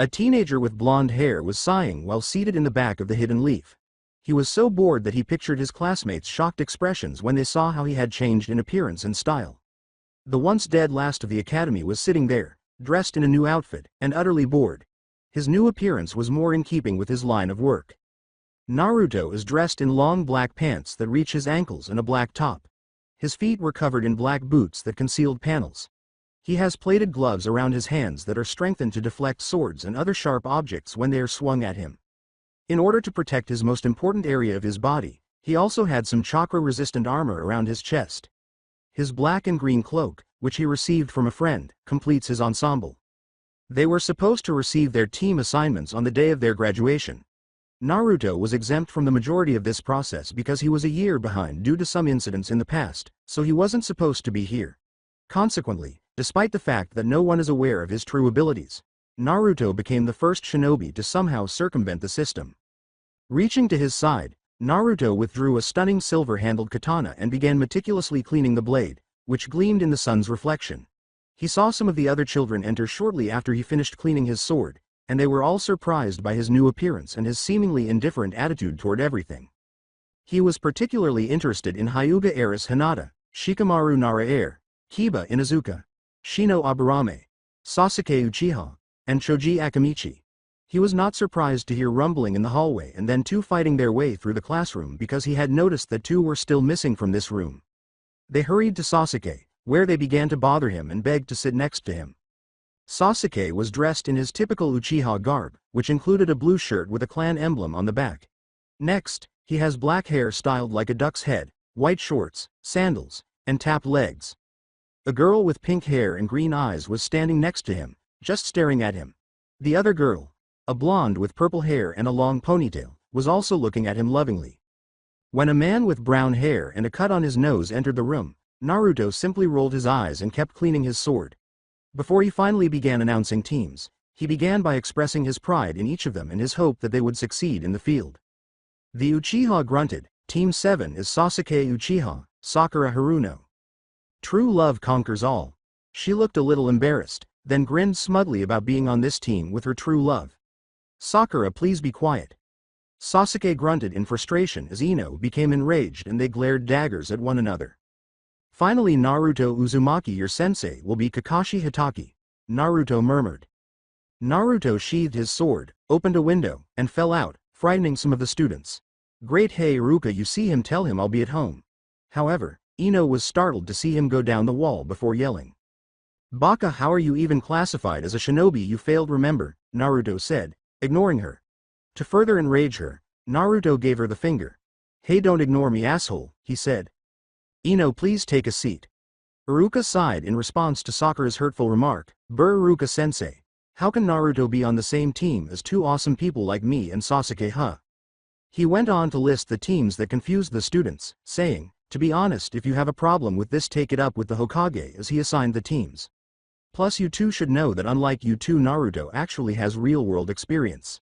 A teenager with blonde hair was sighing while seated in the back of the hidden leaf. He was so bored that he pictured his classmates' shocked expressions when they saw how he had changed in appearance and style. The once dead last of the academy was sitting there, dressed in a new outfit, and utterly bored. His new appearance was more in keeping with his line of work. Naruto is dressed in long black pants that reach his ankles and a black top. His feet were covered in black boots that concealed panels. He has plated gloves around his hands that are strengthened to deflect swords and other sharp objects when they are swung at him. In order to protect his most important area of his body, he also had some chakra-resistant armor around his chest. His black and green cloak, which he received from a friend, completes his ensemble. They were supposed to receive their team assignments on the day of their graduation. Naruto was exempt from the majority of this process because he was a year behind due to some incidents in the past, so he wasn't supposed to be here. Consequently, despite the fact that no one is aware of his true abilities, Naruto became the first shinobi to somehow circumvent the system. Reaching to his side, Naruto withdrew a stunning silver-handled katana and began meticulously cleaning the blade, which gleamed in the sun's reflection. He saw some of the other children enter shortly after he finished cleaning his sword, and they were all surprised by his new appearance and his seemingly indifferent attitude toward everything. He was particularly interested in Hyuga heiress Hinata, Shikamaru Nara heir, Kiba Inuzuka, Shino Aburame, Sasuke Uchiha, and Choji Akamichi. He was not surprised to hear rumbling in the hallway and then two fighting their way through the classroom because he had noticed that two were still missing from this room. They hurried to Sasuke, where they began to bother him and begged to sit next to him. Sasuke was dressed in his typical Uchiha garb, which included a blue shirt with a clan emblem on the back. Next, he has black hair styled like a duck's head, white shorts, sandals, and tapped legs. A girl with pink hair and green eyes was standing next to him, just staring at him. The other girl, a blonde with purple hair and a long ponytail, was also looking at him lovingly. When a man with brown hair and a cut on his nose entered the room, Naruto simply rolled his eyes and kept cleaning his sword. Before he finally began announcing teams, he began by expressing his pride in each of them and his hope that they would succeed in the field. The Uchiha grunted. Team 7 is Sasuke Uchiha, Sakura Haruno. True love conquers all. She looked a little embarrassed, then grinned smugly about being on this team with her true love. Sakura, please be quiet. Sasuke grunted in frustration as Ino became enraged and they glared daggers at one another. Finally, Naruto Uzumaki, your sensei will be Kakashi Hitaki, Naruto murmured. Naruto sheathed his sword, opened a window, and fell out, frightening some of the students. Great, hey Iruka, you see him, tell him I'll be at home. However, Ino was startled to see him go down the wall before yelling. Baka, how are you even classified as a shinobi? You failed, remember, Naruto said, ignoring her. To further enrage her, Naruto gave her the finger. Hey, don't ignore me, asshole, he said. Ino, please take a seat. Iruka sighed in response to Sakura's hurtful remark. Brr, Iruka-sensei. How can Naruto be on the same team as two awesome people like me and Sasuke, huh? He went on to list the teams that confused the students, saying, to be honest, if you have a problem with this, take it up with the Hokage, as he assigned the teams. Plus, you two should know that unlike you two, Naruto actually has real-world experience.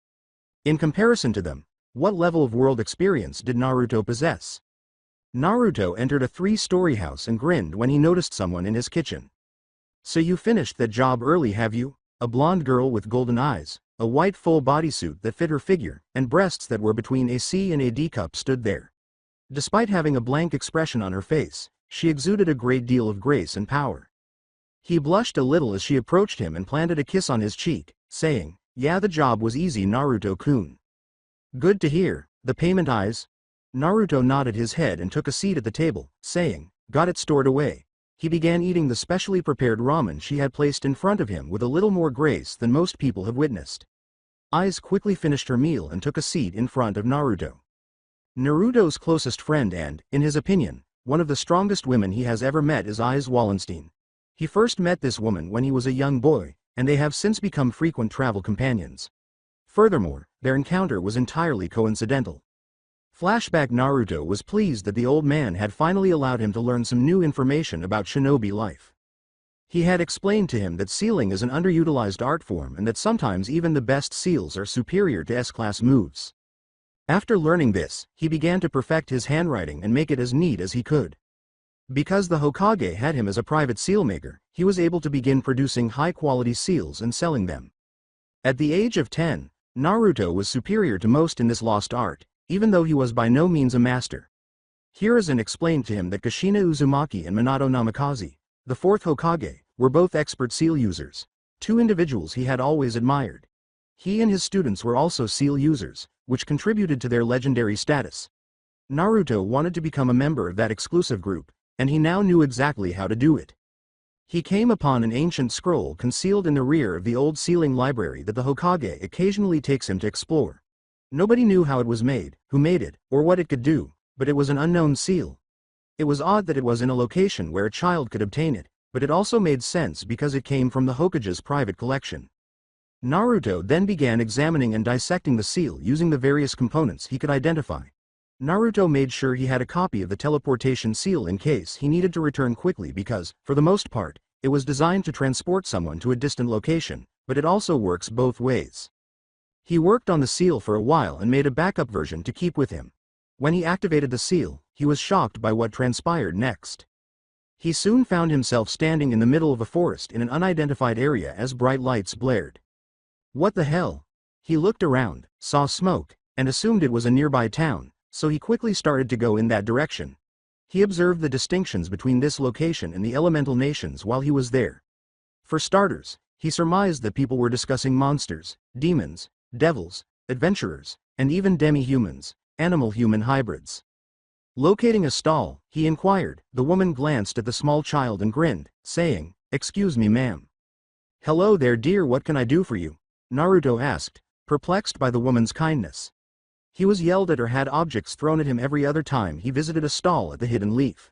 In comparison to them, what level of world experience did Naruto possess? Naruto entered a 3-story house and grinned when he noticed someone in his kitchen. So you finished that job early, have you? A blonde girl with golden eyes, a white full bodysuit that fit her figure, and breasts that were between a C and a D cup stood there. Despite having a blank expression on her face, she exuded a great deal of grace and power. He blushed a little as she approached him and planted a kiss on his cheek, saying, yeah, the job was easy, Naruto-kun. Good to hear. The payment eyes? Naruto nodded his head and took a seat at the table, saying, got it stored away. He began eating the specially prepared ramen she had placed in front of him with a little more grace than most people have witnessed. Aiz quickly finished her meal and took a seat in front of Naruto. Naruto's closest friend and, in his opinion, one of the strongest women he has ever met is Aiz Wallenstein. He first met this woman when he was a young boy, and they have since become frequent travel companions. Furthermore, their encounter was entirely coincidental. Flashback. Naruto was pleased that the old man had finally allowed him to learn some new information about shinobi life. He had explained to him that sealing is an underutilized art form and that sometimes even the best seals are superior to S-class moves. After learning this, he began to perfect his handwriting and make it as neat as he could. Because the Hokage had him as a private seal maker, he was able to begin producing high-quality seals and selling them. At the age of 10, Naruto was superior to most in this lost art, even though he was by no means a master. Hiruzen explained to him that Kushina Uzumaki and Minato Namikaze, the fourth Hokage, were both expert seal users, two individuals he had always admired. He and his students were also seal users, which contributed to their legendary status. Naruto wanted to become a member of that exclusive group, and he now knew exactly how to do it. He came upon an ancient scroll concealed in the rear of the old sealing library that the Hokage occasionally takes him to explore. Nobody knew how it was made, who made it, or what it could do, but it was an unknown seal. It was odd that it was in a location where a child could obtain it, but it also made sense because it came from the Hokage's private collection. Naruto then began examining and dissecting the seal using the various components he could identify. Naruto made sure he had a copy of the teleportation seal in case he needed to return quickly because, for the most part, it was designed to transport someone to a distant location, but it also works both ways. He worked on the seal for a while and made a backup version to keep with him. When he activated the seal, he was shocked by what transpired next. He soon found himself standing in the middle of a forest in an unidentified area as bright lights blared. What the hell? He looked around, saw smoke, and assumed it was a nearby town, so he quickly started to go in that direction. He observed the distinctions between this location and the elemental nations while he was there. For starters, he surmised that people were discussing monsters, demons, devils, adventurers, and even demi-humans, animal-human hybrids. Locating a stall, he inquired. The woman glanced at the small child and grinned, saying, "Excuse me, ma'am." "Hello there, dear, what can I do for you?" Naruto asked, perplexed by the woman's kindness. He was yelled at or had objects thrown at him every other time he visited a stall at the Hidden Leaf.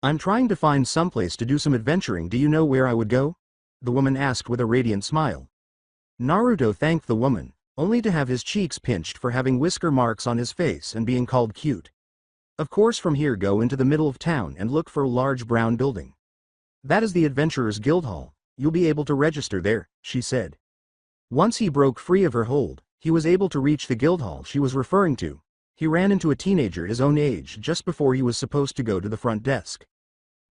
"I'm trying to find someplace to do some adventuring, do you know where I would go?" the woman asked with a radiant smile. Naruto thanked the woman, only to have his cheeks pinched for having whisker marks on his face and being called cute. "Of course, from here go into the middle of town and look for a large brown building. That is the Adventurers Guild Hall, you'll be able to register there," she said. Once he broke free of her hold, he was able to reach the guild hall she was referring to. He ran into a teenager his own age just before he was supposed to go to the front desk.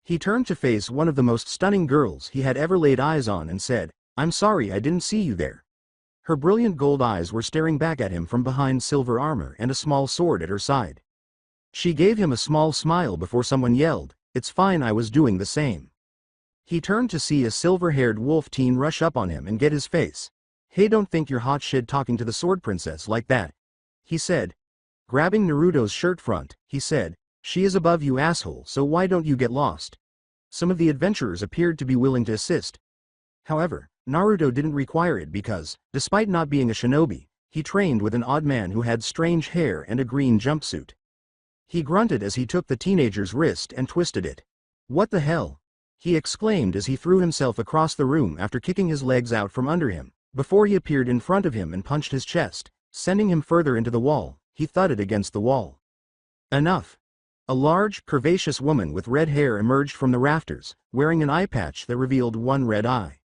He turned to face one of the most stunning girls he had ever laid eyes on and said, "I'm sorry I didn't see you there." Her brilliant gold eyes were staring back at him from behind silver armor and a small sword at her side. She gave him a small smile before someone yelled, "It's fine, I was doing the same." He turned to see a silver-haired wolf teen rush up on him and get his face. "Hey, don't think you're hot shit talking to the sword princess like that," he said. Grabbing Naruto's shirt front, he said, "She is above you, asshole, so why don't you get lost?" Some of the adventurers appeared to be willing to assist. However, Naruto didn't require it because, despite not being a shinobi, he trained with an odd man who had strange hair and a green jumpsuit. He grunted as he took the teenager's wrist and twisted it. "What the hell?" he exclaimed as he threw himself across the room after kicking his legs out from under him. Before he appeared in front of him and punched his chest, sending him further into the wall, he thudded against the wall. Enough. A large, curvaceous woman with red hair emerged from the rafters, wearing an eye patch that revealed one red eye.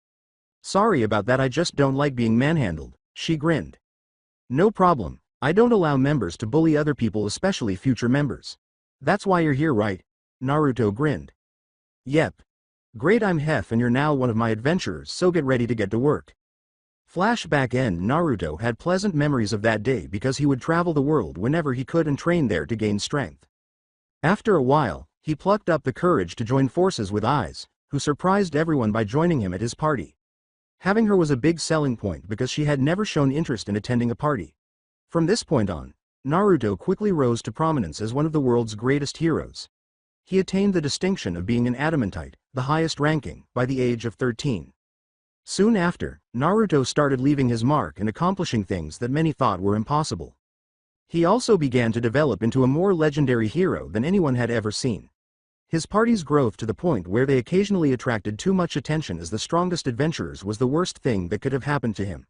"Sorry about that, I just don't like being manhandled," she grinned. "No problem, I don't allow members to bully other people, especially future members. That's why you're here, right?" Naruto grinned. "Yep. Great, I'm Hef and you're now one of my adventurers, so get ready to get to work." Flashback end. Naruto had pleasant memories of that day because he would travel the world whenever he could and train there to gain strength. After a while, he plucked up the courage to join forces with Aiz, who surprised everyone by joining him at his party. Having her was a big selling point because she had never shown interest in attending a party. From this point on, Naruto quickly rose to prominence as one of the world's greatest heroes. He attained the distinction of being an adamantite, the highest ranking, by the age of 13. Soon after, Naruto started leaving his mark and accomplishing things that many thought were impossible. He also began to develop into a more legendary hero than anyone had ever seen. His party's growth to the point where they occasionally attracted too much attention as the strongest adventurers was the worst thing that could have happened to him.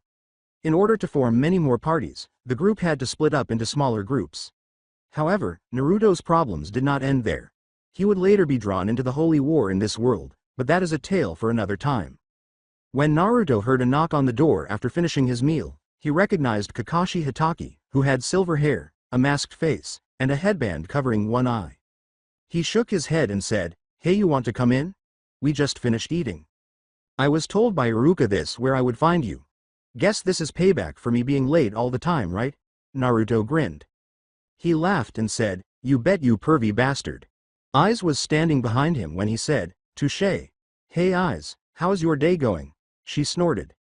In order to form many more parties, the group had to split up into smaller groups. However, Naruto's problems did not end there. He would later be drawn into the holy war in this world, but that is a tale for another time. When Naruto heard a knock on the door after finishing his meal, he recognized Kakashi Hatake, who had silver hair, a masked face, and a headband covering one eye. He shook his head and said, "Hey, you want to come in? We just finished eating. I was told by Iruka this where I would find you." Guess this is payback for me being late all the time, right? Naruto grinned. He laughed and said, "You bet, you pervy bastard." Aiz was standing behind him when he said, "Touché. Hey Aiz, how's your day going?" She snorted.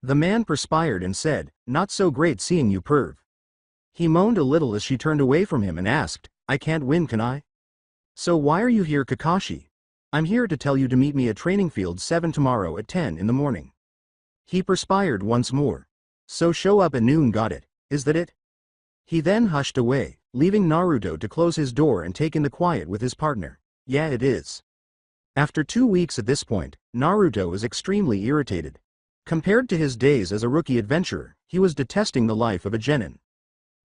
The man perspired and said, "Not so great seeing you, perv." He moaned a little as she turned away from him and asked, "I can't win, can I?" "So why are you here, Kakashi?" "I'm here to tell you to meet me at Training Field 7 tomorrow at 10 in the morning." He perspired once more. "So show up at noon, got it, is that it?" He then hushed away, leaving Naruto to close his door and take in the quiet with his partner. "Yeah, it is." After 2 weeks at this point, Naruto is extremely irritated. Compared to his days as a rookie adventurer, he was detesting the life of a genin.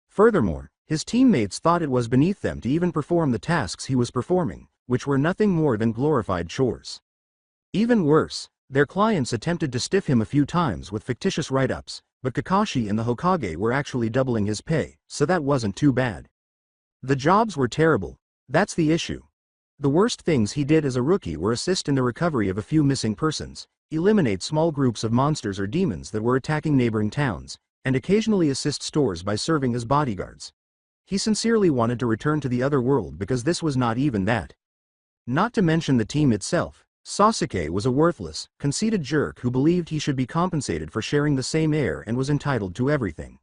Furthermore, his teammates thought it was beneath them to even perform the tasks he was performing, which were nothing more than glorified chores. Even worse, their clients attempted to stiff him a few times with fictitious write-ups, but Kakashi and the Hokage were actually doubling his pay, so that wasn't too bad. The jobs were terrible, that's the issue. The worst things he did as a rookie were assist in the recovery of a few missing persons, eliminate small groups of monsters or demons that were attacking neighboring towns, and occasionally assist stores by serving as bodyguards. He sincerely wanted to return to the other world because this was not even that. Not to mention the team itself, Sasuke was a worthless, conceited jerk who believed he should be compensated for sharing the same air and was entitled to everything.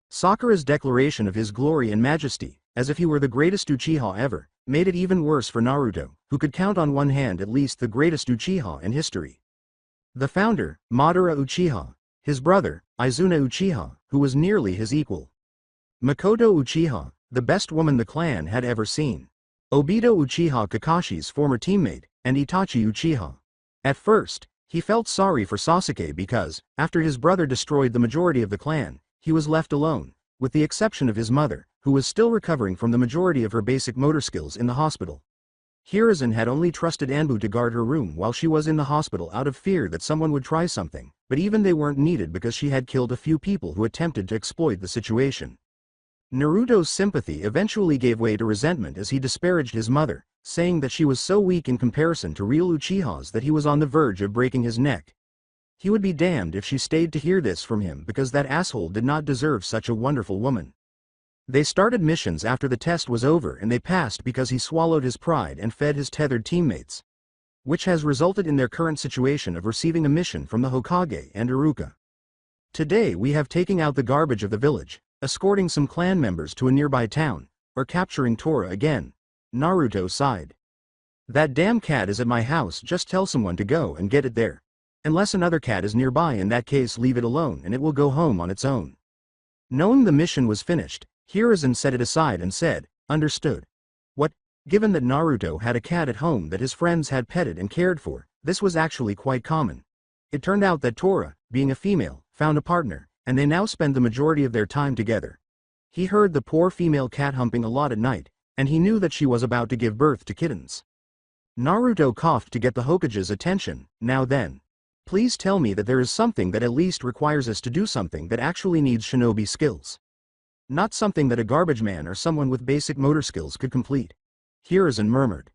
Sakura's declaration of his glory and majesty, as if he were the greatest Uchiha ever, made it even worse for Naruto, who could count on one hand at least the greatest Uchiha in history. The founder, Madara Uchiha, his brother, Izuna Uchiha, who was nearly his equal. Makoto Uchiha, the best woman the clan had ever seen. Obito Uchiha, Kakashi's former teammate, and Itachi Uchiha. At first, he felt sorry for Sasuke because, after his brother destroyed the majority of the clan, he was left alone, with the exception of his mother, who was still recovering from the majority of her basic motor skills in the hospital. Hiruzen had only trusted Anbu to guard her room while she was in the hospital out of fear that someone would try something, but even they weren't needed because she had killed a few people who attempted to exploit the situation. Naruto's sympathy eventually gave way to resentment as he disparaged his mother, saying that she was so weak in comparison to real Uchihas that he was on the verge of breaking his neck. He would be damned if she stayed to hear this from him because that asshole did not deserve such a wonderful woman. They started missions after the test was over and they passed because he swallowed his pride and fed his tethered teammates. Which has resulted in their current situation of receiving a mission from the Hokage and Iruka. Today we have taking out the garbage of the village, escorting some clan members to a nearby town, or capturing Tora again. Naruto sighed. That damn cat is at my house, just tell someone to go and get it there. Unless another cat is nearby, in that case leave it alone and it will go home on its own. Knowing the mission was finished, Hiruzen set it aside and said, "Understood." What? Given that Naruto had a cat at home that his friends had petted and cared for, this was actually quite common. It turned out that Tora, being a female, found a partner, and they now spend the majority of their time together. He heard the poor female cat humping a lot at night, and he knew that she was about to give birth to kittens. Naruto coughed to get the Hokage's attention. "Now then. Please tell me that there is something that at least requires us to do something that actually needs shinobi skills. Not something that a garbage man or someone with basic motor skills could complete." Hiruzen murmured.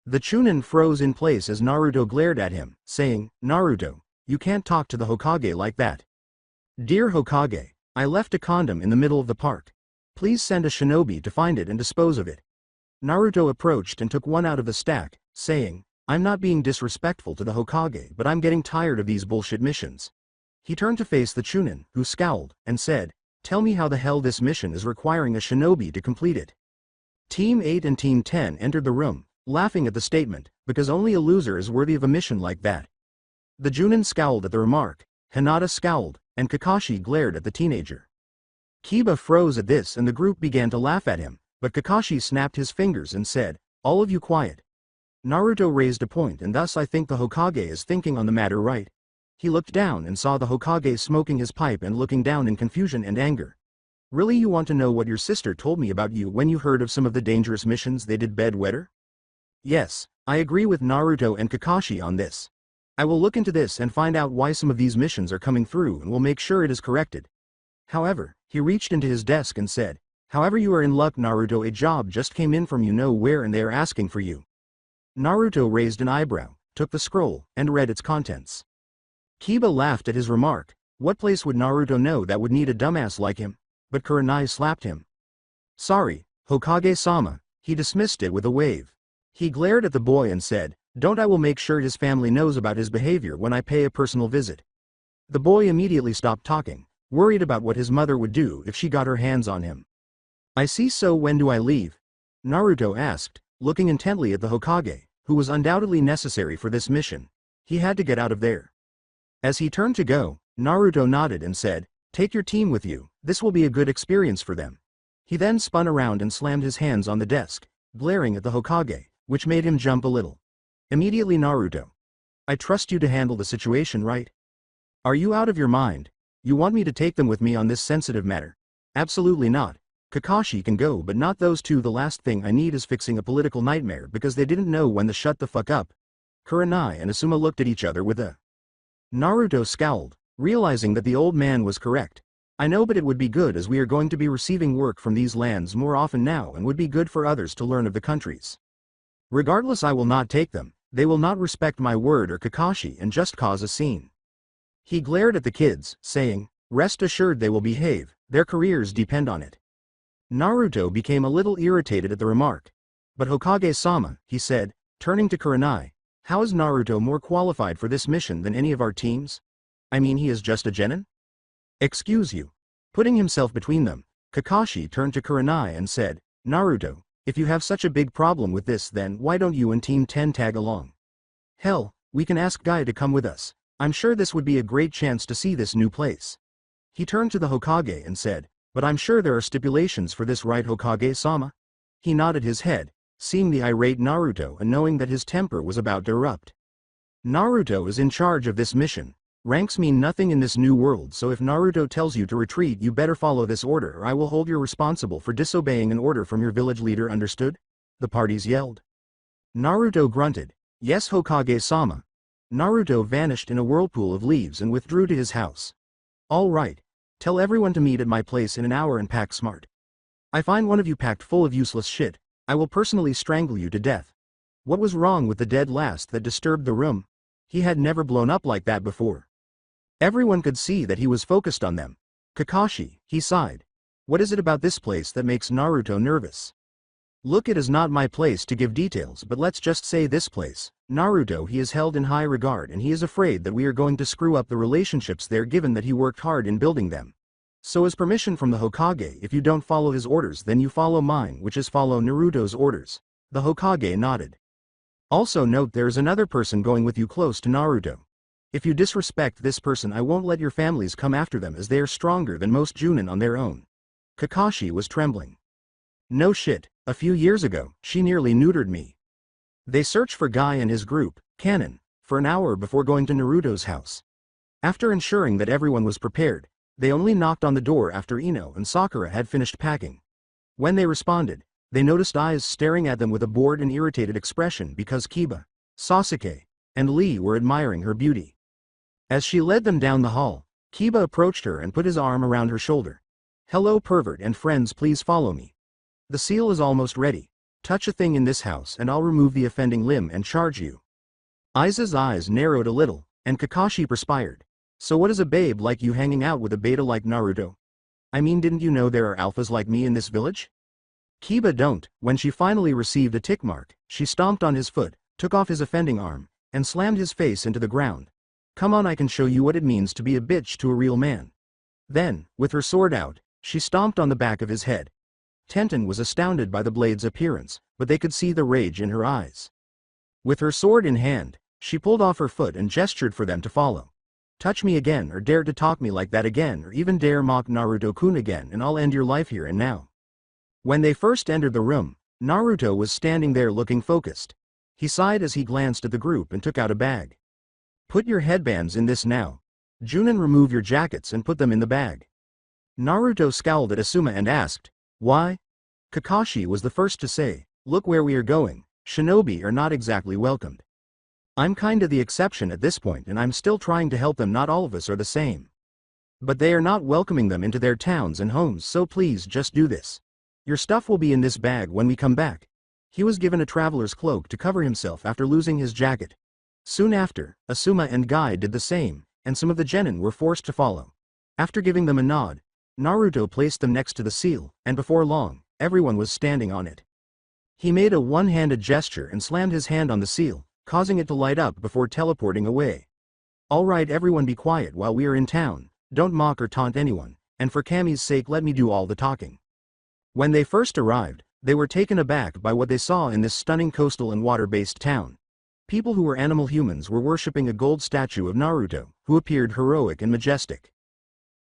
The Chunin froze in place as Naruto glared at him, saying, "Naruto, you can't talk to the Hokage like that. Dear Hokage, I left a condom in the middle of the park. Please send a shinobi to find it and dispose of it." Naruto approached and took one out of the stack, saying, "I'm not being disrespectful to the Hokage, but I'm getting tired of these bullshit missions." He turned to face the Chunin, who scowled, and said, "Tell me how the hell this mission is requiring a shinobi to complete it." Team 8 and Team 10 entered the room, laughing at the statement, because only a loser is worthy of a mission like that. The Junin scowled at the remark, Hinata scowled, and Kakashi glared at the teenager. Kiba froze at this and the group began to laugh at him, but Kakashi snapped his fingers and said, "All of you quiet." Naruto raised a point, and thus I think the Hokage is thinking on the matter right. He looked down and saw the Hokage smoking his pipe and looking down in confusion and anger. "Really, you want to know what your sister told me about you when you heard of some of the dangerous missions they did, bedwetter?" "Yes, I agree with Naruto and Kakashi on this. I will look into this and find out why some of these missions are coming through and will make sure it is corrected." However, he reached into his desk and said, "However, you are in luck, Naruto, a job just came in from you know where and they are asking for you." Naruto raised an eyebrow, took the scroll, and read its contents. Kiba laughed at his remark. What place would Naruto know that would need a dumbass like him? But Kurenai slapped him. Sorry, Hokage-sama, he dismissed it with a wave. He glared at the boy and said, don't I will make sure his family knows about his behavior when I pay a personal visit. The boy immediately stopped talking, worried about what his mother would do if she got her hands on him. I see, so when do I leave? Naruto asked, looking intently at the Hokage, who was undoubtedly necessary for this mission. He had to get out of there. As he turned to go, Naruto nodded and said, take your team with you, this will be a good experience for them. He then spun around and slammed his hands on the desk, glaring at the Hokage, which made him jump a little. Immediately Naruto. I trust you to handle the situation, right? Are you out of your mind? You want me to take them with me on this sensitive matter? Absolutely not. Kakashi can go, but not those two. The last thing I need is fixing a political nightmare because they didn't know when to shut the fuck up. Kurenai and Asuma looked at each other with a... Naruto scowled, realizing that the old man was correct. I know, but it would be good as we are going to be receiving work from these lands more often now and would be good for others to learn of the countries. Regardless, I will not take them. They will not respect my word or Kakashi and just cause a scene. He glared at the kids, saying, rest assured they will behave, their careers depend on it. Naruto became a little irritated at the remark. But Hokage-sama, he said, turning to Kurenai, how is Naruto more qualified for this mission than any of our teams? I mean, he is just a genin? Excuse you. Putting himself between them, Kakashi turned to Kurenai and said, Naruto, if you have such a big problem with this, then why don't you and Team 10 tag along? Hell, we can ask Guy to come with us. I'm sure this would be a great chance to see this new place. He turned to the Hokage and said, but I'm sure there are stipulations for this, right, Hokage-sama? He nodded his head, seeing the irate Naruto and knowing that his temper was about to erupt. Naruto is in charge of this mission. Ranks mean nothing in this new world, so if Naruto tells you to retreat, you better follow this order or I will hold you responsible for disobeying an order from your village leader, understood? The parties yelled. Naruto grunted, yes, Hokage-sama. Naruto vanished in a whirlpool of leaves and withdrew to his house. All right. Tell everyone to meet at my place in an hour and pack smart. I find one of you packed full of useless shit, I will personally strangle you to death. What was wrong with the dead last that disturbed the room? He had never blown up like that before. Everyone could see that he was focused on them. Kakashi, he sighed. What is it about this place that makes Naruto nervous? Look, it is not my place to give details, but let's just say this place, Naruto, he is held in high regard and he is afraid that we are going to screw up the relationships there given that he worked hard in building them. So as permission from the Hokage, if you don't follow his orders then you follow mine, which is follow Naruto's orders. The Hokage nodded. Also note there is another person going with you close to Naruto. If you disrespect this person I won't let your families come after them as they are stronger than most Junin on their own. Kakashi was trembling. No shit, a few years ago, she nearly neutered me. They searched for Guy and his group, Kanon, for an hour before going to Naruto's house. After ensuring that everyone was prepared, they only knocked on the door after Ino and Sakura had finished packing. When they responded, they noticed eyes staring at them with a bored and irritated expression because Kiba, Sasuke, and Lee were admiring her beauty. As she led them down the hall, Kiba approached her and put his arm around her shoulder. Hello pervert and friends, please follow me. The seal is almost ready. Touch a thing in this house and I'll remove the offending limb and charge you. Aiza's eyes narrowed a little, and Kakashi perspired. So what is a babe like you hanging out with a beta like Naruto? I mean, didn't you know there are alphas like me in this village? Kiba don't. When she finally received a tick mark, she stomped on his foot, took off his offending arm, and slammed his face into the ground. Come on, I can show you what it means to be a bitch to a real man. Then, with her sword out, she stomped on the back of his head. Tenten was astounded by the blade's appearance, but they could see the rage in her eyes. With her sword in hand, she pulled off her foot and gestured for them to follow. Touch me again or dare to talk me like that again or even dare mock Naruto-kun again and I'll end your life here and now. When they first entered the room, Naruto was standing there looking focused. He sighed as he glanced at the group and took out a bag. Put your headbands in this now. Junin, remove your jackets and put them in the bag. Naruto scowled at Asuma and asked, why? Kakashi was the first to say, look where we are going, shinobi are not exactly welcomed. I'm kinda the exception at this point and I'm still trying to help them, not all of us are the same. But they are not welcoming them into their towns and homes, so please just do this. Your stuff will be in this bag when we come back. He was given a traveler's cloak to cover himself after losing his jacket. Soon after, Asuma and Guy did the same, and some of the genin were forced to follow. After giving them a nod, Naruto placed them next to the seal, and before long, everyone was standing on it. He made a one-handed gesture and slammed his hand on the seal, causing it to light up before teleporting away. Alright, everyone, be quiet while we are in town, don't mock or taunt anyone, and for Kami's sake let me do all the talking. When they first arrived, they were taken aback by what they saw in this stunning coastal and water-based town. People who were animal humans were worshipping a gold statue of Naruto, who appeared heroic and majestic.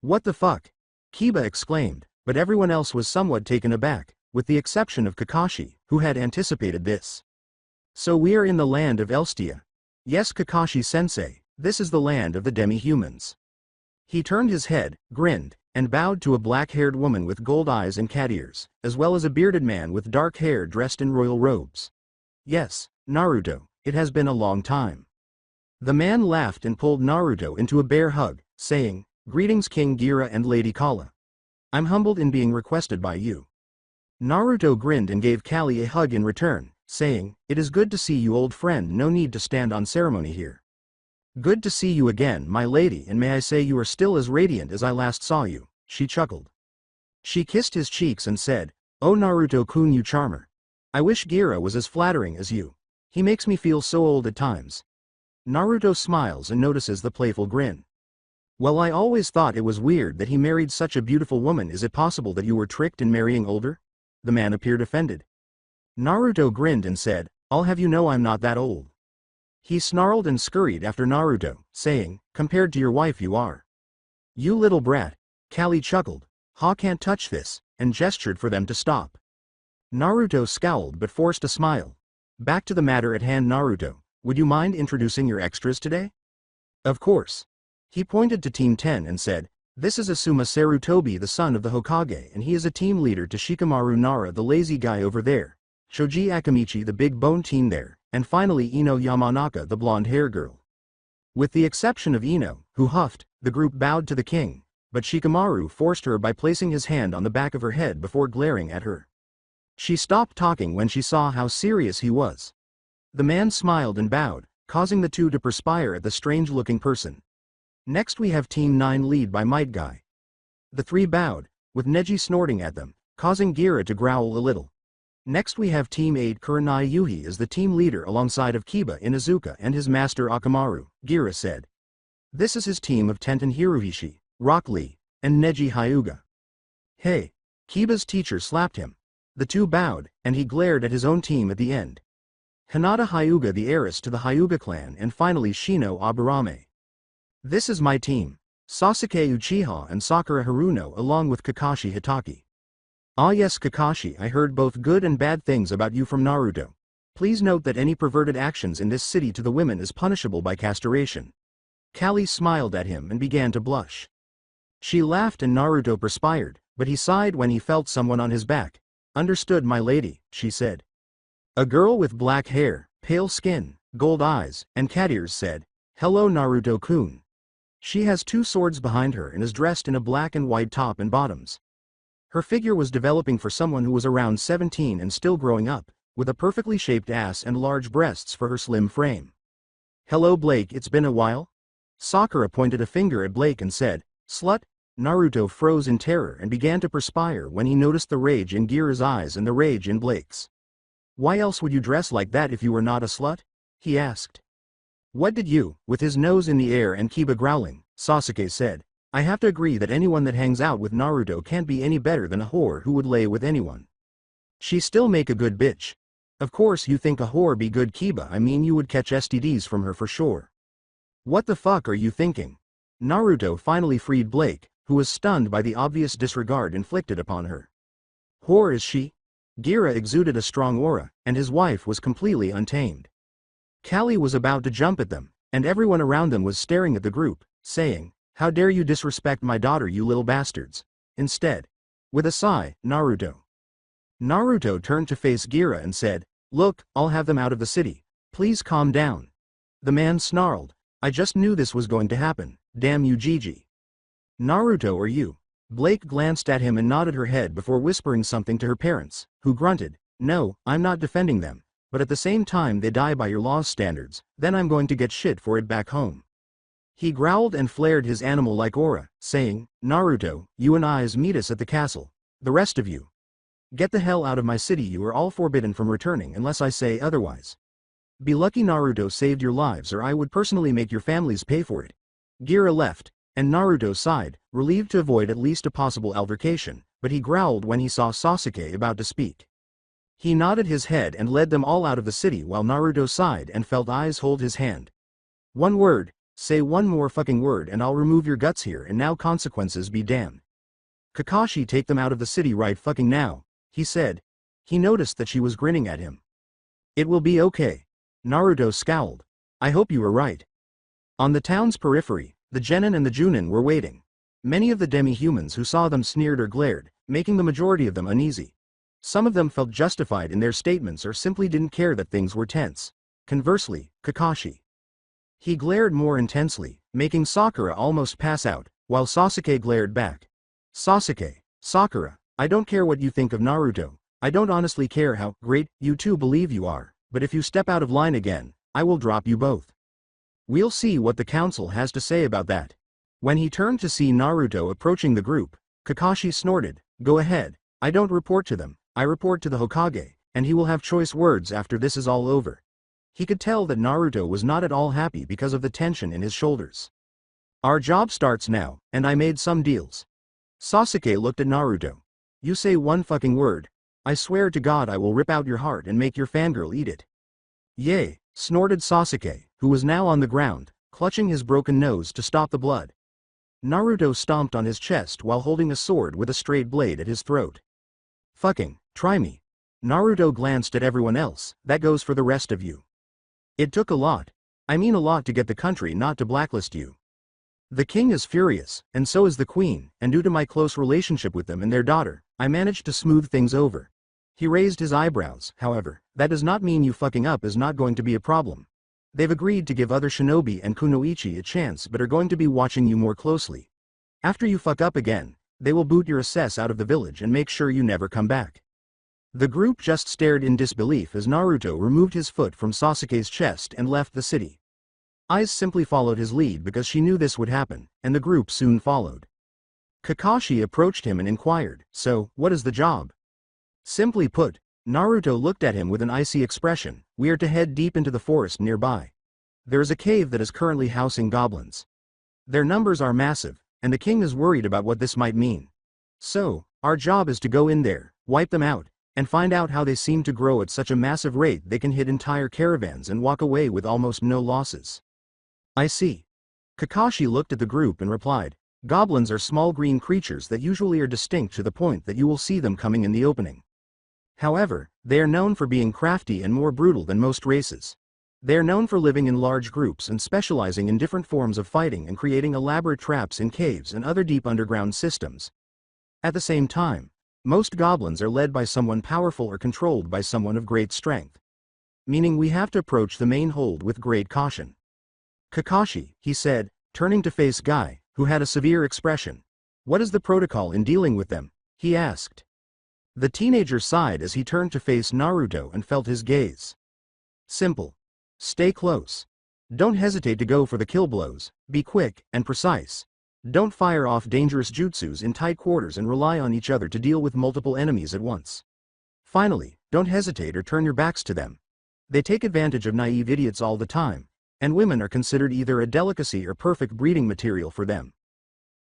What the fuck? Kiba exclaimed, but everyone else was somewhat taken aback, with the exception of Kakashi, who had anticipated this. So we are in the land of Elstia. Yes, Kakashi-sensei, this is the land of the demi-humans. He turned his head, grinned, and bowed to a black-haired woman with gold eyes and cat ears, as well as a bearded man with dark hair dressed in royal robes. Yes, Naruto, it has been a long time. The man laughed and pulled Naruto into a bear hug, saying, "Greetings King Gira and Lady Kala. I'm humbled in being requested by you." Naruto grinned and gave Kali a hug in return, saying, "It is good to see you, old friend, no need to stand on ceremony here." "Good to see you again, my lady, and may I say you are still as radiant as I last saw you," she chuckled. She kissed his cheeks and said, "Oh Naruto-kun, you charmer. I wish Gira was as flattering as you. He makes me feel so old at times." Naruto smiles and notices the playful grin. "Well, I always thought it was weird that he married such a beautiful woman. Is it possible that you were tricked in marrying older?" The man appeared offended. Naruto grinned and said, "I'll have you know I'm not that old." He snarled and scurried after Naruto, saying, "Compared to your wife you are." "You little brat." Kali chuckled, "Ha, can't touch this," and gestured for them to stop. Naruto scowled but forced a smile. "Back to the matter at hand, Naruto, would you mind introducing your extras today?" "Of course." He pointed to Team 10 and said, "This is Asuma Sarutobi, the son of the Hokage, and he is a team leader to Shikamaru Nara, the lazy guy over there, Shoji Akamichi, the big bone teen there, and finally Ino Yamanaka, the blonde hair girl." With the exception of Ino, who huffed, the group bowed to the king, but Shikamaru forced her by placing his hand on the back of her head before glaring at her. She stopped talking when she saw how serious he was. The man smiled and bowed, causing the two to perspire at the strange-looking person. Next we have Team 9 lead by Might Guy. The three bowed, with Neji snorting at them, causing Gira to growl a little. Next we have Team 8 Kurenai Yuhi as the team leader alongside of Kiba Inuzuka and his master Akamaru, Gira said. This is his team of Tenten Hirohishi, Rock Lee, and Neji Hyuga. "Hey!" Kiba's teacher slapped him. The two bowed, and he glared at his own team at the end. Hinata Hyuga, the heiress to the Hyuga clan, and finally Shino Aburame. "This is my team, Sasuke Uchiha and Sakura Haruno along with Kakashi Hitaki." "Ah yes, Kakashi, I heard both good and bad things about you from Naruto. Please note that any perverted actions in this city to the women is punishable by castration." Kali smiled at him and began to blush. She laughed and Naruto perspired, but he sighed when he felt someone on his back. "Understood, my lady," she said. A girl with black hair, pale skin, gold eyes, and cat ears said, "Hello Naruto-kun." She has two swords behind her and is dressed in a black and white top and bottoms. Her figure was developing for someone who was around 17 and still growing up, with a perfectly shaped ass and large breasts for her slim frame. "Hello Blake, it's been a while?" Sakura pointed a finger at Blake and said, "Slut?" Naruto froze in terror and began to perspire when he noticed the rage in Gira's eyes and the rage in Blake's. "Why else would you dress like that if you were not a slut?" he asked. "What did you?" With his nose in the air and Kiba growling, Sasuke said, "I have to agree that anyone that hangs out with Naruto can't be any better than a whore who would lay with anyone. She still make a good bitch. Of course you think a whore be good, Kiba, I mean you would catch STDs from her for sure." "What the fuck are you thinking?" Naruto finally freed Blake, who was stunned by the obvious disregard inflicted upon her. "Whore is she?" Gira exuded a strong aura, and his wife was completely untamed. Kali was about to jump at them, and everyone around them was staring at the group, saying, "How dare you disrespect my daughter, you little bastards." Instead, with a sigh, Naruto turned to face Gira and said, "Look, I'll have them out of the city. Please calm down." The man snarled, "I just knew this was going to happen, damn you Gigi." "Naruto, are you?" Blake glanced at him and nodded her head before whispering something to her parents, who grunted, "No, I'm not defending them, but at the same time they die by your law's standards, then I'm going to get shit for it back home." He growled and flared his animal-like aura, saying, Naruto, you and I's meet us at the castle. The rest of you. Get the hell out of my city, you are all forbidden from returning unless I say otherwise. Be lucky Naruto saved your lives or I would personally make your families pay for it. Gira left, and Naruto sighed, relieved to avoid at least a possible altercation, but he growled when he saw Sasuke about to speak. He nodded his head and led them all out of the city while Naruto sighed and felt eyes hold his hand. One word, say one more fucking word and I'll remove your guts here and now consequences be damned. Kakashi, take them out of the city right fucking now, he said. He noticed that she was grinning at him. It will be okay. Naruto scowled. I hope you are right. On the town's periphery, the genin and the junin were waiting. Many of the demi-humans who saw them sneered or glared, making the majority of them uneasy. Some of them felt justified in their statements or simply didn't care that things were tense. Conversely, Kakashi. He glared more intensely, making Sakura almost pass out, while Sasuke glared back. Sasuke, Sakura, I don't care what you think of Naruto, I don't honestly care how great you two believe you are, but if you step out of line again, I will drop you both. We'll see what the council has to say about that. When he turned to see Naruto approaching the group, Kakashi snorted, go ahead, I don't report to them, I report to the Hokage, and he will have choice words after this is all over. He could tell that Naruto was not at all happy because of the tension in his shoulders. Our job starts now, and I made some deals. Sasuke looked at Naruto. You say one fucking word, I swear to God I will rip out your heart and make your fangirl eat it. Yay, snorted Sasuke, who was now on the ground, clutching his broken nose to stop the blood. Naruto stomped on his chest while holding a sword with a straight blade at his throat. Fucking, try me. Naruto glanced at everyone else, that goes for the rest of you. It took a lot. I mean a lot to get the country not to blacklist you. The king is furious, and so is the queen, and due to my close relationship with them and their daughter, I managed to smooth things over. He raised his eyebrows, however, that does not mean you fucking up is not going to be a problem. They've agreed to give other shinobi and kunoichi a chance but are going to be watching you more closely. After you fuck up again, they will boot your assess out of the village and make sure you never come back. The group just stared in disbelief as Naruto removed his foot from Sasuke's chest and left the city. Aiz simply followed his lead because she knew this would happen, and the group soon followed. Kakashi approached him and inquired, so, what is the job? Simply put, Naruto looked at him with an icy expression, we are to head deep into the forest nearby. There is a cave that is currently housing goblins. Their numbers are massive, and the king is worried about what this might mean. So, our job is to go in there, wipe them out, and find out how they seem to grow at such a massive rate they can hit entire caravans and walk away with almost no losses. I see. Kakashi looked at the group and replied, goblins are small green creatures that usually are distinct to the point that you will see them coming in the opening. However, they are known for being crafty and more brutal than most races. They are known for living in large groups and specializing in different forms of fighting and creating elaborate traps in caves and other deep underground systems. At the same time, most goblins are led by someone powerful or controlled by someone of great strength. Meaning we have to approach the main hold with great caution. Kakashi, he said, turning to face Guy, who had a severe expression. What is the protocol in dealing with them? He asked. The teenager sighed as he turned to face Naruto and felt his gaze. Simple. Stay close. Don't hesitate to go for the kill blows, be quick and precise. Don't fire off dangerous jutsus in tight quarters and rely on each other to deal with multiple enemies at once. Finally, don't hesitate or turn your backs to them. They take advantage of naive idiots all the time, and women are considered either a delicacy or perfect breeding material for them.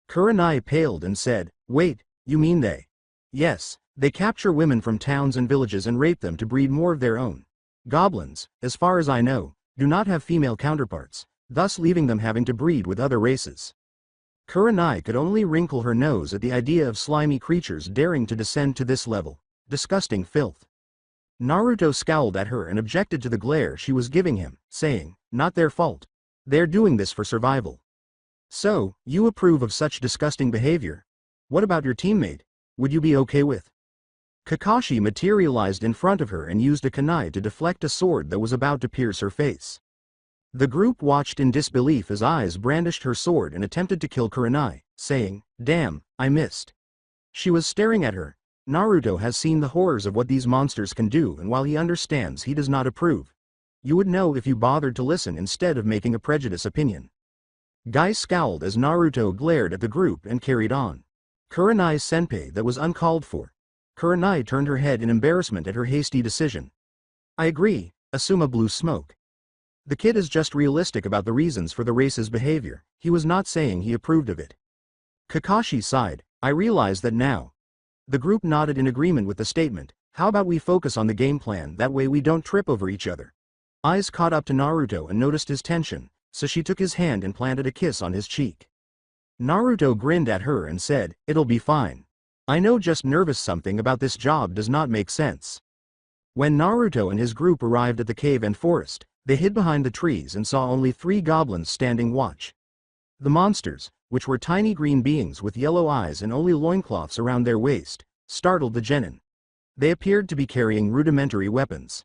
Kurenai paled and said, wait, you mean they? Yes, they capture women from towns and villages and rape them to breed more of their own. Goblins, as far as I know, do not have female counterparts, thus leaving them having to breed with other races. Kurenai could only wrinkle her nose at the idea of slimy creatures daring to descend to this level. Disgusting filth. Naruto scowled at her and objected to the glare she was giving him, saying, not their fault. They're doing this for survival. So, you approve of such disgusting behavior? What about your teammate? Would you be okay with? Kakashi materialized in front of her and used a kunai to deflect a sword that was about to pierce her face. The group watched in disbelief as Aiz brandished her sword and attempted to kill Kurenai, saying, damn, I missed. She was staring at her. Naruto has seen the horrors of what these monsters can do, and while he understands, he does not approve. You would know if you bothered to listen instead of making a prejudice opinion. Guy scowled as Naruto glared at the group and carried on. Kurenai-senpai, that was uncalled for. Kurenai turned her head in embarrassment at her hasty decision. I agree, Asuma blew smoke. The kid is just realistic about the reasons for the race's behavior. He was not saying he approved of it. Kakashi sighed. I realize that now. The group nodded in agreement with the statement. How about we focus on the game plan, that way we don't trip over each other. Eyes caught up to Naruto and noticed his tension, so she took his hand and planted a kiss on his cheek. Naruto grinned at her and said, it'll be fine. I know, just nervous. Something about this job does not make sense. When Naruto and his group arrived at the cave and forest, they hid behind the trees and saw only 3 goblins standing watch. The monsters, which were tiny green beings with yellow eyes and only loincloths around their waist, startled the genin. They appeared to be carrying rudimentary weapons.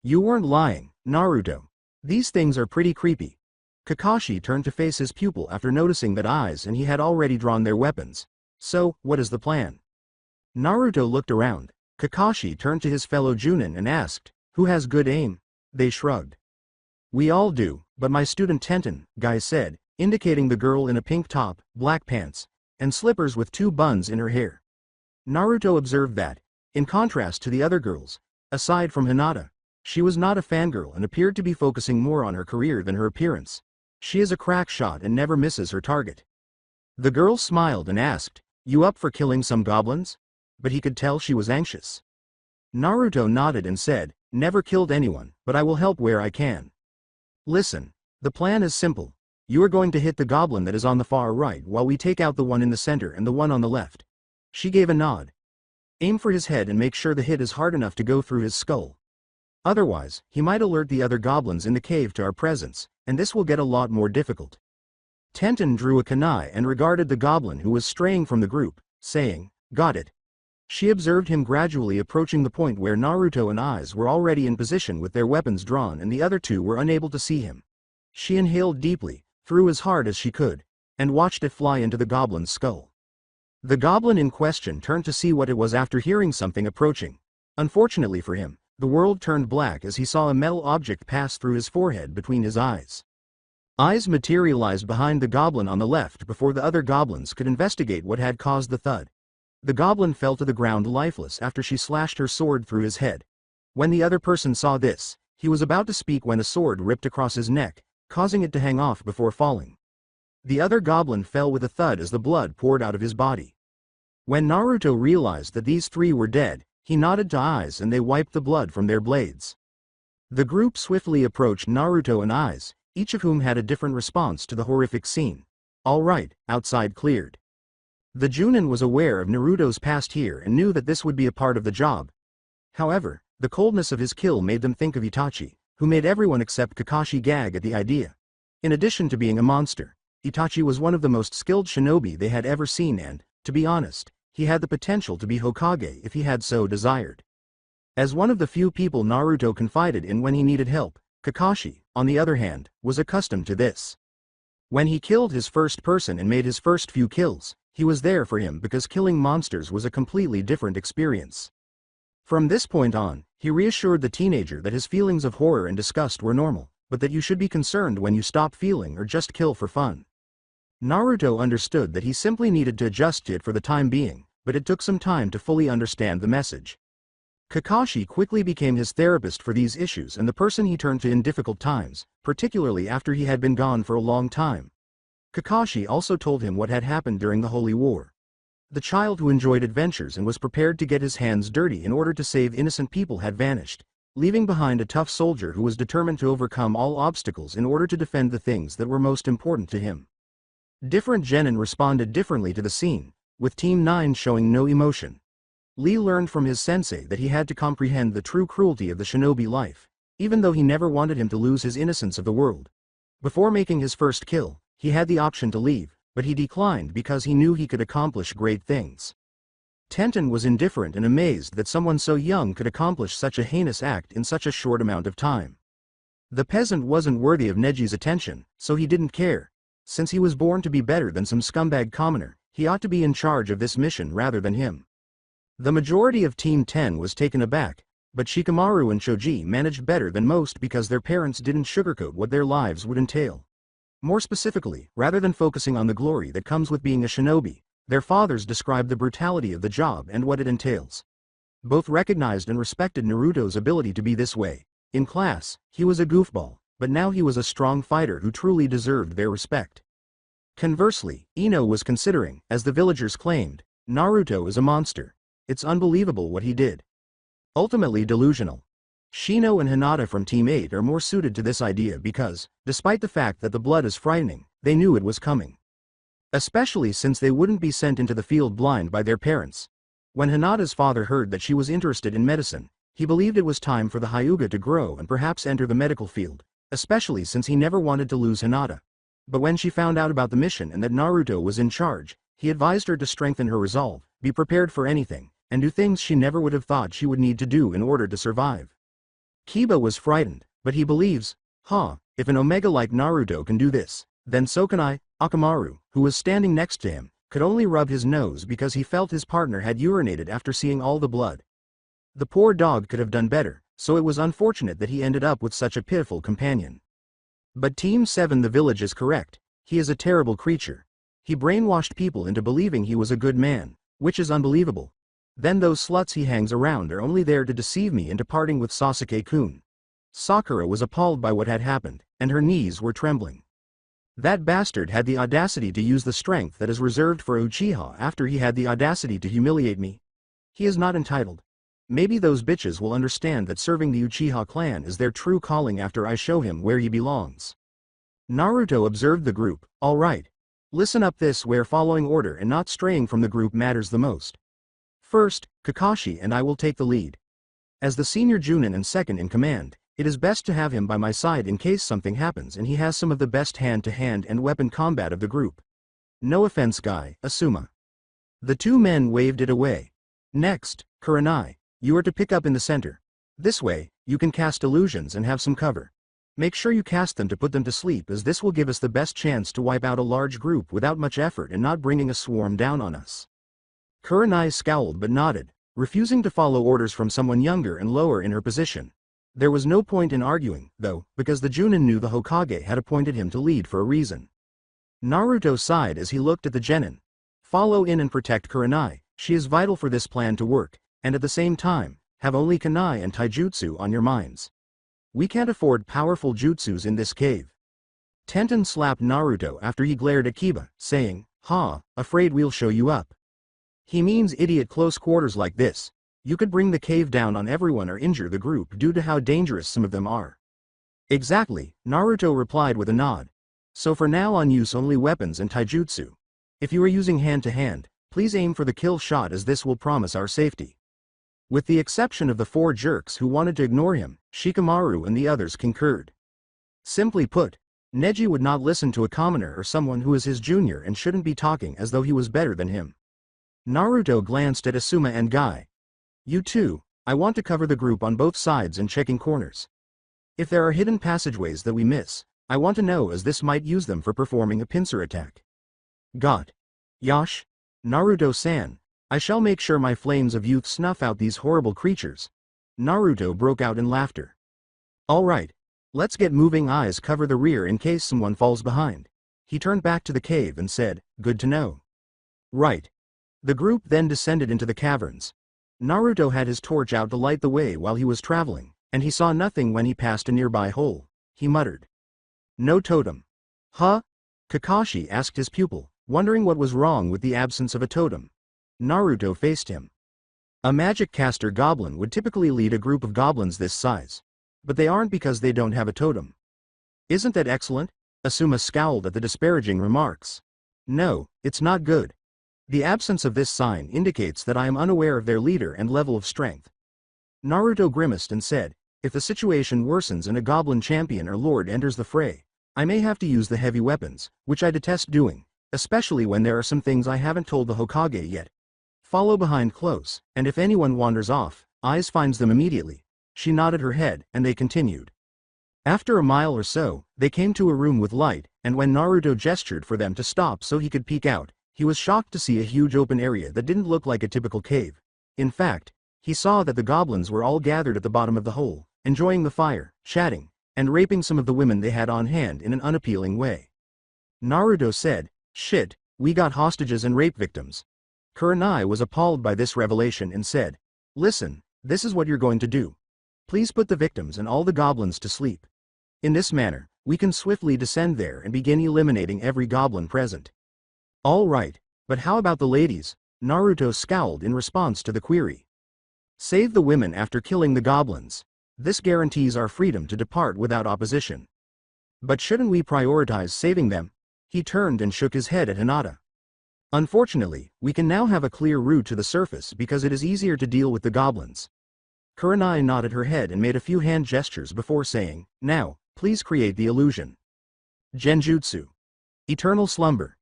You weren't lying, Naruto. These things are pretty creepy. Kakashi turned to face his pupil after noticing that eyes and he had already drawn their weapons. So, what is the plan? Naruto looked around. Kakashi turned to his fellow Junin and asked, who has good aim? They shrugged. We all do, but my student Tenten, Guy said, indicating the girl in a pink top, black pants, and slippers with 2 buns in her hair. Naruto observed that, in contrast to the other girls, aside from Hinata, she was not a fangirl and appeared to be focusing more on her career than her appearance. She is a crack shot and never misses her target. The girl smiled and asked, you up for killing some goblins? But he could tell she was anxious. Naruto nodded and said, never killed anyone, but I will help where I can. Listen, the plan is simple. You are going to hit the goblin that is on the far right while we take out the one in the center and the one on the left. She gave a nod. Aim for his head and make sure the hit is hard enough to go through his skull. Otherwise, he might alert the other goblins in the cave to our presence, and this will get a lot more difficult. Tenten drew a kunai and regarded the goblin who was straying from the group, saying, got it. She observed him gradually approaching the point where Naruto and Eyes were already in position with their weapons drawn and the other 2 were unable to see him. She inhaled deeply, threw as hard as she could, and watched it fly into the goblin's skull. The goblin in question turned to see what it was after hearing something approaching. Unfortunately for him, the world turned black as he saw a metal object pass through his forehead between his eyes. Eyes materialized behind the goblin on the left before the other goblins could investigate what had caused the thud. The goblin fell to the ground lifeless after she slashed her sword through his head. When the other person saw this, he was about to speak when a sword ripped across his neck, causing it to hang off before falling. The other goblin fell with a thud as the blood poured out of his body. When Naruto realized that these 3 were dead, he nodded to Eyes and they wiped the blood from their blades. The group swiftly approached Naruto and Eyes, each of whom had a different response to the horrific scene. All right, outside cleared. The Junin was aware of Naruto's past here and knew that this would be a part of the job. However, the coldness of his kill made them think of Itachi, who made everyone except Kakashi gag at the idea. In addition to being a monster, Itachi was one of the most skilled shinobi they had ever seen and, to be honest, he had the potential to be Hokage if he had so desired. As one of the few people Naruto confided in when he needed help, Kakashi, on the other hand, was accustomed to this. When he killed his first person and made his first few kills, he was there for him because killing monsters was a completely different experience. From this point on, he reassured the teenager that his feelings of horror and disgust were normal, but that you should be concerned when you stop feeling or just kill for fun. Naruto understood that he simply needed to adjust to it for the time being, but it took some time to fully understand the message. Kakashi quickly became his therapist for these issues and the person he turned to in difficult times, particularly after he had been gone for a long time. Kakashi also told him what had happened during the Holy War. The child who enjoyed adventures and was prepared to get his hands dirty in order to save innocent people had vanished, leaving behind a tough soldier who was determined to overcome all obstacles in order to defend the things that were most important to him. Different genin responded differently to the scene, with Team 9 showing no emotion. Lee learned from his sensei that he had to comprehend the true cruelty of the shinobi life, even though he never wanted him to lose his innocence of the world. Before making his first kill, he had the option to leave, but he declined because he knew he could accomplish great things. Tenten was indifferent and amazed that someone so young could accomplish such a heinous act in such a short amount of time. The peasant wasn't worthy of Neji's attention, so he didn't care. Since he was born to be better than some scumbag commoner, he ought to be in charge of this mission rather than him. The majority of Team 10 was taken aback, but Shikamaru and Shoji managed better than most because their parents didn't sugarcoat what their lives would entail. More specifically, rather than focusing on the glory that comes with being a shinobi, their fathers described the brutality of the job and what it entails. Both recognized and respected Naruto's ability to be this way. In class, he was a goofball, but now he was a strong fighter who truly deserved their respect. Conversely, Ino was considering, as the villagers claimed, Naruto is a monster. It's unbelievable what he did. Ultimately delusional. Shino and Hinata from Team 8 are more suited to this idea because, despite the fact that the blood is frightening, they knew it was coming. Especially since they wouldn't be sent into the field blind by their parents. When Hinata's father heard that she was interested in medicine, he believed it was time for the Hyuga to grow and perhaps enter the medical field, especially since he never wanted to lose Hinata. But when she found out about the mission and that Naruto was in charge, he advised her to strengthen her resolve, be prepared for anything, and do things she never would have thought she would need to do in order to survive. Kiba was frightened, but he believes, if an Omega like Naruto can do this, then so can I. Akamaru, who was standing next to him, could only rub his nose because he felt his partner had urinated after seeing all the blood. The poor dog could have done better, so it was unfortunate that he ended up with such a pitiful companion. But Team 7 the village is correct, he is a terrible creature. He brainwashed people into believing he was a good man, which is unbelievable. Then those sluts he hangs around are only there to deceive me into parting with Sasuke-kun. Sakura was appalled by what had happened, and her knees were trembling. That bastard had the audacity to use the strength that is reserved for Uchiha after he had the audacity to humiliate me. He is not entitled. Maybe those bitches will understand that serving the Uchiha clan is their true calling after I show him where he belongs. Naruto observed the group. All right. Listen up, this where following order and not straying from the group matters the most. First, Kakashi and I will take the lead. As the senior Junin and second in command, it is best to have him by my side in case something happens, and he has some of the best hand-to-hand and weapon combat of the group. No offense, Guy, Asuma. The two men waved it away. Next, Kurenai, you are to pick up in the center. This way, you can cast illusions and have some cover. Make sure you cast them to put them to sleep, as this will give us the best chance to wipe out a large group without much effort and not bringing a swarm down on us. Kurenai scowled but nodded, refusing to follow orders from someone younger and lower in her position. There was no point in arguing, though, because the Junin knew the Hokage had appointed him to lead for a reason. Naruto sighed as he looked at the genin. Follow in and protect Kurenai, she is vital for this plan to work, and at the same time, have only Kunai and Taijutsu on your minds. We can't afford powerful jutsus in this cave. Tenten slapped Naruto after he glared at Kiba, saying, afraid we'll show you up. He means idiot close quarters like this. You could bring the cave down on everyone or injure the group due to how dangerous some of them are. Exactly, Naruto replied with a nod. So for now on, use only weapons and taijutsu. If you are using hand-to-hand, please aim for the kill shot, as this will promise our safety. With the exception of the four jerks who wanted to ignore him, Shikamaru and the others concurred. Simply put, Neji would not listen to a commoner or someone who is his junior and shouldn't be talking as though he was better than him. Naruto glanced at Asuma and Guy. You two, I want to cover the group on both sides and checking corners. If there are hidden passageways that we miss, I want to know, as this might use them for performing a pincer attack. Got. Yash? Naruto-san, I shall make sure my flames of youth snuff out these horrible creatures. Naruto broke out in laughter. All right. Let's get moving. Eyes cover the rear in case someone falls behind. He turned back to the cave and said, good to know. Right. The group then descended into the caverns. Naruto had his torch out to light the way while he was traveling, and he saw nothing when he passed a nearby hole. He muttered. No totem. Huh? Kakashi asked his pupil, wondering what was wrong with the absence of a totem. Naruto faced him. A magic caster goblin would typically lead a group of goblins this size. But they aren't because they don't have a totem. Isn't that excellent? Asuma scowled at the disparaging remarks. No, it's not good. The absence of this sign indicates that I am unaware of their leader and level of strength. Naruto grimaced and said, if the situation worsens and a goblin champion or lord enters the fray, I may have to use the heavy weapons, which I detest doing, especially when there are some things I haven't told the Hokage yet. Follow behind close, and if anyone wanders off, Eyes finds them immediately. She nodded her head, and they continued. After a mile or so, they came to a room with light, and when Naruto gestured for them to stop so he could peek out, he was shocked to see a huge open area that didn't look like a typical cave. In fact, he saw that the goblins were all gathered at the bottom of the hole, enjoying the fire, chatting, and raping some of the women they had on hand in an unappealing way. Naruto said, "Shit, we got hostages and rape victims." Kurenai was appalled by this revelation and said, "Listen, this is what you're going to do. Please put the victims and all the goblins to sleep. In this manner, we can swiftly descend there and begin eliminating every goblin present." "All right, but how about the ladies?" Naruto scowled in response to the query. "Save the women after killing the goblins. This guarantees our freedom to depart without opposition." "But shouldn't we prioritize saving them?" He turned and shook his head at Hinata. "Unfortunately, we can now have a clear route to the surface because it is easier to deal with the goblins." Kurenai nodded her head and made a few hand gestures before saying, "Now, please create the illusion." Genjutsu. Eternal slumber.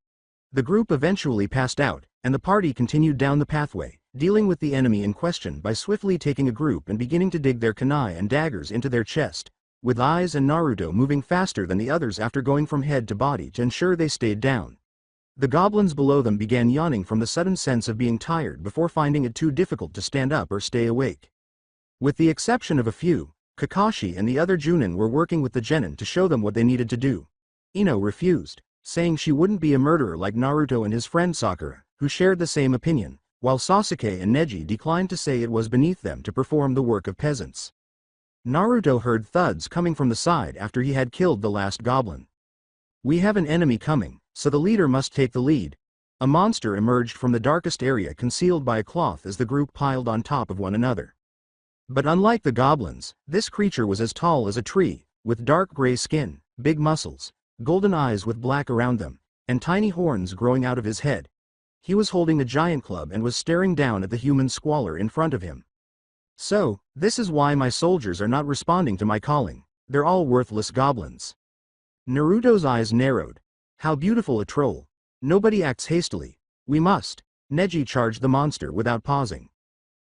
The group eventually passed out, and the party continued down the pathway, dealing with the enemy in question by swiftly taking a group and beginning to dig their kunai and daggers into their chest, with Aiz and Naruto moving faster than the others after going from head to body to ensure they stayed down. The goblins below them began yawning from the sudden sense of being tired before finding it too difficult to stand up or stay awake. With the exception of a few, Kakashi and the other Junin were working with the genin to show them what they needed to do. Ino refused, saying she wouldn't be a murderer like Naruto and his friend Sakura, who shared the same opinion, while Sasuke and Neji declined to say it was beneath them to perform the work of peasants. Naruto heard thuds coming from the side after he had killed the last goblin. "We have an enemy coming, so the leader must take the lead." A monster emerged from the darkest area concealed by a cloth as the group piled on top of one another. But unlike the goblins, this creature was as tall as a tree, with dark gray skin, big muscles, golden eyes with black around them, and tiny horns growing out of his head. He was holding a giant club and was staring down at the human squalor in front of him. "So, this is why my soldiers are not responding to my calling. They're all worthless goblins." Naruto's eyes narrowed. "How beautiful a troll. Nobody acts hastily. We must." Neji charged the monster without pausing.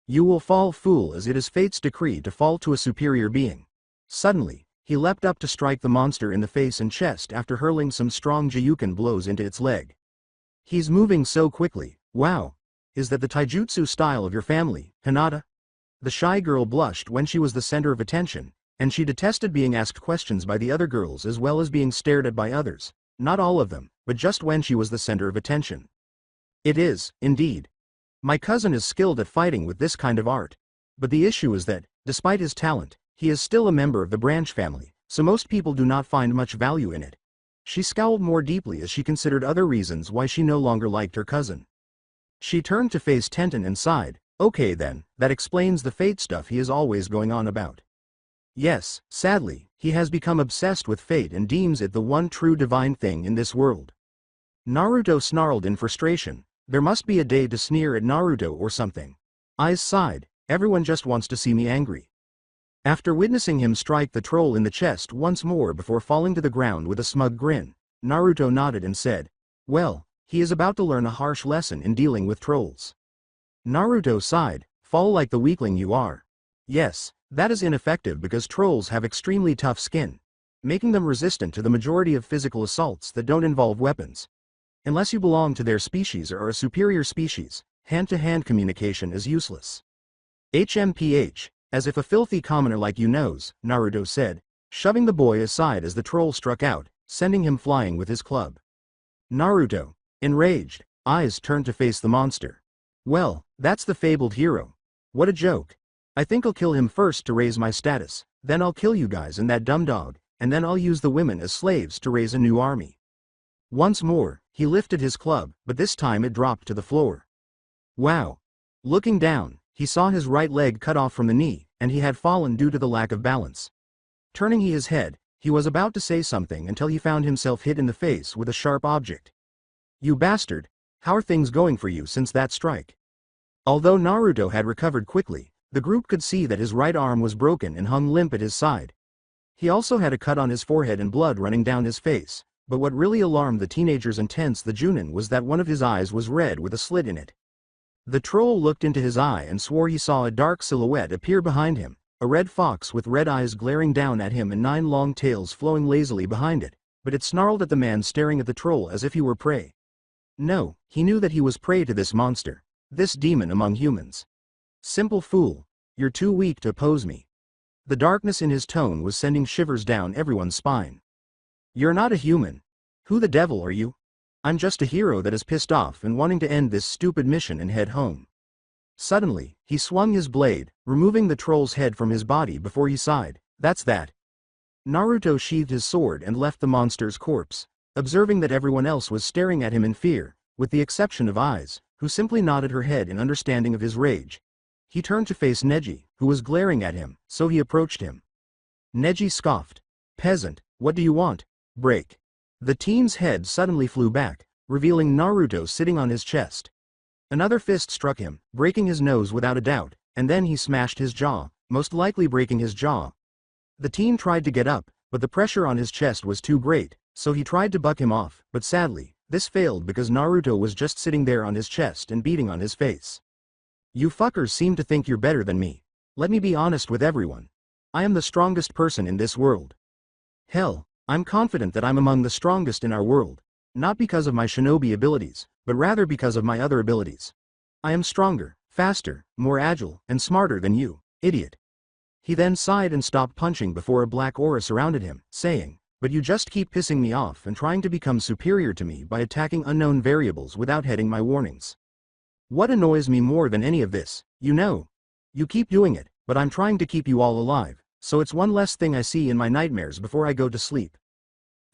"You will fall, fool, as it is fate's decree to fall to a superior being." Suddenly, he leapt up to strike the monster in the face and chest after hurling some strong Jiyuken blows into its leg. "He's moving so quickly, wow. Is that the taijutsu style of your family, Hinata?" The shy girl blushed when she was the center of attention, and she detested being asked questions by the other girls as well as being stared at by others, not all of them, but just when she was the center of attention. "It is, indeed. My cousin is skilled at fighting with this kind of art. But the issue is that, despite his talent, he is still a member of the branch family, so most people do not find much value in it." She scowled more deeply as she considered other reasons why she no longer liked her cousin. She turned to face Tenten and sighed, "Okay then, that explains the fate stuff he is always going on about." "Yes, sadly, he has become obsessed with fate and deems it the one true divine thing in this world." Naruto snarled in frustration, "There must be a day to sneer at Naruto or something." Aiz sighed, "Everyone just wants to see me angry." After witnessing him strike the troll in the chest once more before falling to the ground with a smug grin, Naruto nodded and said, "Well, he is about to learn a harsh lesson in dealing with trolls." Naruto sighed, "Fall like the weakling you are." "Yes, that is ineffective because trolls have extremely tough skin, making them resistant to the majority of physical assaults that don't involve weapons. Unless you belong to their species or are a superior species, hand-to-hand communication is useless." "HMPH, as if a filthy commoner like you knows," Naruto said, shoving the boy aside as the troll struck out, sending him flying with his club. Naruto, enraged, eyes turned to face the monster. "Well, that's the fabled hero. What a joke. I think I'll kill him first to raise my status, then I'll kill you guys and that dumb dog, and then I'll use the women as slaves to raise a new army." Once more, he lifted his club, but this time it dropped to the floor. Wow. Looking down, he saw his right leg cut off from the knee, and he had fallen due to the lack of balance. Turning his head, he was about to say something until he found himself hit in the face with a sharp object. "You bastard, how are things going for you since that strike?" Although Naruto had recovered quickly, the group could see that his right arm was broken and hung limp at his side. He also had a cut on his forehead and blood running down his face, but what really alarmed the teenagers and tense the Junin was that one of his eyes was red with a slit in it. The troll looked into his eye and swore he saw a dark silhouette appear behind him, a red fox with red eyes glaring down at him and 9 long tails flowing lazily behind it, but it snarled at the man staring at the troll as if he were prey. No, he knew that he was prey to this monster, this demon among humans. "Simple fool, you're too weak to oppose me." The darkness in his tone was sending shivers down everyone's spine. "You're not a human. Who the devil are you? I'm just a hero that is pissed off and wanting to end this stupid mission and head home. Suddenly, he swung his blade, removing the troll's head from his body before he sighed, "That's that." Naruto sheathed his sword and left the monster's corpse, observing that everyone else was staring at him in fear, with the exception of Aiz, who simply nodded her head in understanding of his rage. He turned to face Neji, who was glaring at him, so he approached him. Neji scoffed. "Peasant, what do you want? Break." The teen's head suddenly flew back, revealing Naruto sitting on his chest. Another fist struck him, breaking his nose without a doubt, and then he smashed his jaw, most likely breaking his jaw. The teen tried to get up, but the pressure on his chest was too great, so he tried to buck him off, but sadly, this failed because Naruto was just sitting there on his chest and beating on his face. "You fuckers seem to think you're better than me. Let me be honest with everyone. I am the strongest person in this world. Hell, I'm confident that I'm among the strongest in our world, not because of my shinobi abilities, but rather because of my other abilities. I am stronger, faster, more agile, and smarter than you, idiot." He then sighed and stopped punching before a black aura surrounded him, saying, "But you just keep pissing me off and trying to become superior to me by attacking unknown variables without heeding my warnings. What annoys me more than any of this, you know? You keep doing it, but I'm trying to keep you all alive, so it's one less thing I see in my nightmares before I go to sleep.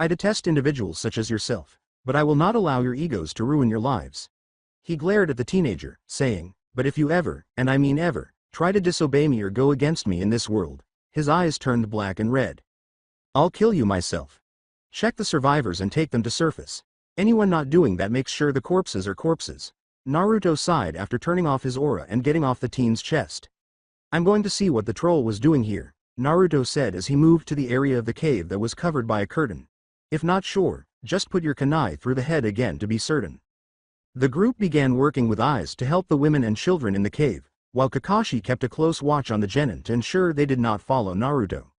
I detest individuals such as yourself, but I will not allow your egos to ruin your lives." He glared at the teenager, saying, "But if you ever, and I mean ever, try to disobey me or go against me in this world," his eyes turned black and red, "I'll kill you myself. Check the survivors and take them to surface. Anyone not doing that makes sure the corpses are corpses." Naruto sighed after turning off his aura and getting off the teen's chest. "I'm going to see what the troll was doing here," Naruto said as he moved to the area of the cave that was covered by a curtain. "If not sure, just put your kunai through the head again to be certain." The group began working with Aiz to help the women and children in the cave, while Kakashi kept a close watch on the genin to ensure they did not follow Naruto.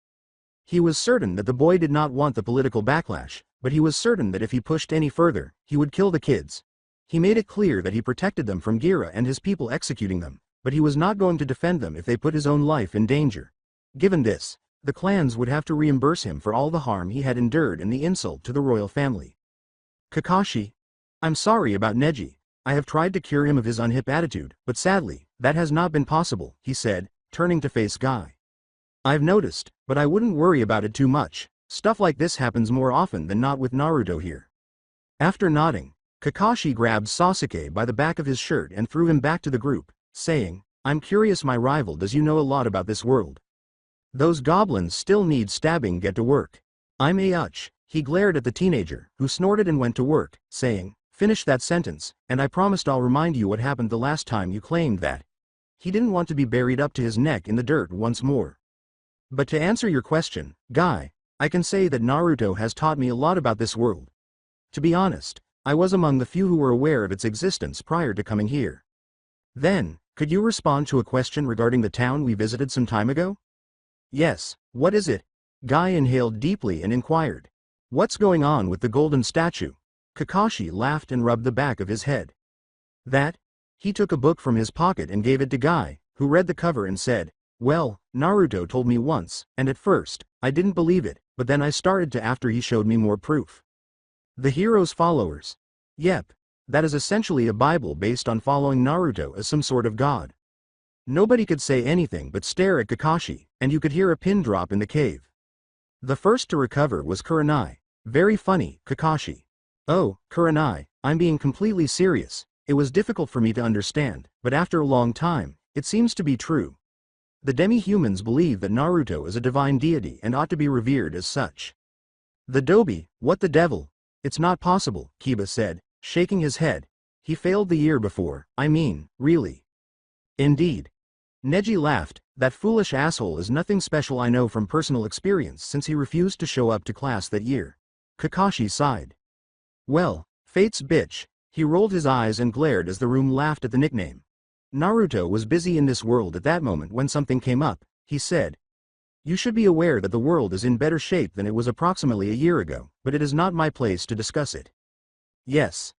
He was certain that the boy did not want the political backlash, but he was certain that if he pushed any further, he would kill the kids. He made it clear that he protected them from Gira and his people executing them, but he was not going to defend them if they put his own life in danger. Given this, the clans would have to reimburse him for all the harm he had endured and the insult to the royal family. "Kakashi, I'm sorry about Neji. I have tried to cure him of his unhip attitude, but sadly, that has not been possible," he said, turning to face Guy. "I've noticed, but I wouldn't worry about it too much. Stuff like this happens more often than not with Naruto here." After nodding, Kakashi grabbed Sasuke by the back of his shirt and threw him back to the group, saying, "I'm curious, my rival, does you know a lot about this world? Those goblins still need stabbing, get to work." "I'm Ayuch." He glared at the teenager, who snorted and went to work, saying, "Finish that sentence, and I promised I'll remind you what happened the last time you claimed that." He didn't want to be buried up to his neck in the dirt once more. "But to answer your question, Guy, I can say that Naruto has taught me a lot about this world. To be honest, I was among the few who were aware of its existence prior to coming here." "Then, could you respond to a question regarding the town we visited some time ago?" "Yes, what is it?" Guy inhaled deeply and inquired. "What's going on with the golden statue?" Kakashi laughed and rubbed the back of his head. "That?" He took a book from his pocket and gave it to Guy, who read the cover and said, "Well, Naruto told me once, and at first, I didn't believe it, but then I started to after he showed me more proof. The hero's followers. Yep, that is essentially a Bible based on following Naruto as some sort of god." Nobody could say anything but stare at Kakashi, and you could hear a pin drop in the cave. The first to recover was Kurenai. "Very funny, Kakashi." "Oh, Kurenai, I'm being completely serious. It was difficult for me to understand, but after a long time, it seems to be true. The demi-humans believe that Naruto is a divine deity and ought to be revered as such." "The Dobi, what the devil? It's not possible," Kiba said, shaking his head. "He failed the year before, I mean, really." "Indeed." Neji laughed, "That foolish asshole is nothing special, I know from personal experience since he refused to show up to class that year." Kakashi sighed. "Well, fate's bitch." He rolled his eyes and glared as the room laughed at the nickname. Naruto was busy in this world at that moment when something came up. He said, "You should be aware that the world is in better shape than it was approximately a year ago, but it is not my place to discuss it." "Yes."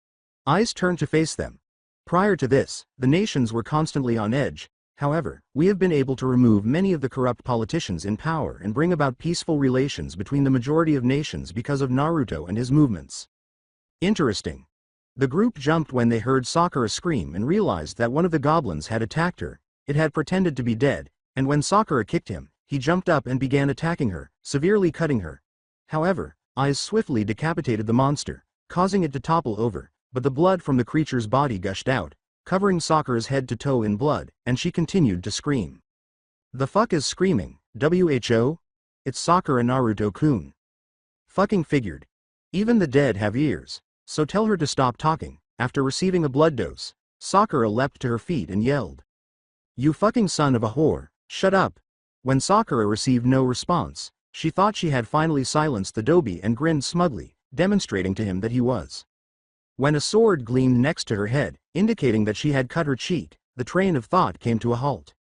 Eyes turned to face them. "Prior to this, the nations were constantly on edge. However, we have been able to remove many of the corrupt politicians in power and bring about peaceful relations between the majority of nations because of Naruto and his movements. Interesting. The group jumped when they heard Sakura scream and realized that one of the goblins had attacked her. It had pretended to be dead, and when Sakura kicked him, he jumped up and began attacking her, severely cutting her. However, Eyes swiftly decapitated the monster, causing it to topple over, but the blood from the creature's body gushed out, covering Sakura's head to toe in blood, and she continued to scream. The fuck is screaming, who? It's Sakura Naruto-kun. Fucking figured. Even the dead have ears, so tell her to stop talking. After receiving a blood dose, Sakura leapt to her feet and yelled. You fucking son of a whore, shut up. When Sakura received no response, she thought she had finally silenced the Dobi and grinned smugly, demonstrating to him that he was. When a sword gleamed next to her head, indicating that she had cut her cheek, the train of thought came to a halt.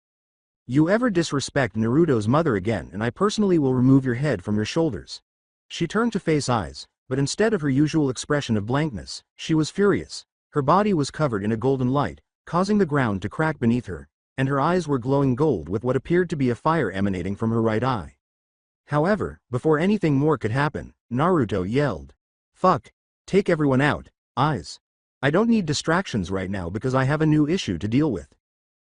You ever disrespect Naruto's mother again and I personally will remove your head from your shoulders. She turned to face Eyes, but instead of her usual expression of blankness, she was furious. Her body was covered in a golden light, causing the ground to crack beneath her, and her eyes were glowing gold with what appeared to be a fire emanating from her right eye. However, before anything more could happen, Naruto yelled. Fuck! Take everyone out, Eyes. I don't need distractions right now because I have a new issue to deal with.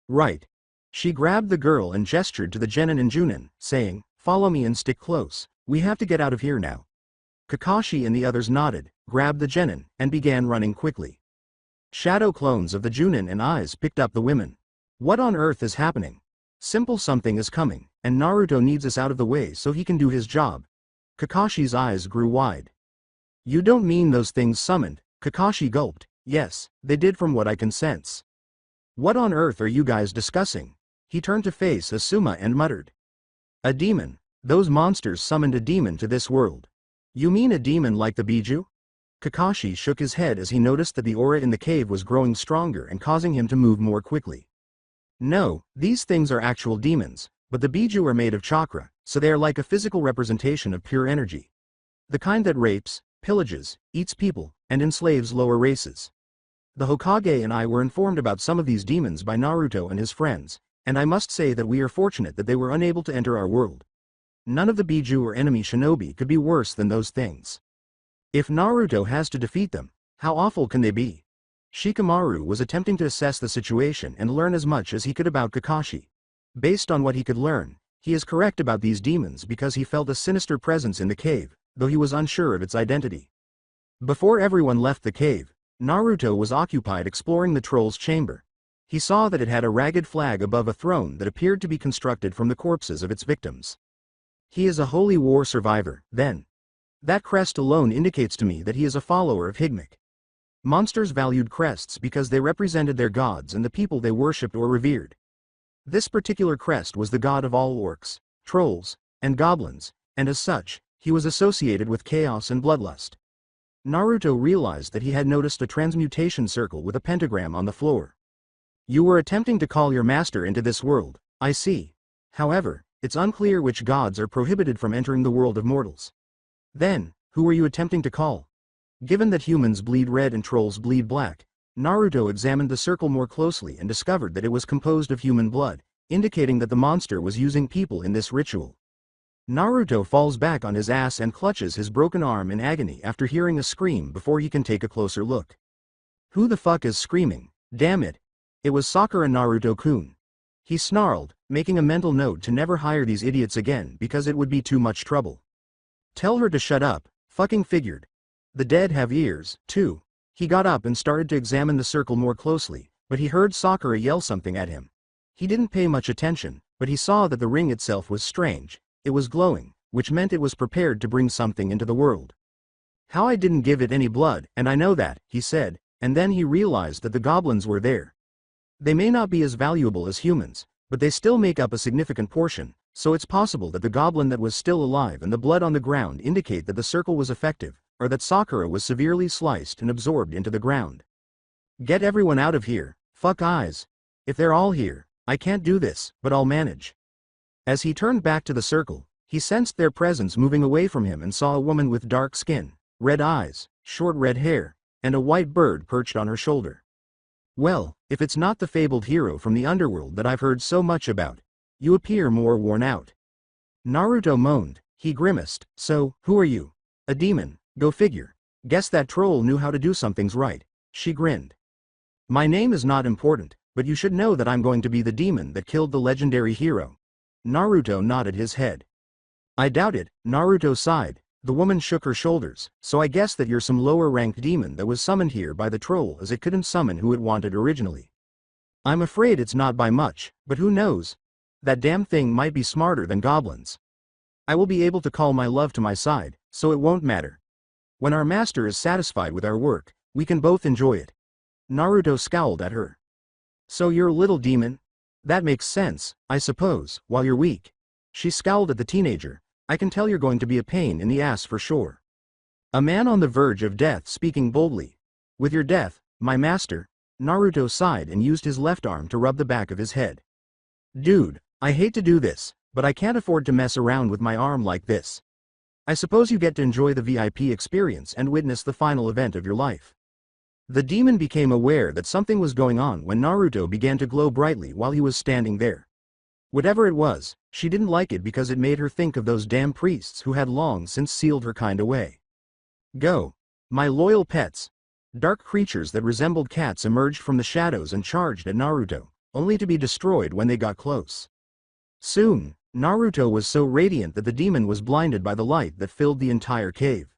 Right. She grabbed the girl and gestured to the genin and junin, saying, follow me and stick close, we have to get out of here now. Kakashi and the others nodded, grabbed the genin, and began running quickly. Shadow clones of the junin and Eyes picked up the women. What on earth is happening? Simple something is coming, and Naruto needs us out of the way so he can do his job. Kakashi's eyes grew wide. You don't mean those things summoned? Kakashi gulped. Yes, they did from what I can sense. What on earth are you guys discussing? He turned to face Asuma and muttered. A demon. Those monsters summoned a demon to this world. You mean a demon like the Biju? Kakashi shook his head as he noticed that the aura in the cave was growing stronger and causing him to move more quickly. No, these things are actual demons, but the Biju are made of chakra, so they are like a physical representation of pure energy. The kind that rapes, pillages, eats people, and enslaves lower races. The Hokage and I were informed about some of these demons by Naruto and his friends, and I must say that we are fortunate that they were unable to enter our world. None of the Biju or enemy shinobi could be worse than those things. If Naruto has to defeat them, how awful can they be? Shikamaru was attempting to assess the situation and learn as much as he could about Kakashi. Based on what he could learn, he is correct about these demons because he felt a sinister presence in the cave, though he was unsure of its identity. Before everyone left the cave, Naruto was occupied exploring the troll's chamber. He saw that it had a ragged flag above a throne that appeared to be constructed from the corpses of its victims. He is a holy war survivor, then. That crest alone indicates to me that he is a follower of Higmek. Monsters valued crests because they represented their gods and the people they worshipped or revered. This particular crest was the god of all orcs, trolls, and goblins, and as such, he was associated with chaos and bloodlust. Naruto realized that he had noticed a transmutation circle with a pentagram on the floor. You were attempting to call your master into this world, I see. However, it's unclear which gods are prohibited from entering the world of mortals. Then, who were you attempting to call? Given that humans bleed red and trolls bleed black, Naruto examined the circle more closely and discovered that it was composed of human blood, indicating that the monster was using people in this ritual. Naruto falls back on his ass and clutches his broken arm in agony after hearing a scream before he can take a closer look. Who the fuck is screaming? Damn it! It was Sakura Naruto-kun. He snarled, making a mental note to never hire these idiots again because it would be too much trouble. Tell her to shut up, fucking figured. The dead have ears, too. He got up and started to examine the circle more closely, but he heard Sakura yell something at him. He didn't pay much attention, but he saw that the ring itself was strange. It was glowing, which meant it was prepared to bring something into the world. How I didn't give it any blood, and I know that, he said, and then he realized that the goblins were there. They may not be as valuable as humans, but they still make up a significant portion, so it's possible that the goblin that was still alive and the blood on the ground indicate that the circle was effective, or that Sakura was severely sliced and absorbed into the ground. Get everyone out of here, fuck Eyes. If they're all here, I can't do this, but I'll manage. As he turned back to the circle, he sensed their presence moving away from him and saw a woman with dark skin, red eyes, short red hair, and a white bird perched on her shoulder. Well, if it's not the fabled hero from the underworld that I've heard so much about, you appear more worn out. Naruto moaned, he grimaced, so, who are you? A demon, go figure. Guess that troll knew how to do some things right. She grinned. My name is not important, but you should know that I'm going to be the demon that killed the legendary hero. Naruto nodded his head. I doubt it, Naruto sighed. The woman shook her shoulders, so I guess that you're some lower-ranked demon that was summoned here by the troll as it couldn't summon who it wanted originally. I'm afraid it's not by much, but who knows? That damn thing might be smarter than goblins. I will be able to call my love to my side, so it won't matter. When our master is satisfied with our work, we can both enjoy it. Naruto scowled at her. So you're a little demon? That makes sense, I suppose, while you're weak. She scowled at the teenager. I can tell you're going to be a pain in the ass for sure. A man on the verge of death speaking boldly. With your death, my master. Naruto sighed and used his left arm to rub the back of his head. Dude, I hate to do this, but I can't afford to mess around with my arm like this. I suppose you get to enjoy the VIP experience and witness the final event of your life. The demon became aware that something was going on when Naruto began to glow brightly while he was standing there. Whatever it was, she didn't like it because it made her think of those damn priests who had long since sealed her kind away. Go. My loyal pets. Dark creatures that resembled cats emerged from the shadows and charged at Naruto, only to be destroyed when they got close. Soon, Naruto was so radiant that the demon was blinded by the light that filled the entire cave.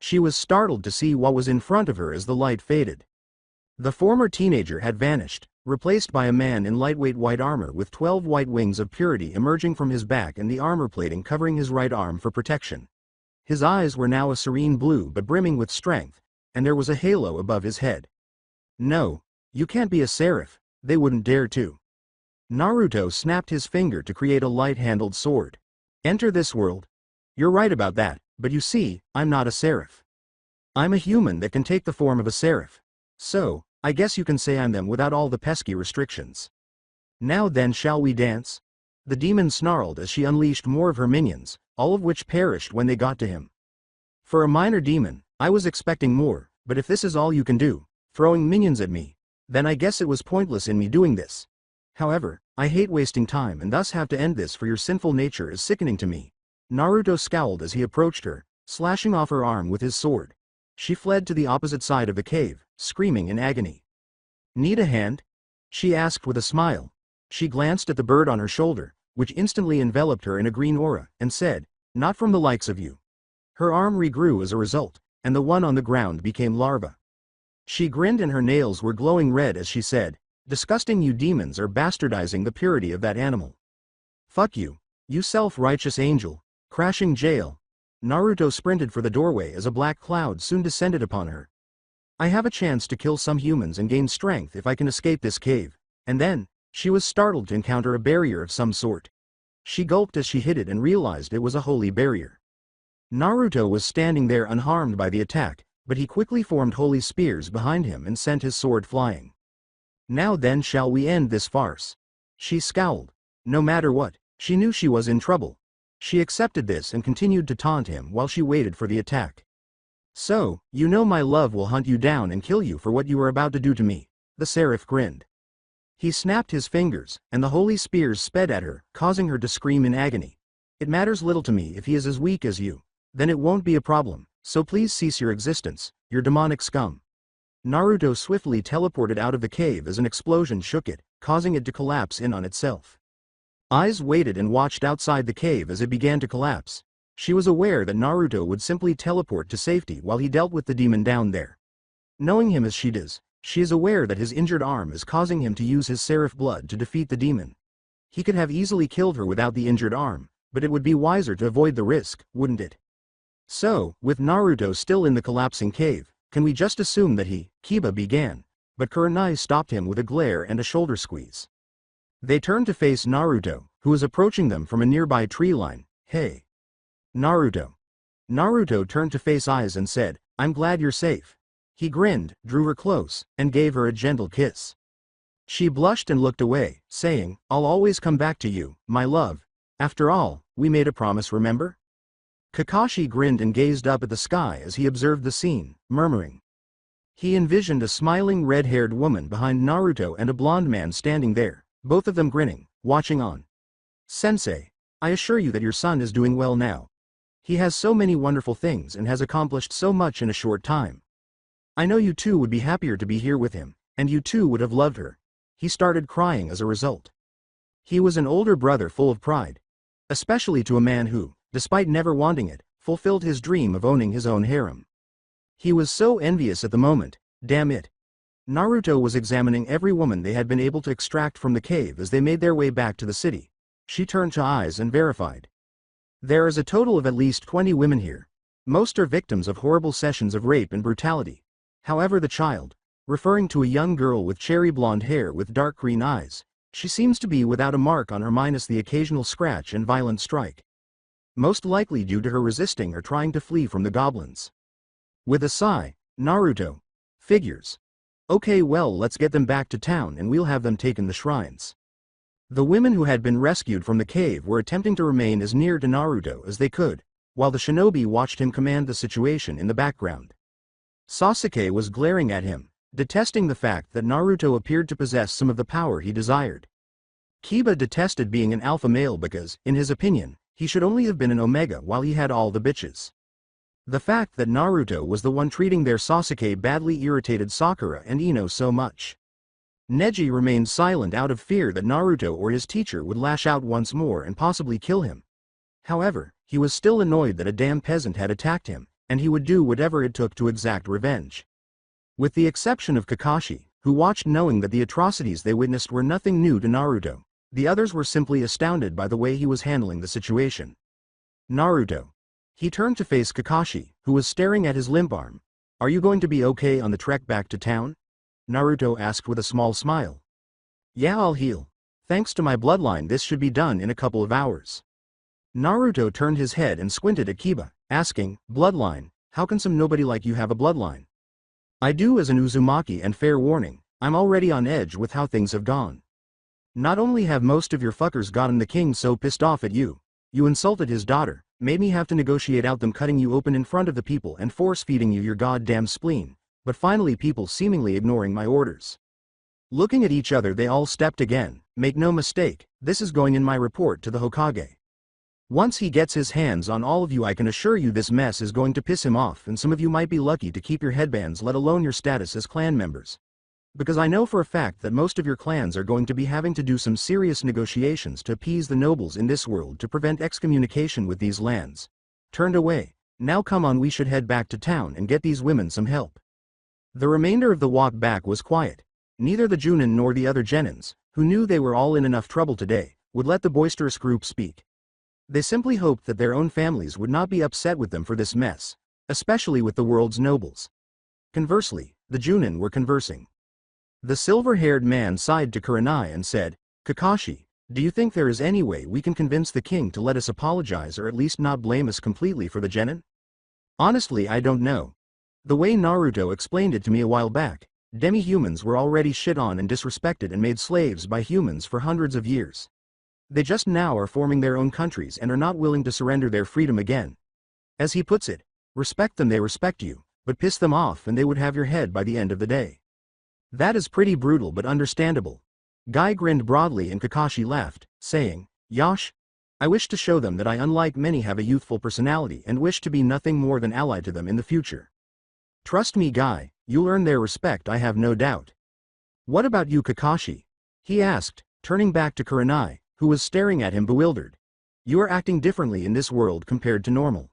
She was startled to see what was in front of her as the light faded. The former teenager had vanished, replaced by a man in lightweight white armor with 12 white wings of purity emerging from his back and the armor plating covering his right arm for protection. His eyes were now a serene blue but brimming with strength, and there was a halo above his head. No, you can't be a seraph, they wouldn't dare to. Naruto snapped his finger to create a light-handled sword. Enter this world. You're right about that, but you see, I'm not a seraph. I'm a human that can take the form of a seraph. So, I guess you can say I'm them without all the pesky restrictions. Now then, shall we dance? The demon snarled as she unleashed more of her minions, all of which perished when they got to him. For a minor demon, I was expecting more, but if this is all you can do, throwing minions at me, then I guess it was pointless in me doing this. However, I hate wasting time and thus have to end this, for your sinful nature is sickening to me. Naruto scowled as he approached her, slashing off her arm with his sword. She fled to the opposite side of the cave, screaming in agony. Need a hand? She asked with a smile. She glanced at the bird on her shoulder, which instantly enveloped her in a green aura, and said, not from the likes of you. Her arm regrew as a result, and the one on the ground became larva. She grinned and her nails were glowing red as she said, disgusting, you demons are bastardizing the purity of that animal. Fuck you, you self-righteous angel. Crashing jail. Naruto sprinted for the doorway as a black cloud soon descended upon her. I have a chance to kill some humans and gain strength if I can escape this cave. And then, she was startled to encounter a barrier of some sort. She gulped as she hit it and realized it was a holy barrier. Naruto was standing there unharmed by the attack, but he quickly formed holy spears behind him and sent his sword flying. Now then, shall we end this farce? She scowled. No matter what, she knew she was in trouble. She accepted this and continued to taunt him while she waited for the attack. So, you know my love will hunt you down and kill you for what you are about to do to me. The seraph grinned. He snapped his fingers, and the holy spears sped at her, causing her to scream in agony. It matters little to me if he is as weak as you. Then it won't be a problem, so please cease your existence, your demonic scum. Naruto swiftly teleported out of the cave as an explosion shook it, causing it to collapse in on itself. Eyes waited and watched outside the cave as it began to collapse. She was aware that Naruto would simply teleport to safety while he dealt with the demon down there. Knowing him as she does, she is aware that his injured arm is causing him to use his seraph blood to defeat the demon. He could have easily killed her without the injured arm, but it would be wiser to avoid the risk, wouldn't it? So, with Naruto still in the collapsing cave, can we just assume that Kiba began, but Kurenai stopped him with a glare and a shoulder squeeze. They turned to face Naruto, who was approaching them from a nearby tree line. Hey. Naruto. Naruto turned to face Aiz and said, I'm glad you're safe. He grinned, drew her close, and gave her a gentle kiss. She blushed and looked away, saying, I'll always come back to you, my love. After all, we made a promise, remember? Kakashi grinned and gazed up at the sky as he observed the scene, murmuring. He envisioned a smiling red-haired woman behind Naruto and a blonde man standing there, both of them grinning, watching on. Sensei, I assure you that your son is doing well now. He has so many wonderful things and has accomplished so much in a short time. I know you too would be happier to be here with him, and you too would have loved her. He started crying as a result. He was an older brother full of pride. Especially to a man who, despite never wanting it, fulfilled his dream of owning his own harem. He was so envious at the moment, damn it. Naruto was examining every woman they had been able to extract from the cave as they made their way back to the city. She turned to eyes and verified. There is a total of at least 20 women here. Most are victims of horrible sessions of rape and brutality. However, the child, referring to a young girl with cherry blonde hair with dark green eyes, she seems to be without a mark on her minus the occasional scratch and violent strike. Most likely due to her resisting or trying to flee from the goblins. With a sigh, Naruto figures. Okay, well, let's get them back to town and we'll have them taken the shrines. The women who had been rescued from the cave were attempting to remain as near to Naruto as they could, while the shinobi watched him command the situation in the background. Sasuke was glaring at him, detesting the fact that Naruto appeared to possess some of the power he desired. Kiba detested being an alpha male because, in his opinion, he should only have been an omega while he had all the bitches. The fact that Naruto was the one treating their Sasuke badly irritated Sakura and Ino so much. Neji remained silent out of fear that Naruto or his teacher would lash out once more and possibly kill him. However, he was still annoyed that a damn peasant had attacked him, and he would do whatever it took to exact revenge. With the exception of Kakashi, who watched knowing that the atrocities they witnessed were nothing new to Naruto, the others were simply astounded by the way he was handling the situation. Naruto. He turned to face Kakashi, who was staring at his limp arm. Are you going to be okay on the trek back to town? Naruto asked with a small smile. Yeah, I'll heal. Thanks to my bloodline, this should be done in a couple of hours. Naruto turned his head and squinted at Kiba, asking, bloodline, how can some nobody like you have a bloodline? I do as an Uzumaki, and fair warning, I'm already on edge with how things have gone. Not only have most of your fuckers gotten the king so pissed off at you, you insulted his daughter, made me have to negotiate out them cutting you open in front of the people and force-feeding you your goddamn spleen, but finally people seemingly ignoring my orders. Looking at each other they all stepped again, make no mistake, this is going in my report to the Hokage. Once he gets his hands on all of you I can assure you this mess is going to piss him off and some of you might be lucky to keep your headbands let alone your status as clan members. Because I know for a fact that most of your clans are going to be having to do some serious negotiations to appease the nobles in this world to prevent excommunication with these lands. Turned away. Now come on, we should head back to town and get these women some help. The remainder of the walk back was quiet. Neither the Junin nor the other Genins, who knew they were all in enough trouble today, would let the boisterous group speak. They simply hoped that their own families would not be upset with them for this mess, especially with the world's nobles. Conversely, the Junin were conversing. The silver-haired man sighed to Kurenai and said, Kakashi, do you think there is any way we can convince the king to let us apologize or at least not blame us completely for the Genin? Honestly, I don't know. The way Naruto explained it to me a while back, demi-humans were already shit on and disrespected and made slaves by humans for hundreds of years. They just now are forming their own countries and are not willing to surrender their freedom again. As he puts it, respect them, they respect you, but piss them off and they would have your head by the end of the day. That is pretty brutal but understandable. Guy grinned broadly and Kakashi laughed, saying, Yosh, I wish to show them that I unlike many have a youthful personality and wish to be nothing more than ally to them in the future. Trust me Guy, you'll earn their respect, I have no doubt. What about you Kakashi? He asked, turning back to Kurenai, who was staring at him bewildered. You are acting differently in this world compared to normal.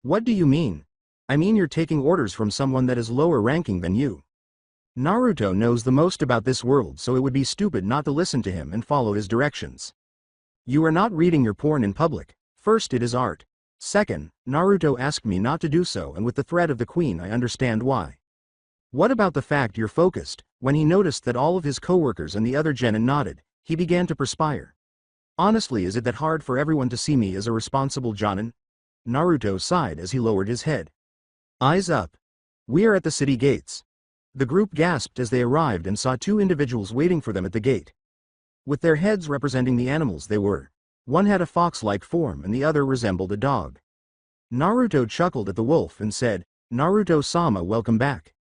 What do you mean? I mean you're taking orders from someone that is lower ranking than you. Naruto knows the most about this world, so it would be stupid not to listen to him and follow his directions. You are not reading your porn in public. First, it is art. Second, Naruto asked me not to do so, and with the threat of the queen I understand why. What about the fact you're focused? When he noticed that all of his coworkers and the other Genin nodded, he began to perspire. Honestly, is it that hard for everyone to see me as a responsible Jonin? Naruto sighed as he lowered his head. Eyes up. We are at the city gates. The group gasped as they arrived and saw two individuals waiting for them at the gate. With their heads representing the animals they were. One had a fox-like form and the other resembled a dog. Naruto chuckled at the wolf and said, Naruto-sama, welcome back.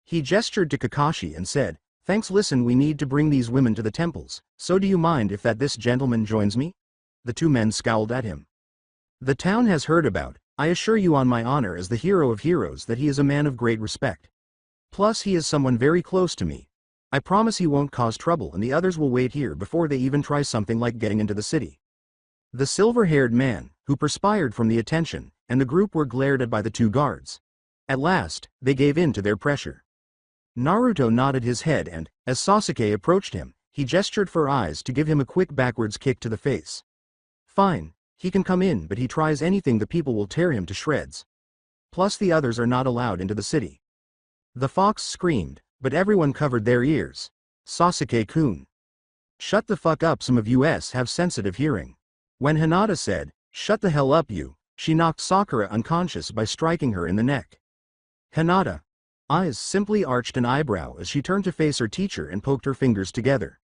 He gestured to Kakashi and said, thanks. Listen, we need to bring these women to the temples, so do you mind if this gentleman joins me? The two men scowled at him. The town has heard about, I assure you on my honor as the hero of heroes that he is a man of great respect. Plus he is someone very close to me. I promise he won't cause trouble and the others will wait here before they even try something like getting into the city. The silver-haired man, who perspired from the attention, and the group were glared at by the two guards. At last, they gave in to their pressure. Naruto nodded his head and, as Sasuke approached him, he gestured for eyes to give him a quick backwards kick to the face. Fine, he can come in but he tries anything the people will tear him to shreds. Plus the others are not allowed into the city. The fox screamed, but everyone covered their ears. Sasuke-kun. Shut the fuck up, some of us have sensitive hearing. When Hinata said, shut the hell up you, she knocked Sakura unconscious by striking her in the neck. Hinata. Eyes simply arched an eyebrow as she turned to face her teacher and poked her fingers together.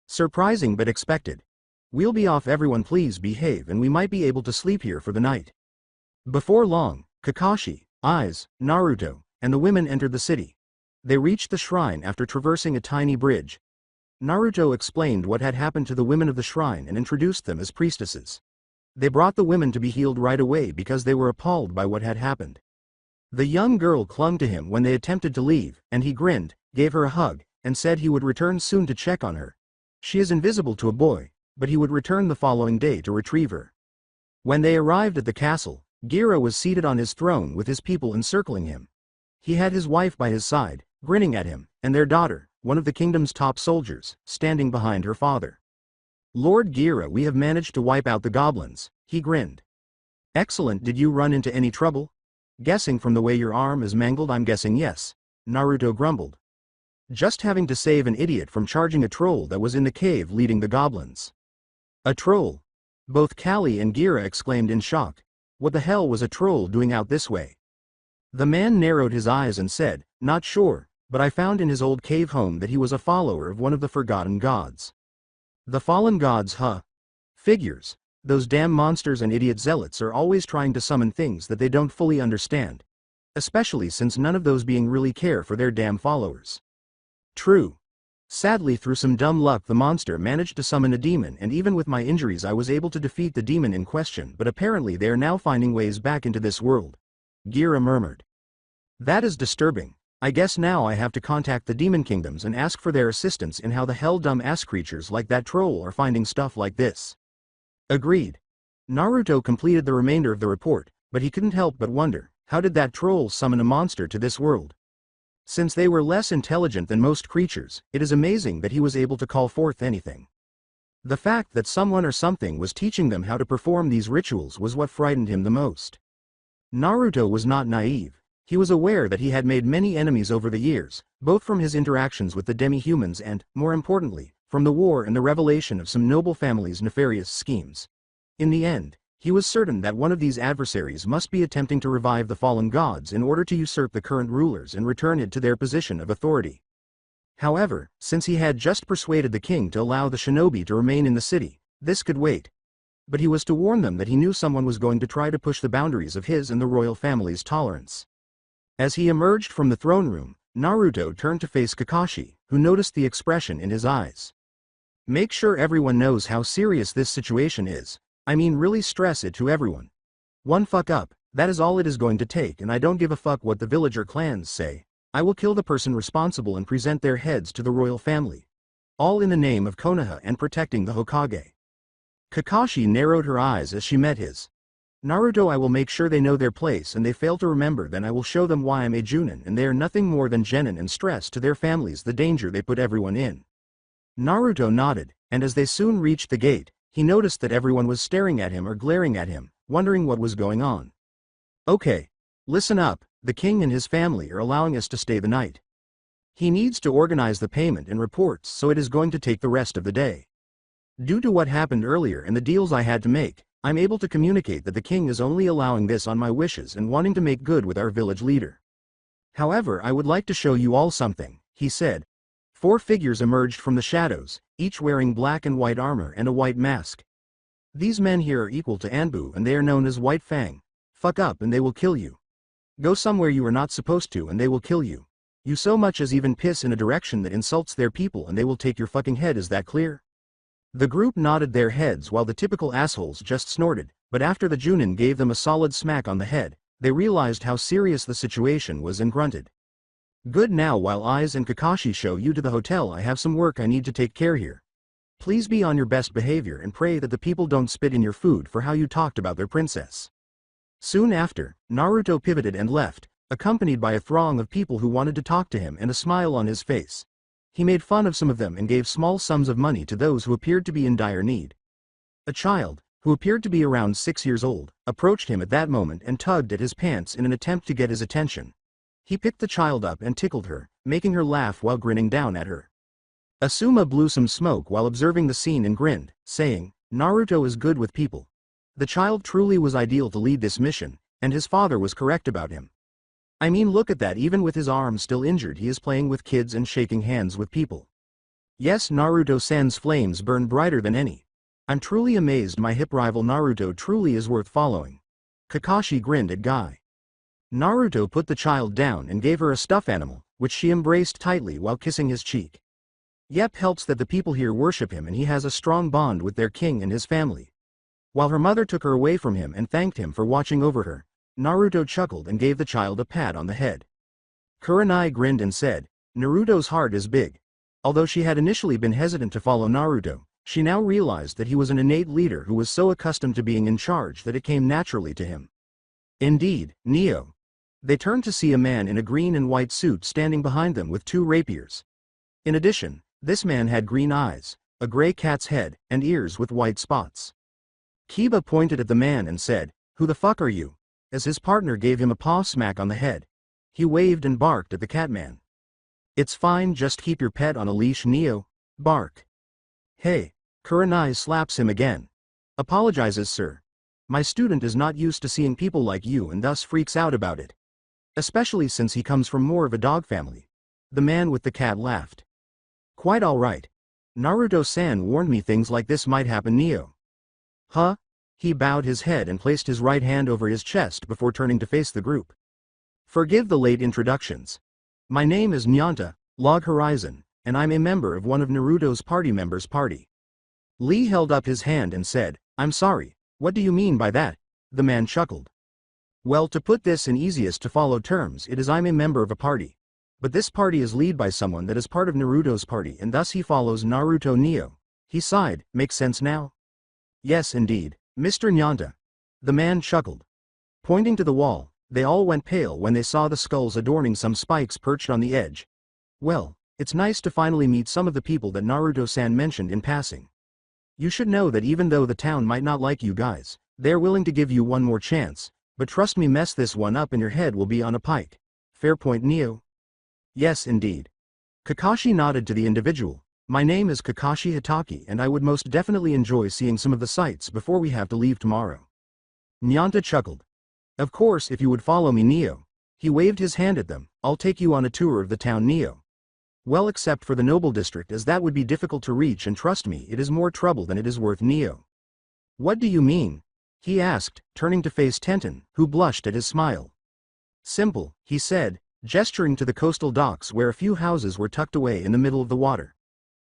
Surprising but expected. We'll be off, everyone please behave and we might be able to sleep here for the night. Before long, Kakashi, Aiz, Naruto, and the women entered the city. They reached the shrine after traversing a tiny bridge. Naruto explained what had happened to the women of the shrine and introduced them as priestesses. They brought the women to be healed right away because they were appalled by what had happened. The young girl clung to him when they attempted to leave, and he grinned, gave her a hug, and said he would return soon to check on her. She is invisible to a boy, but he would return the following day to retrieve her. When they arrived at the castle, Gira was seated on his throne with his people encircling him. He had his wife by his side, grinning at him, and their daughter, one of the kingdom's top soldiers, standing behind her father. Lord Gira, we have managed to wipe out the goblins, he grinned. Excellent, did you run into any trouble? Guessing from the way your arm is mangled, I'm guessing yes, Naruto grumbled. Just having to save an idiot from charging a troll that was in the cave leading the goblins. A troll? Both Kali and Gira exclaimed in shock. What the hell was a troll doing out this way? The man narrowed his eyes and said, not sure, but I found in his old cave home that he was a follower of one of the forgotten gods. The fallen gods, huh? Figures. Those damn monsters and idiot zealots are always trying to summon things that they don't fully understand. Especially since none of those beings really care for their damn followers. True. Sadly, through some dumb luck the monster managed to summon a demon, and even with my injuries I was able to defeat the demon in question, but apparently they are now finding ways back into this world. Gira murmured. That is disturbing. I guess now I have to contact the demon kingdoms and ask for their assistance in how the hell dumb ass creatures like that troll are finding stuff like this. Agreed. Naruto completed the remainder of the report, but he couldn't help but wonder, how did that troll summon a monster to this world? Since they were less intelligent than most creatures, it is amazing that he was able to call forth anything. The fact that someone or something was teaching them how to perform these rituals was what frightened him the most. Naruto was not naive. He was aware that he had made many enemies over the years, both from his interactions with the demi-humans and, more importantly, from the war and the revelation of some noble families' nefarious schemes. In the end, he was certain that one of these adversaries must be attempting to revive the fallen gods in order to usurp the current rulers and return it to their position of authority. However, since he had just persuaded the king to allow the shinobi to remain in the city, this could wait. But he was to warn them that he knew someone was going to try to push the boundaries of his and the royal family's tolerance. As he emerged from the throne room, Naruto turned to face Kakashi, who noticed the expression in his eyes. Make sure everyone knows how serious this situation is. I mean, really stress it to everyone. One fuck up, that is all it is going to take, and I don't give a fuck what the villager clans say. I will kill the person responsible and present their heads to the royal family. All in the name of Konoha and protecting the Hokage. Kakashi narrowed her eyes as she met his. Naruto, I will make sure they know their place, and they fail to remember, then I will show them why I'm a Junin and they are nothing more than genin, and stress to their families the danger they put everyone in. Naruto nodded, and as they soon reached the gate, he noticed that everyone was staring at him or glaring at him, wondering what was going on. Okay. Listen up, the king and his family are allowing us to stay the night. He needs to organize the payment and reports, so it is going to take the rest of the day. Due to what happened earlier and the deals I had to make, I'm able to communicate that the king is only allowing this on my wishes and wanting to make good with our village leader. However, I would like to show you all something, he said. 4 figures emerged from the shadows, each wearing black and white armor and a white mask. These men here are equal to Anbu and they are known as White Fang. Fuck up and they will kill you. Go somewhere you are not supposed to and they will kill you. You so much as even piss in a direction that insults their people and they will take your fucking head, is that clear? The group nodded their heads while the typical assholes just snorted, but after the Junin gave them a solid smack on the head, they realized how serious the situation was and grunted. Good, now while Aiz and Kakashi show you to the hotel, I have some work I need to take care here. Please be on your best behavior and pray that the people don't spit in your food for how you talked about their princess. Soon after, Naruto pivoted and left, accompanied by a throng of people who wanted to talk to him and a smile on his face. He made fun of some of them and gave small sums of money to those who appeared to be in dire need. A child, who appeared to be around 6 years old, approached him at that moment and tugged at his pants in an attempt to get his attention. He picked the child up and tickled her, making her laugh while grinning down at her. Asuma blew some smoke while observing the scene and grinned, saying, Naruto is good with people. The child truly was ideal to lead this mission, and his father was correct about him. I mean, look at that, even with his arm still injured he is playing with kids and shaking hands with people. Yes, Naruto-san's flames burn brighter than any. I'm truly amazed, my hip rival Naruto truly is worth following. Kakashi grinned at Guy. Naruto put the child down and gave her a stuffed animal, which she embraced tightly while kissing his cheek. Yep, helps that the people here worship him and he has a strong bond with their king and his family. While her mother took her away from him and thanked him for watching over her, Naruto chuckled and gave the child a pat on the head. Kurenai grinned and said, Naruto's heart is big. Although she had initially been hesitant to follow Naruto, she now realized that he was an innate leader who was so accustomed to being in charge that it came naturally to him. Indeed, Neo. They turned to see a man in a green and white suit standing behind them with 2 rapiers. In addition, this man had green eyes, a gray cat's head, and ears with white spots. Kiba pointed at the man and said, Who the fuck are you? As his partner gave him a paw smack on the head. He waved and barked at the catman. It's fine, just keep your pet on a leash, Neo. Bark. Hey. Kurenai slaps him again. Apologizes, sir. My student is not used to seeing people like you and thus freaks out about it. Especially since he comes from more of a dog family. The man with the cat laughed. Quite alright. Naruto-san warned me things like this might happen, Neo. Huh? He bowed his head and placed his right hand over his chest before turning to face the group. Forgive the late introductions. My name is Nyanta, Log Horizon, and I'm a member of one of Naruto's party members' party. Lee held up his hand and said, I'm sorry, what do you mean by that? The man chuckled. Well, to put this in easiest to follow terms, it is I'm a member of a party. But this party is led by someone that is part of Naruto's party and thus he follows Naruto Neo. He sighed, makes sense now? Yes, indeed, Mr. Nyanta. The man chuckled. Pointing to the wall, they all went pale when they saw the skulls adorning some spikes perched on the edge. Well, it's nice to finally meet some of the people that Naruto-san mentioned in passing. You should know that even though the town might not like you guys, they're willing to give you one more chance, but trust me, mess this one up and your head will be on a pike. Fair point, Neo? Yes, indeed. Kakashi nodded to the individual. My name is Kakashi Hitaki and I would most definitely enjoy seeing some of the sights before we have to leave tomorrow. Nyanta chuckled. Of course, if you would follow me, Neo. He waved his hand at them. I'll take you on a tour of the town, Neo. Well, except for the noble district, as that would be difficult to reach, and trust me, it is more trouble than it is worth, Neo. What do you mean? He asked, turning to face Tenten, who blushed at his smile. Simple, he said, gesturing to the coastal docks where a few houses were tucked away in the middle of the water.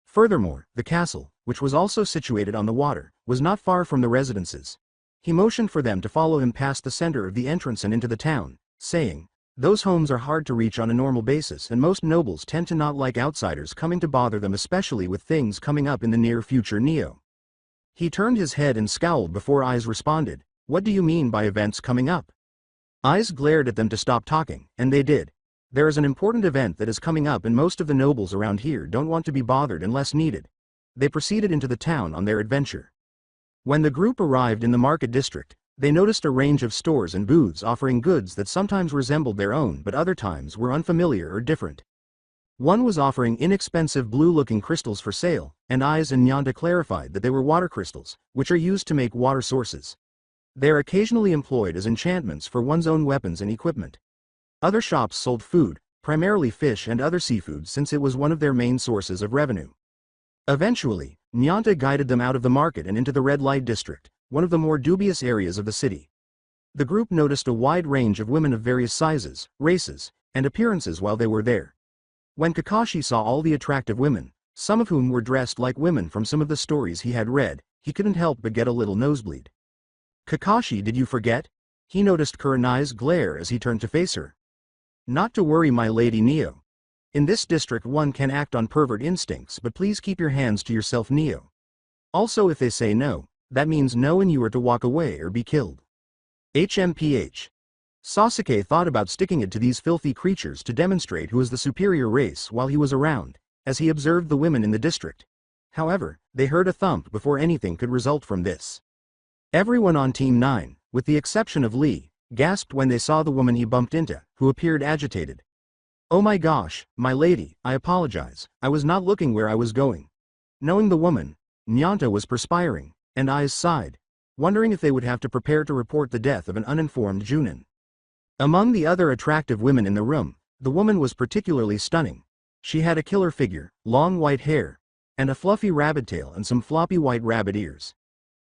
Furthermore, the castle, which was also situated on the water, was not far from the residences. He motioned for them to follow him past the center of the entrance and into the town, saying, those homes are hard to reach on a normal basis and most nobles tend to not like outsiders coming to bother them, especially with things coming up in the near future, Neo. He turned his head and scowled before Aiz responded, what do you mean by events coming up? Aiz glared at them to stop talking, and they did. There is an important event that is coming up and most of the nobles around here don't want to be bothered unless needed. They proceeded into the town on their adventure. When the group arrived in the market district, they noticed a range of stores and booths offering goods that sometimes resembled their own but other times were unfamiliar or different. One was offering inexpensive blue-looking crystals for sale, and Aiz and Nyanta clarified that they were water crystals, which are used to make water sources. They are occasionally employed as enchantments for one's own weapons and equipment. Other shops sold food, primarily fish and other seafood, since it was one of their main sources of revenue. Eventually, Nyanta guided them out of the market and into the red light district, one of the more dubious areas of the city. The group noticed a wide range of women of various sizes, races, and appearances while they were there. When Kakashi saw all the attractive women, some of whom were dressed like women from some of the stories he had read. He couldn't help but get a little nosebleed. "Kakashi, did you forget?" He noticed Kurenai's glare as he turned to face her. "Not to worry, my lady Neo. In this district one can act on pervert instincts, but please keep your hands to yourself, Neo. Also, if they say no, that means no and you are to walk away or be killed." HMPH. Sasuke thought about sticking it to these filthy creatures to demonstrate who is the superior race while he was around, as he observed the women in the district. However, they heard a thump before anything could result from this. Everyone on Team 9, with the exception of Lee, gasped when they saw the woman he bumped into, who appeared agitated. "Oh my gosh, my lady, I apologize, I was not looking where I was going." Knowing the woman, Nyanta was perspiring, and eyes sighed, wondering if they would have to prepare to report the death of an uninformed Junin. Among the other attractive women in the room, the woman was particularly stunning. She had a killer figure, long white hair, and a fluffy rabbit tail and some floppy white rabbit ears.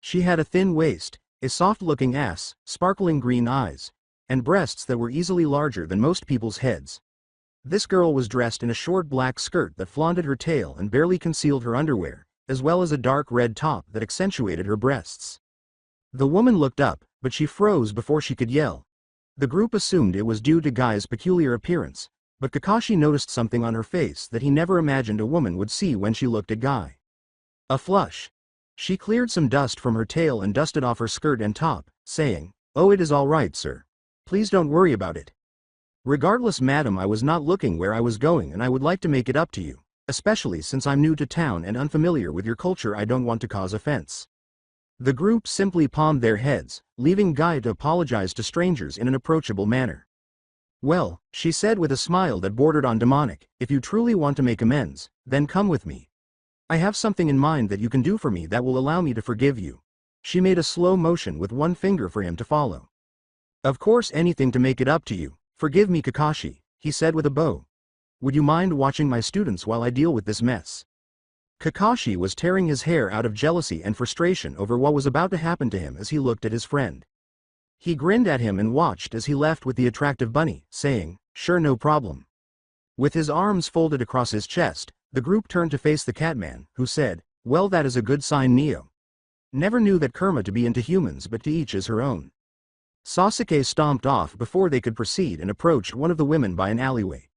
She had a thin waist, a soft-looking ass, sparkling green eyes, and breasts that were easily larger than most people's heads. This girl was dressed in a short black skirt that flaunted her tail and barely concealed her underwear, as well as a dark red top that accentuated her breasts. The woman looked up, but she froze before she could yell. The group assumed it was due to Guy's peculiar appearance, but Kakashi noticed something on her face that he never imagined a woman would see when she looked at Guy. A flush. She cleared some dust from her tail and dusted off her skirt and top, saying, "Oh, it is all right, sir. Please don't worry about it. Regardless, madam, I was not looking where I was going and I would like to make it up to you, especially since I'm new to town and unfamiliar with your culture. I don't want to cause offense." The group simply palmed their heads, leaving Guy to apologize to strangers in an approachable manner. "Well," she said with a smile that bordered on demonic, "if you truly want to make amends, then come with me. I have something in mind that you can do for me that will allow me to forgive you." She made a slow motion with one finger for him to follow. "Of course, anything to make it up to you. Forgive me, Kakashi," he said with a bow. "Would you mind watching my students while I deal with this mess?" Kakashi was tearing his hair out of jealousy and frustration over what was about to happen to him as he looked at his friend. He grinned at him and watched as he left with the attractive bunny, saying, "Sure, no problem." With his arms folded across his chest, the group turned to face the Catman, who said, "Well, that is a good sign, Neo. Never knew that Kurama to be into humans, but to each is her own." Sasuke stomped off before they could proceed and approached one of the women by an alleyway.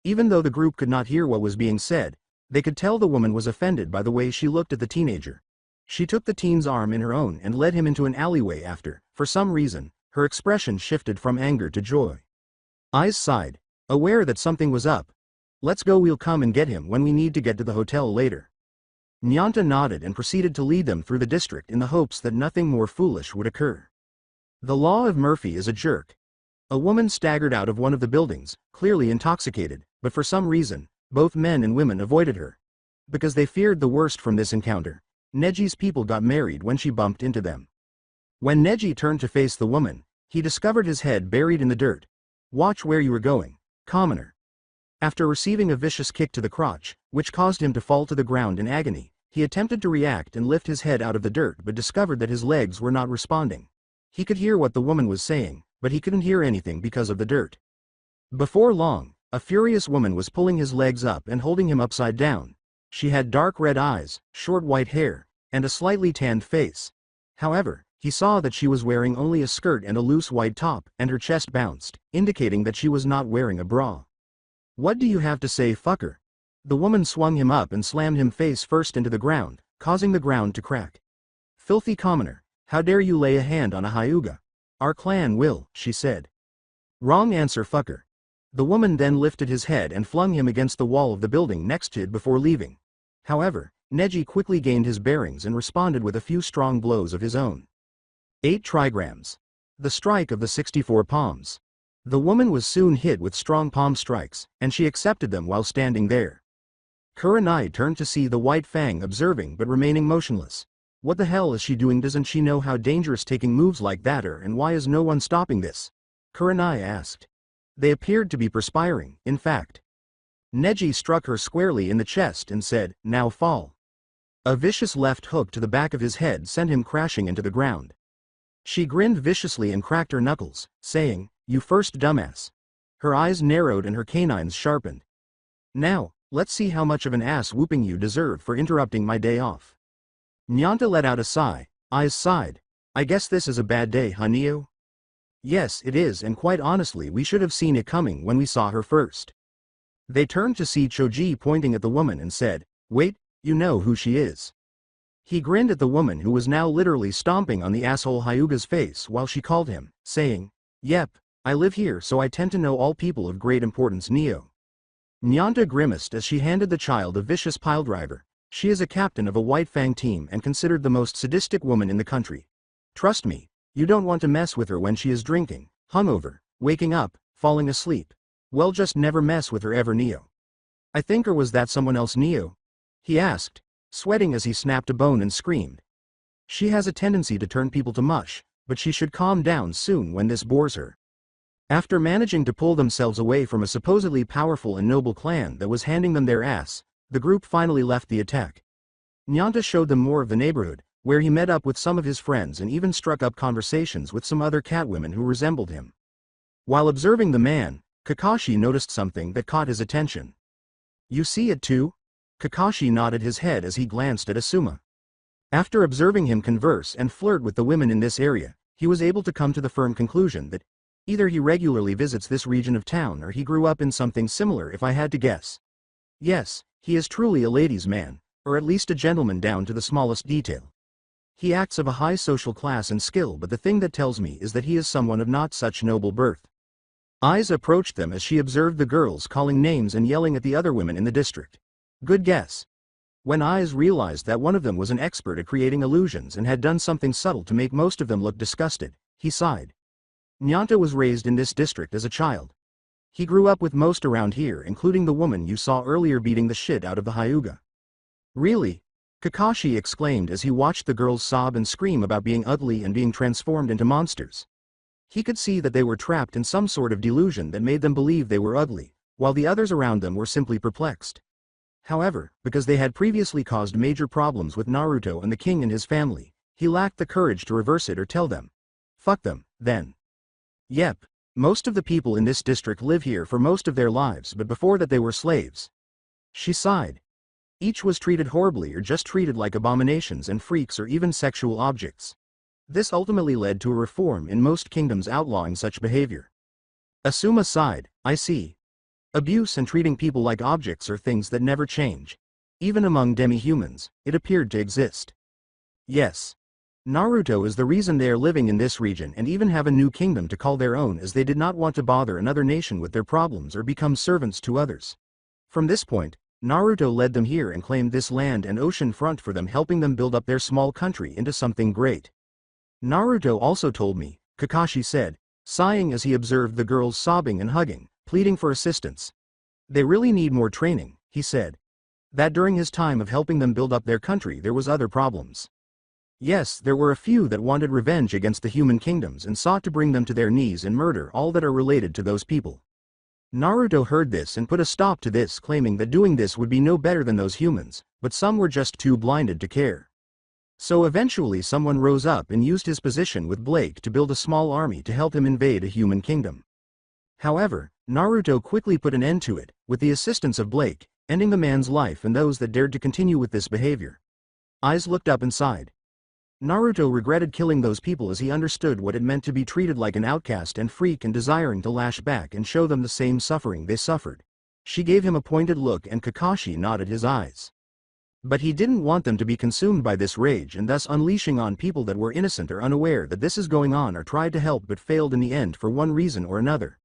Even though the group could not hear what was being said, they could tell the woman was offended by the way she looked at the teenager. She took the teen's arm in her own and led him into an alleyway after, for some reason, her expression shifted from anger to joy. Eyes sighed, aware that something was up. "Let's go, we'll come and get him when we need to get to the hotel later." Nyanta nodded and proceeded to lead them through the district in the hopes that nothing more foolish would occur. The law of Murphy is a jerk. A woman staggered out of one of the buildings, clearly intoxicated, but for some reason, both men and women avoided her. Because they feared the worst from this encounter, Neji's people got married when she bumped into them. When Neji turned to face the woman, he discovered his head buried in the dirt. "Watch where you are going, commoner." After receiving a vicious kick to the crotch, which caused him to fall to the ground in agony, he attempted to react and lift his head out of the dirt but discovered that his legs were not responding. He could hear what the woman was saying, but he couldn't hear anything because of the dirt. Before long, a furious woman was pulling his legs up and holding him upside down. She had dark red eyes, short white hair, and a slightly tanned face. However, he saw that she was wearing only a skirt and a loose white top, and her chest bounced, indicating that she was not wearing a bra. "What do you have to say, fucker?" The woman swung him up and slammed him face first into the ground, causing the ground to crack. "Filthy commoner, how dare you lay a hand on a Hyuga? Our clan will," she said. "Wrong answer, fucker." The woman then lifted his head and flung him against the wall of the building next to it before leaving. However, Neji quickly gained his bearings and responded with a few strong blows of his own. 8 trigrams. The strike of the 64 palms. The woman was soon hit with strong palm strikes, and she accepted them while standing there. Kurenai turned to see the white fang observing but remaining motionless. What the hell is she doing? Doesn't she know how dangerous taking moves like that are, and why is no one stopping this? Kurenai asked. They appeared to be perspiring, in fact. Neji struck her squarely in the chest and said, "Now fall." A vicious left hook to the back of his head sent him crashing into the ground. She grinned viciously and cracked her knuckles, saying, "You first, dumbass." Her eyes narrowed and her canines sharpened. "Now, Let's see how much of an ass whooping you deserve for interrupting my day off. Nyanta let out a sigh. Eyes sighed. I guess this is a bad day, huh, Neo? Yes, it is, and quite honestly we should have seen it coming when we saw her first. They turned to see Choji pointing at the woman and said, wait, you know who she is. He grinned at the woman who was now literally stomping on the asshole Hyuga's face while she called him, saying, yep, I live here so I tend to know all people of great importance, Neo. Nyanta grimaced as she handed the child a vicious piledriver. She is a captain of a White Fang team and considered the most sadistic woman in the country. Trust me, you don't want to mess with her when she is drinking, hungover, waking up, falling asleep. Well, just never mess with her ever, Neo. I think, or was that someone else, Neo? He asked, sweating as he snapped a bone and screamed. She has a tendency to turn people to mush, but she should calm down soon when this bores her. After managing to pull themselves away from a supposedly powerful and noble clan that was handing them their ass, the group finally left the attack. Nyanta showed them more of the neighborhood, where he met up with some of his friends and even struck up conversations with some other catwomen who resembled him. While observing the man, Kakashi noticed something that caught his attention. You see it too? Kakashi nodded his head as he glanced at Asuma. After observing him converse and flirt with the women in this area, he was able to come to the firm conclusion that either he regularly visits this region of town or he grew up in something similar, if I had to guess. Yes, he is truly a ladies' man, or at least a gentleman down to the smallest detail. He acts of a high social class and skill, but the thing that tells me is that he is someone of not such noble birth. Aiz approached them as she observed the girls calling names and yelling at the other women in the district. Good guess. When Aiz realized that one of them was an expert at creating illusions and had done something subtle to make most of them look disgusted, he sighed. Nyanta was raised in this district as a child. He grew up with most around here, including the woman you saw earlier beating the shit out of the Hyuga. Really? Kakashi exclaimed as he watched the girls sob and scream about being ugly and being transformed into monsters. He could see that they were trapped in some sort of delusion that made them believe they were ugly, while the others around them were simply perplexed. However, because they had previously caused major problems with Naruto and the king and his family, he lacked the courage to reverse it or tell them. Fuck them, then. Yep, most of the people in this district live here for most of their lives, but before that they were slaves. She sighed. Each was treated horribly or just treated like abominations and freaks or even sexual objects. This ultimately led to a reform in most kingdoms outlawing such behavior. Asuma sighed. I see. Abuse and treating people like objects are things that never change. Even among demi-humans, it appeared to exist. Yes. Naruto is the reason they are living in this region and even have a new kingdom to call their own, as they did not want to bother another nation with their problems or become servants to others. From this point, Naruto led them here and claimed this land and ocean front for them, helping them build up their small country into something great. Naruto also told me, Kakashi said, sighing as he observed the girls sobbing and hugging, pleading for assistance. They really need more training, he said. That during his time of helping them build up their country there was other problems. Yes, there were a few that wanted revenge against the human kingdoms and sought to bring them to their knees and murder all that are related to those people. Naruto heard this and put a stop to this, claiming that doing this would be no better than those humans, but some were just too blinded to care. So eventually someone rose up and used his position with Blake to build a small army to help him invade a human kingdom. However, Naruto quickly put an end to it, with the assistance of Blake, ending the man's life and those that dared to continue with this behavior. Aiz looked up and sighed. Naruto regretted killing those people as he understood what it meant to be treated like an outcast and freak and desiring to lash back and show them the same suffering they suffered. She gave him a pointed look and Kakashi nodded his eyes. But he didn't want them to be consumed by this rage and thus unleashing on people that were innocent or unaware that this is going on or tried to help but failed in the end for one reason or another.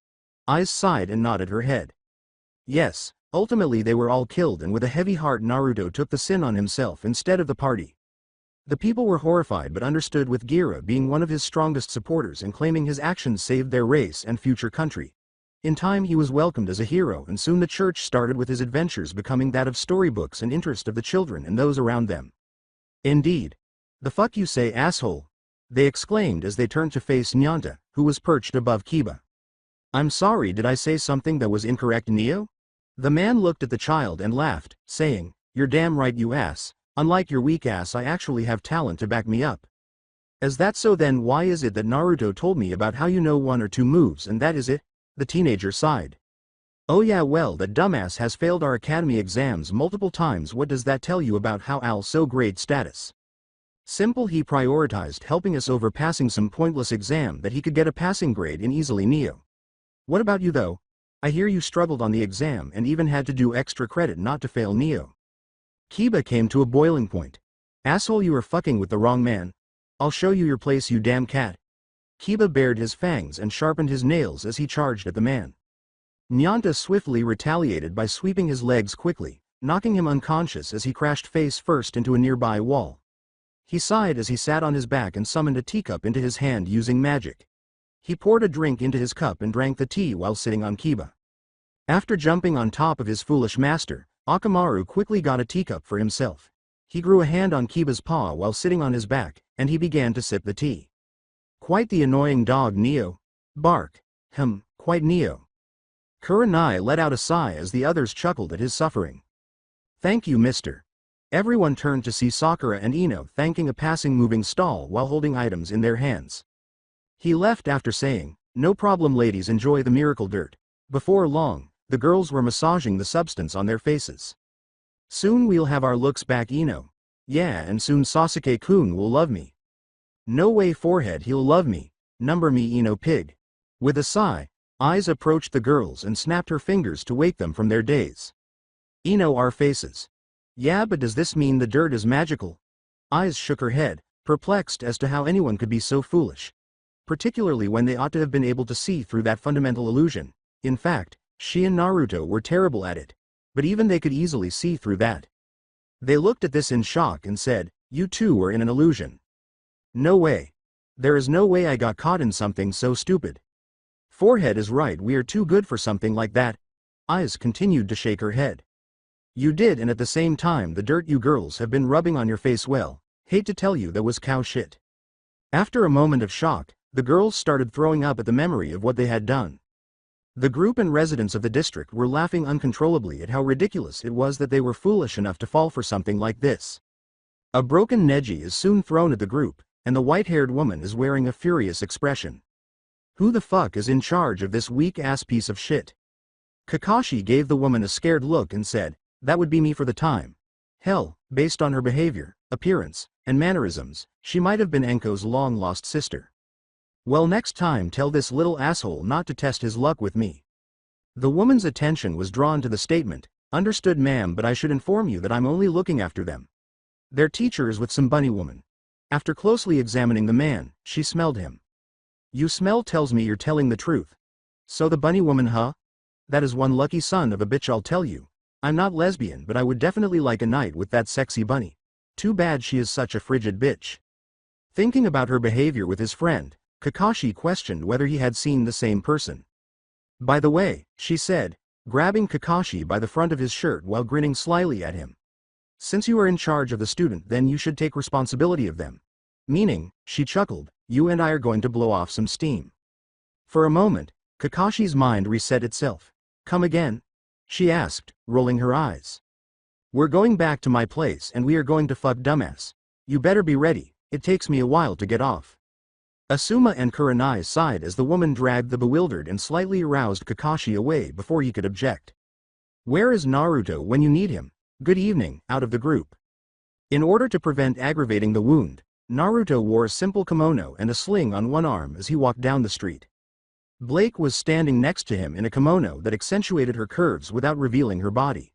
Aiz sighed and nodded her head. Yes, ultimately they were all killed, and with a heavy heart Naruto took the sin on himself instead of the party. The people were horrified but understood, with Gira being one of his strongest supporters and claiming his actions saved their race and future country. In time he was welcomed as a hero, and soon the church started with his adventures becoming that of storybooks and interest of the children and those around them. Indeed. The fuck you say, asshole? They exclaimed as they turned to face Nyanta, who was perched above Kiba. I'm sorry, did I say something that was incorrect, Neo? The man looked at the child and laughed, saying, You're damn right, you ass. Unlike your weak ass, I actually have talent to back me up. Is that so? Then why is it that Naruto told me about how you know one or two moves and that is it? The teenager sighed. Oh yeah, well, that dumbass has failed our academy exams multiple times. What does that tell you about how Al's so great status? Simple, he prioritized helping us over passing some pointless exam that he could get a passing grade in easily. Neo. What about you though? I hear you struggled on the exam and even had to do extra credit not to fail. Neo. Kiba came to a boiling point. Asshole, you are fucking with the wrong man. I'll show you your place, you damn cat. Kiba bared his fangs and sharpened his nails as he charged at the man. Nyanta swiftly retaliated by sweeping his legs quickly, knocking him unconscious as he crashed face first into a nearby wall. He sighed as he sat on his back and summoned a teacup into his hand using magic. He poured a drink into his cup and drank the tea while sitting on Kiba. After jumping on top of his foolish master, Akamaru quickly got a teacup for himself. He grew a hand on Kiba's paw while sitting on his back, and he began to sip the tea. Quite the annoying dog, Neo. Bark. Quite Neo. Kurenai let out a sigh as the others chuckled at his suffering. Thank you, mister. Everyone turned to see Sakura and Ino thanking a passing moving stall while holding items in their hands. He left after saying, no problem ladies, enjoy the miracle dirt. Before long, the girls were massaging the substance on their faces. Soon we'll have our looks back, Ino. Yeah, and soon Sasuke-kun will love me. No way, forehead, he'll love me. Number me, Ino pig. With a sigh, Aiz approached the girls and snapped her fingers to wake them from their daze. Ino, our faces. Yeah, but does this mean the dirt is magical? Aiz shook her head, perplexed as to how anyone could be so foolish. Particularly when they ought to have been able to see through that fundamental illusion. In fact, she and Naruto were terrible at it. But even they could easily see through that. They looked at this in shock and said, you too were in an illusion. No way. There is no way I got caught in something so stupid. Forehead is right, we are too good for something like that. Aiz continued to shake her head. You did, and at the same time the dirt you girls have been rubbing on your face, well, hate to tell you, that was cow shit. After a moment of shock, the girls started throwing up at the memory of what they had done. The group and residents of the district were laughing uncontrollably at how ridiculous it was that they were foolish enough to fall for something like this. A broken Neji is soon thrown at the group, and the white-haired woman is wearing a furious expression. Who the fuck is in charge of this weak-ass piece of shit? Kakashi gave the woman a scared look and said, that would be me for the time. Hell, based on her behavior, appearance, and mannerisms, she might have been Enko's long-lost sister. Well, next time tell this little asshole not to test his luck with me. The woman's attention was drawn to the statement, understood ma'am, but I should inform you that I'm only looking after them. Their teacher is with some bunny woman. After closely examining the man, she smelled him. You smell tells me you're telling the truth. So the bunny woman, huh? That is one lucky son of a bitch, I'll tell you. I'm not lesbian, but I would definitely like a night with that sexy bunny. Too bad she is such a frigid bitch. Thinking about her behavior with his friend, Kakashi questioned whether he had seen the same person. By the way, she said, grabbing Kakashi by the front of his shirt while grinning slyly at him. Since you are in charge of the student, then you should take responsibility of them. Meaning, she chuckled, you and I are going to blow off some steam. For a moment, Kakashi's mind reset itself. Come again? She asked, rolling her eyes. We're going back to my place and we are going to fuck dumbass. You better be ready, it takes me a while to get off. Asuma and Kurenai sighed as the woman dragged the bewildered and slightly aroused Kakashi away before he could object. Where is Naruto when you need him? Good evening, out of the group. In order to prevent aggravating the wound, Naruto wore a simple kimono and a sling on one arm as he walked down the street. Blake was standing next to him in a kimono that accentuated her curves without revealing her body.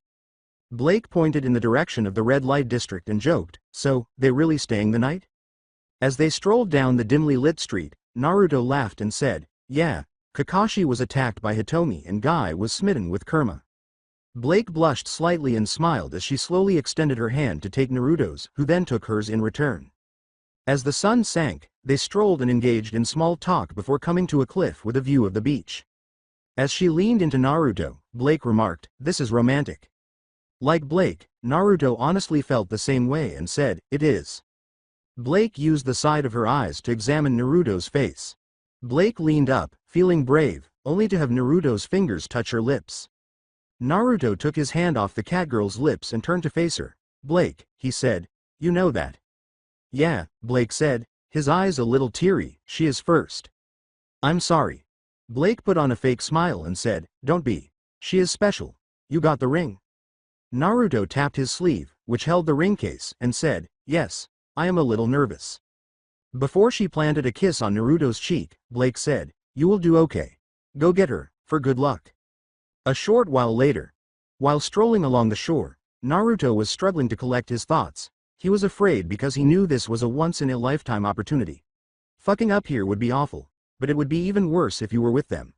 Blake pointed in the direction of the red light district and joked, so, they really staying the night? As they strolled down the dimly lit street, Naruto laughed and said, yeah, Kakashi was attacked by Hitomi and Guy was smitten with Kurama. Blake blushed slightly and smiled as she slowly extended her hand to take Naruto's, who then took hers in return. As the sun sank, they strolled and engaged in small talk before coming to a cliff with a view of the beach. As she leaned into Naruto, Blake remarked, this is romantic. Like Blake, Naruto honestly felt the same way and said, it is. Blake used the side of her eyes to examine Naruto's face. Blake leaned up, feeling brave, only to have Naruto's fingers touch her lips. Naruto took his hand off the catgirl's lips and turned to face her. Blake, he said, you know that. Yeah, Blake said, his eyes a little teary, she is first. I'm sorry. Blake put on a fake smile and said, don't be. She is special. You got the ring? Naruto tapped his sleeve, which held the ring case, and said, yes, I am a little nervous. Before she planted a kiss on Naruto's cheek, Blake said, you will do okay. Go get her, for good luck. A short while later, while strolling along the shore, Naruto was struggling to collect his thoughts. He was afraid because he knew this was a once-in-a-lifetime opportunity. Fucking up here would be awful, but it would be even worse if you were with them.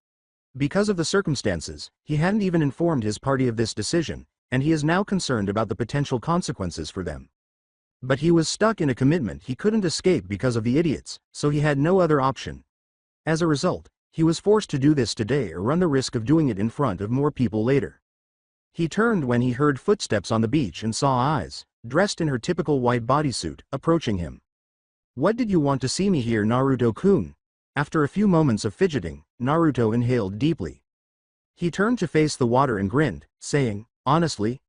Because of the circumstances, he hadn't even informed his party of this decision, and he is now concerned about the potential consequences for them. But he was stuck in a commitment he couldn't escape because of the idiots, so he had no other option. As a result, he was forced to do this today or run the risk of doing it in front of more people later. He turned when he heard footsteps on the beach and saw Aiz, dressed in her typical white bodysuit, approaching him. What did you want to see me here, Naruto-kun? After a few moments of fidgeting, Naruto inhaled deeply. He turned to face the water and grinned, saying, honestly,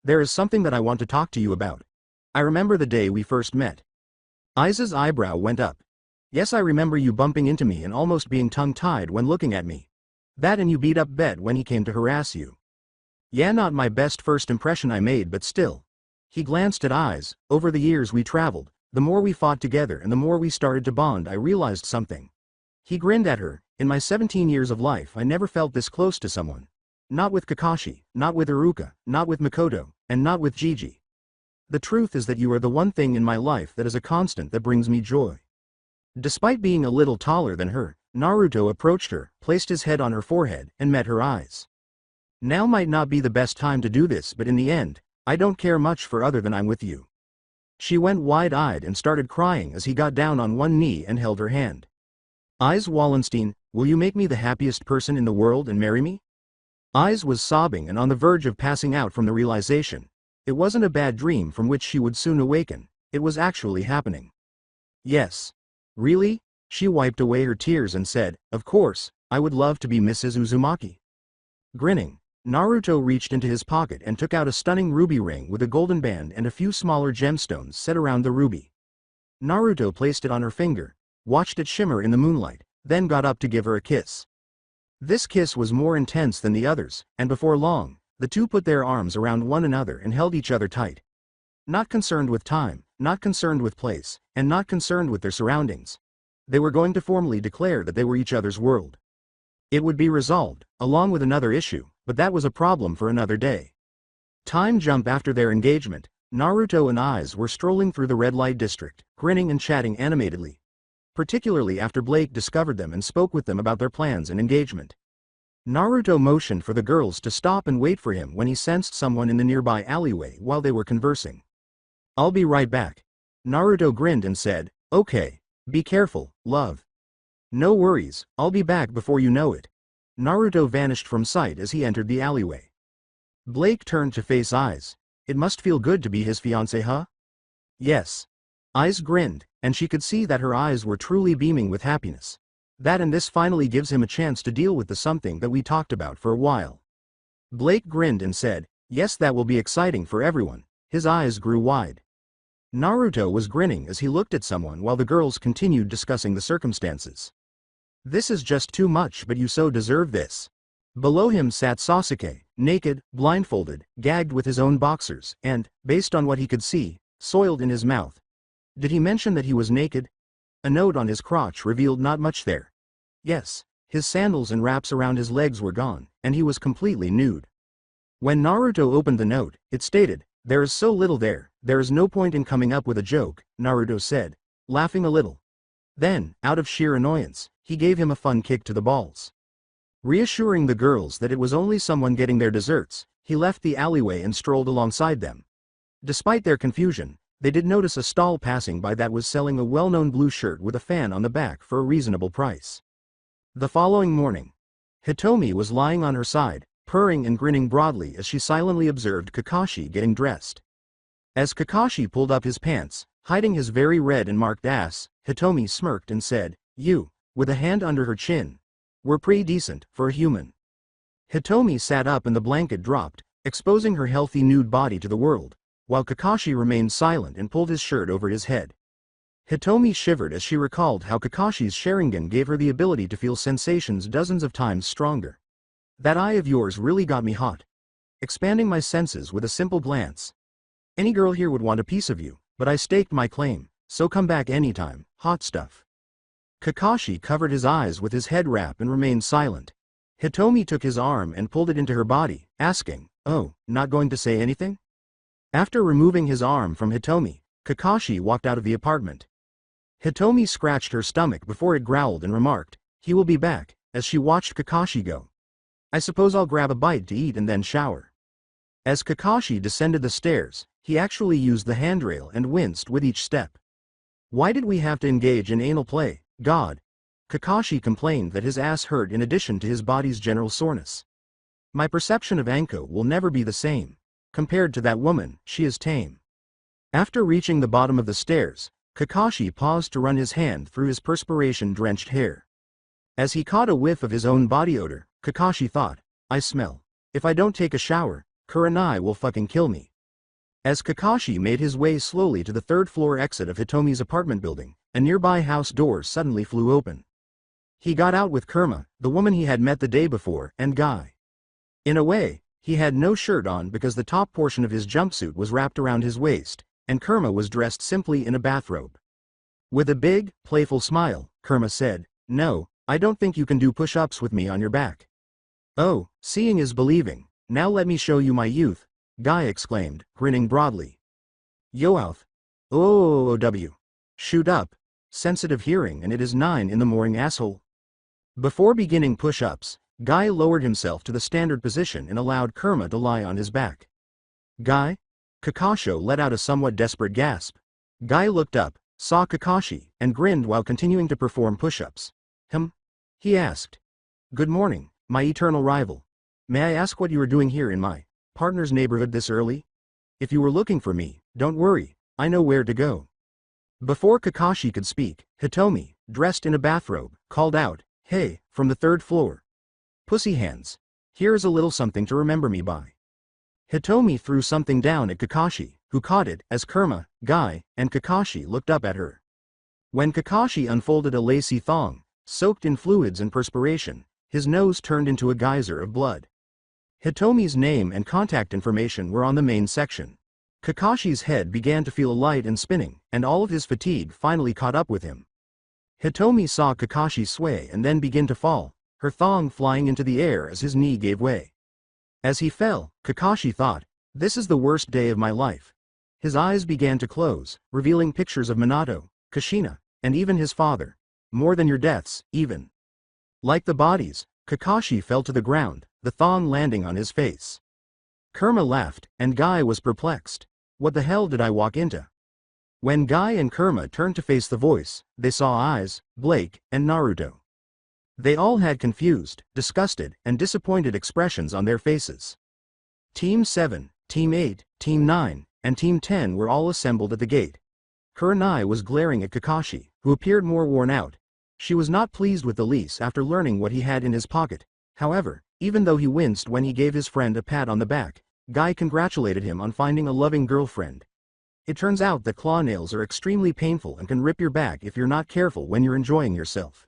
there is something that I want to talk to you about. I remember the day we first met. Aiz's eyebrow went up. Yes, I remember you bumping into me and almost being tongue-tied when looking at me. That and you beat up Bet when he came to harass you. Yeah, not my best first impression I made, but still. He glanced at Aiz. Over the years we traveled, the more we fought together and the more we started to bond, I realized something. He grinned at her. In my 17 years of life I never felt this close to someone. Not with Kakashi, not with Iruka, not with Mikoto, and not with Gigi. The truth is that you are the one thing in my life that is a constant that brings me joy. Despite being a little taller than her, Naruto approached her, placed his head on her forehead, and met her eyes. Now might not be the best time to do this, but in the end, I don't care much for other than I'm with you. She went wide-eyed and started crying as he got down on one knee and held her hand. Aiz Wallenstein, will you make me the happiest person in the world and marry me? Aiz was sobbing and on the verge of passing out from the realization. It wasn't a bad dream from which she would soon awaken, it was actually happening. Yes. Really? She wiped away her tears and said, of course, I would love to be Mrs. Uzumaki. Grinning, Naruto reached into his pocket and took out a stunning ruby ring with a golden band and a few smaller gemstones set around the ruby. Naruto placed it on her finger, watched it shimmer in the moonlight, then got up to give her a kiss. This kiss was more intense than the others, and before long, the two put their arms around one another and held each other tight. Not concerned with time, not concerned with place, and not concerned with their surroundings. They were going to formally declare that they were each other's world. It would be resolved, along with another issue, but that was a problem for another day. Time jump after their engagement, Naruto and Aiz were strolling through the red light district, grinning and chatting animatedly. Particularly after Blake discovered them and spoke with them about their plans and engagement. Naruto motioned for the girls to stop and wait for him when he sensed someone in the nearby alleyway while they were conversing. I'll be right back. Naruto grinned and said, okay, be careful, love. No worries, I'll be back before you know it. Naruto vanished from sight as he entered the alleyway. Blake turned to face Aiz. It must feel good to be his fiancé, huh? Yes. Aiz grinned, and she could see that her eyes were truly beaming with happiness. That and this finally gives him a chance to deal with the something that we talked about for a while. Blake grinned and said, yes, that will be exciting for everyone. His eyes grew wide. Naruto was grinning as he looked at someone while the girls continued discussing the circumstances. This is just too much, but you so deserve this. Below him sat Sasuke, naked, blindfolded, gagged with his own boxers, and, based on what he could see, soiled in his mouth. Did he mention that he was naked? A note on his crotch revealed not much there. Yes, his sandals and wraps around his legs were gone, and he was completely nude. When Naruto opened the note, it stated, there is so little there is no point in coming up with a joke, Naruto said, laughing a little. Then, out of sheer annoyance, he gave him a fun kick to the balls. Reassuring the girls that it was only someone getting their desserts, he left the alleyway and strolled alongside them. Despite their confusion, they did notice a stall passing by that was selling a well-known blue shirt with a fan on the back for a reasonable price. The following morning, Hitomi was lying on her side, purring and grinning broadly as she silently observed Kakashi getting dressed. As Kakashi pulled up his pants, hiding his very red and marked ass, Hitomi smirked and said, you, with a hand under her chin, were pretty decent for a human. Hitomi sat up and the blanket dropped, exposing her healthy nude body to the world, while Kakashi remained silent and pulled his shirt over his head. Hitomi shivered as she recalled how Kakashi's Sharingan gave her the ability to feel sensations dozens of times stronger. That eye of yours really got me hot. Expanding my senses with a simple glance. Any girl here would want a piece of you, but I staked my claim, so come back anytime, hot stuff. Kakashi covered his eyes with his head wrap and remained silent. Hitomi took his arm and pulled it into her body, asking, "Oh, not going to say anything?" After removing his arm from Hitomi, Kakashi walked out of the apartment. Hitomi scratched her stomach before it growled and remarked, "He will be back," as she watched Kakashi go. "I suppose I'll grab a bite to eat and then shower." As Kakashi descended the stairs, he actually used the handrail and winced with each step. "Why did we have to engage in anal play, God?" Kakashi complained that his ass hurt in addition to his body's general soreness. "My perception of Anko will never be the same. Compared to that woman, she is tame." After reaching the bottom of the stairs, Kakashi paused to run his hand through his perspiration-drenched hair. As he caught a whiff of his own body odor, Kakashi thought, "I smell. If I don't take a shower, Kurenai will fucking kill me." As Kakashi made his way slowly to the third-floor exit of Hitomi's apartment building, a nearby house door suddenly flew open. He got out with Kurama, the woman he had met the day before, and Guy. In a way, he had no shirt on because the top portion of his jumpsuit was wrapped around his waist, and Kurama was dressed simply in a bathrobe. With a big, playful smile, Kurama said, "No, I don't think you can do push-ups with me on your back." "Oh, seeing is believing, now let me show you my youth," Guy exclaimed, grinning broadly. "Yoouth. OOOW. Shoot up. Sensitive hearing and it is 9 in the morning, asshole." Before beginning push-ups, Guy lowered himself to the standard position and allowed Kurama to lie on his back. "Guy?" Kakashi let out a somewhat desperate gasp. Guy looked up, saw Kakashi, and grinned while continuing to perform push-ups. He asked. "Good morning, my eternal rival. May I ask what you are doing here in my partner's neighborhood this early? If you were looking for me, don't worry, I know where to go." Before Kakashi could speak, Hitomi, dressed in a bathrobe, called out, "Hey, from the third floor. Pussy hands. Here is a little something to remember me by." Hitomi threw something down at Kakashi, who caught it as Kurama, Guy, and Kakashi looked up at her. When Kakashi unfolded a lacy thong, soaked in fluids and perspiration, his nose turned into a geyser of blood. Hitomi's name and contact information were on the main section. Kakashi's head began to feel light and spinning, and all of his fatigue finally caught up with him. Hitomi saw Kakashi sway and then begin to fall, her thong flying into the air as his knee gave way. As he fell, Kakashi thought, "This is the worst day of my life." His eyes began to close, revealing pictures of Minato, Kushina, and even his father. More than your deaths, even. Like the bodies, Kakashi fell to the ground, the thong landing on his face. Kurama laughed, and Guy was perplexed. What the hell did I walk into? When Guy and Kurama turned to face the voice, they saw Eyes, Blake, and Naruto. They all had confused, disgusted, and disappointed expressions on their faces. Team 7, Team 8, Team 9, and Team 10 were all assembled at the gate. Kurenai was glaring at Kakashi, who appeared more worn out. She was not pleased with the lease after learning what he had in his pocket. However, even though he winced when he gave his friend a pat on the back, Guy congratulated him on finding a loving girlfriend. It turns out that claw nails are extremely painful and can rip your back if you're not careful when you're enjoying yourself.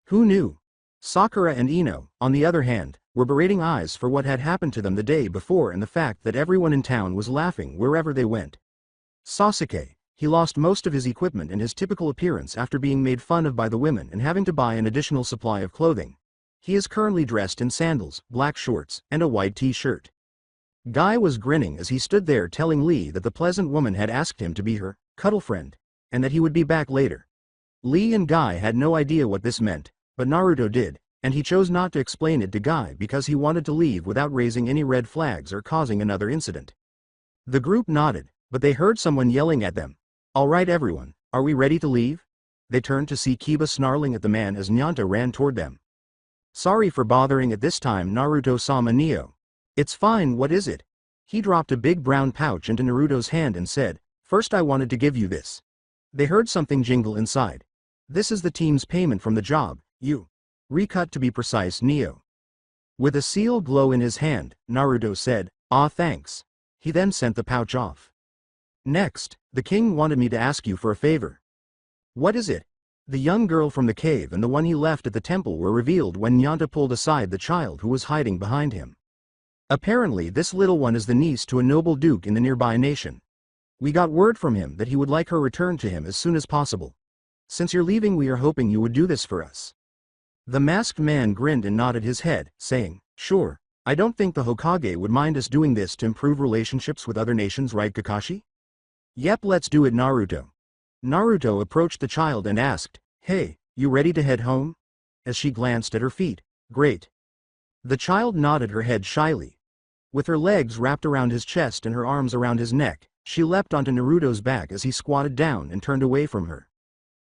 Who knew? Sakura and Ino, on the other hand, were berating Eyes for what had happened to them the day before and the fact that everyone in town was laughing wherever they went. Sasuke, he lost most of his equipment and his typical appearance after being made fun of by the women and having to buy an additional supply of clothing. He is currently dressed in sandals, black shorts, and a white t-shirt. Guy was grinning as he stood there telling Lee that the pleasant woman had asked him to be her cuddle friend, and that he would be back later. Lee and Guy had no idea what this meant, but Naruto did, and he chose not to explain it to Guy because he wanted to leave without raising any red flags or causing another incident. The group nodded, but they heard someone yelling at them. "All right everyone, are we ready to leave?" They turned to see Kiba snarling at the man as Nyanta ran toward them. "Sorry for bothering at this time, Naruto-sama Neo." "It's fine, what is it?" He dropped a big brown pouch into Naruto's hand and said, "First I wanted to give you this." They heard something jingle inside. "This is the team's payment from the job, you." Recut to be precise, Neo. With a seal glow in his hand, Naruto said, "Ah, thanks." He then sent the pouch off. "Next, the king wanted me to ask you for a favor." "What is it?" The young girl from the cave and the one he left at the temple were revealed when Nyanta pulled aside the child who was hiding behind him. Apparently this little one is the niece to a noble duke in the nearby nation. We got word from him that he would like her returned to him as soon as possible. Since you're leaving, we are hoping you would do this for us. The masked man grinned and nodded his head, saying, "Sure, I don't think the Hokage would mind us doing this to improve relationships with other nations, right, Kakashi?" "Yep, let's do it, Naruto." Naruto approached the child and asked, "Hey, you ready to head home?" As she glanced at her feet. "Great." The child nodded her head shyly. With her legs wrapped around his chest and her arms around his neck, she leapt onto Naruto's back as he squatted down and turned away from her.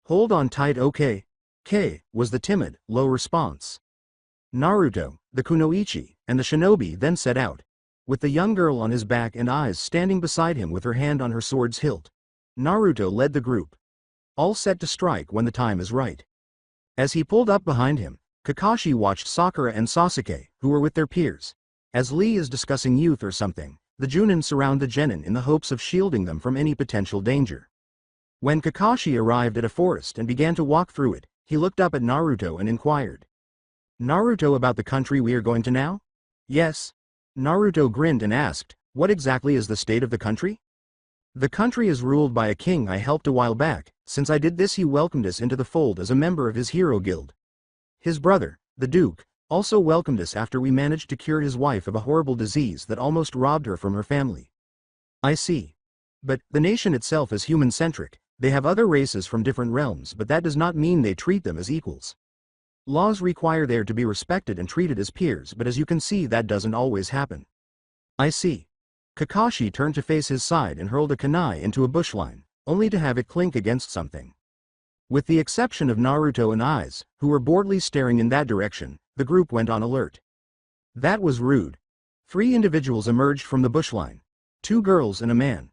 "Hold on tight, okay?" "K," was the timid, low response. Naruto, the kunoichi, and the shinobi then set out, with the young girl on his back and eyes standing beside him with her hand on her sword's hilt. Naruto led the group, all set to strike when the time is right. As he pulled up behind him, Kakashi watched Sakura and Sasuke, who were with their peers. As Lee is discussing youth or something, the Junin surround the genin in the hopes of shielding them from any potential danger. When Kakashi arrived at a forest and began to walk through it, he looked up at Naruto and inquired, "Naruto, about the country we are going to now?" "Yes." Naruto grinned and asked, "What exactly is the state of the country?" "The country is ruled by a king I helped a while back. Since I did this, he welcomed us into the fold as a member of his hero guild. His brother, the Duke, also welcomed us after we managed to cure his wife of a horrible disease that almost robbed her from her family." "I see. But the nation itself is human-centric. They have other races from different realms, but that does not mean they treat them as equals. Laws require there to be respected and treated as peers, but as you can see, that doesn't always happen." "I see." Kakashi turned to face his side and hurled a kunai into a bushline, only to have it clink against something. With the exception of Naruto and Aiz, who were boredly staring in that direction, the group went on alert. That was rude. 3 individuals emerged from the bushline. 2 girls and a man.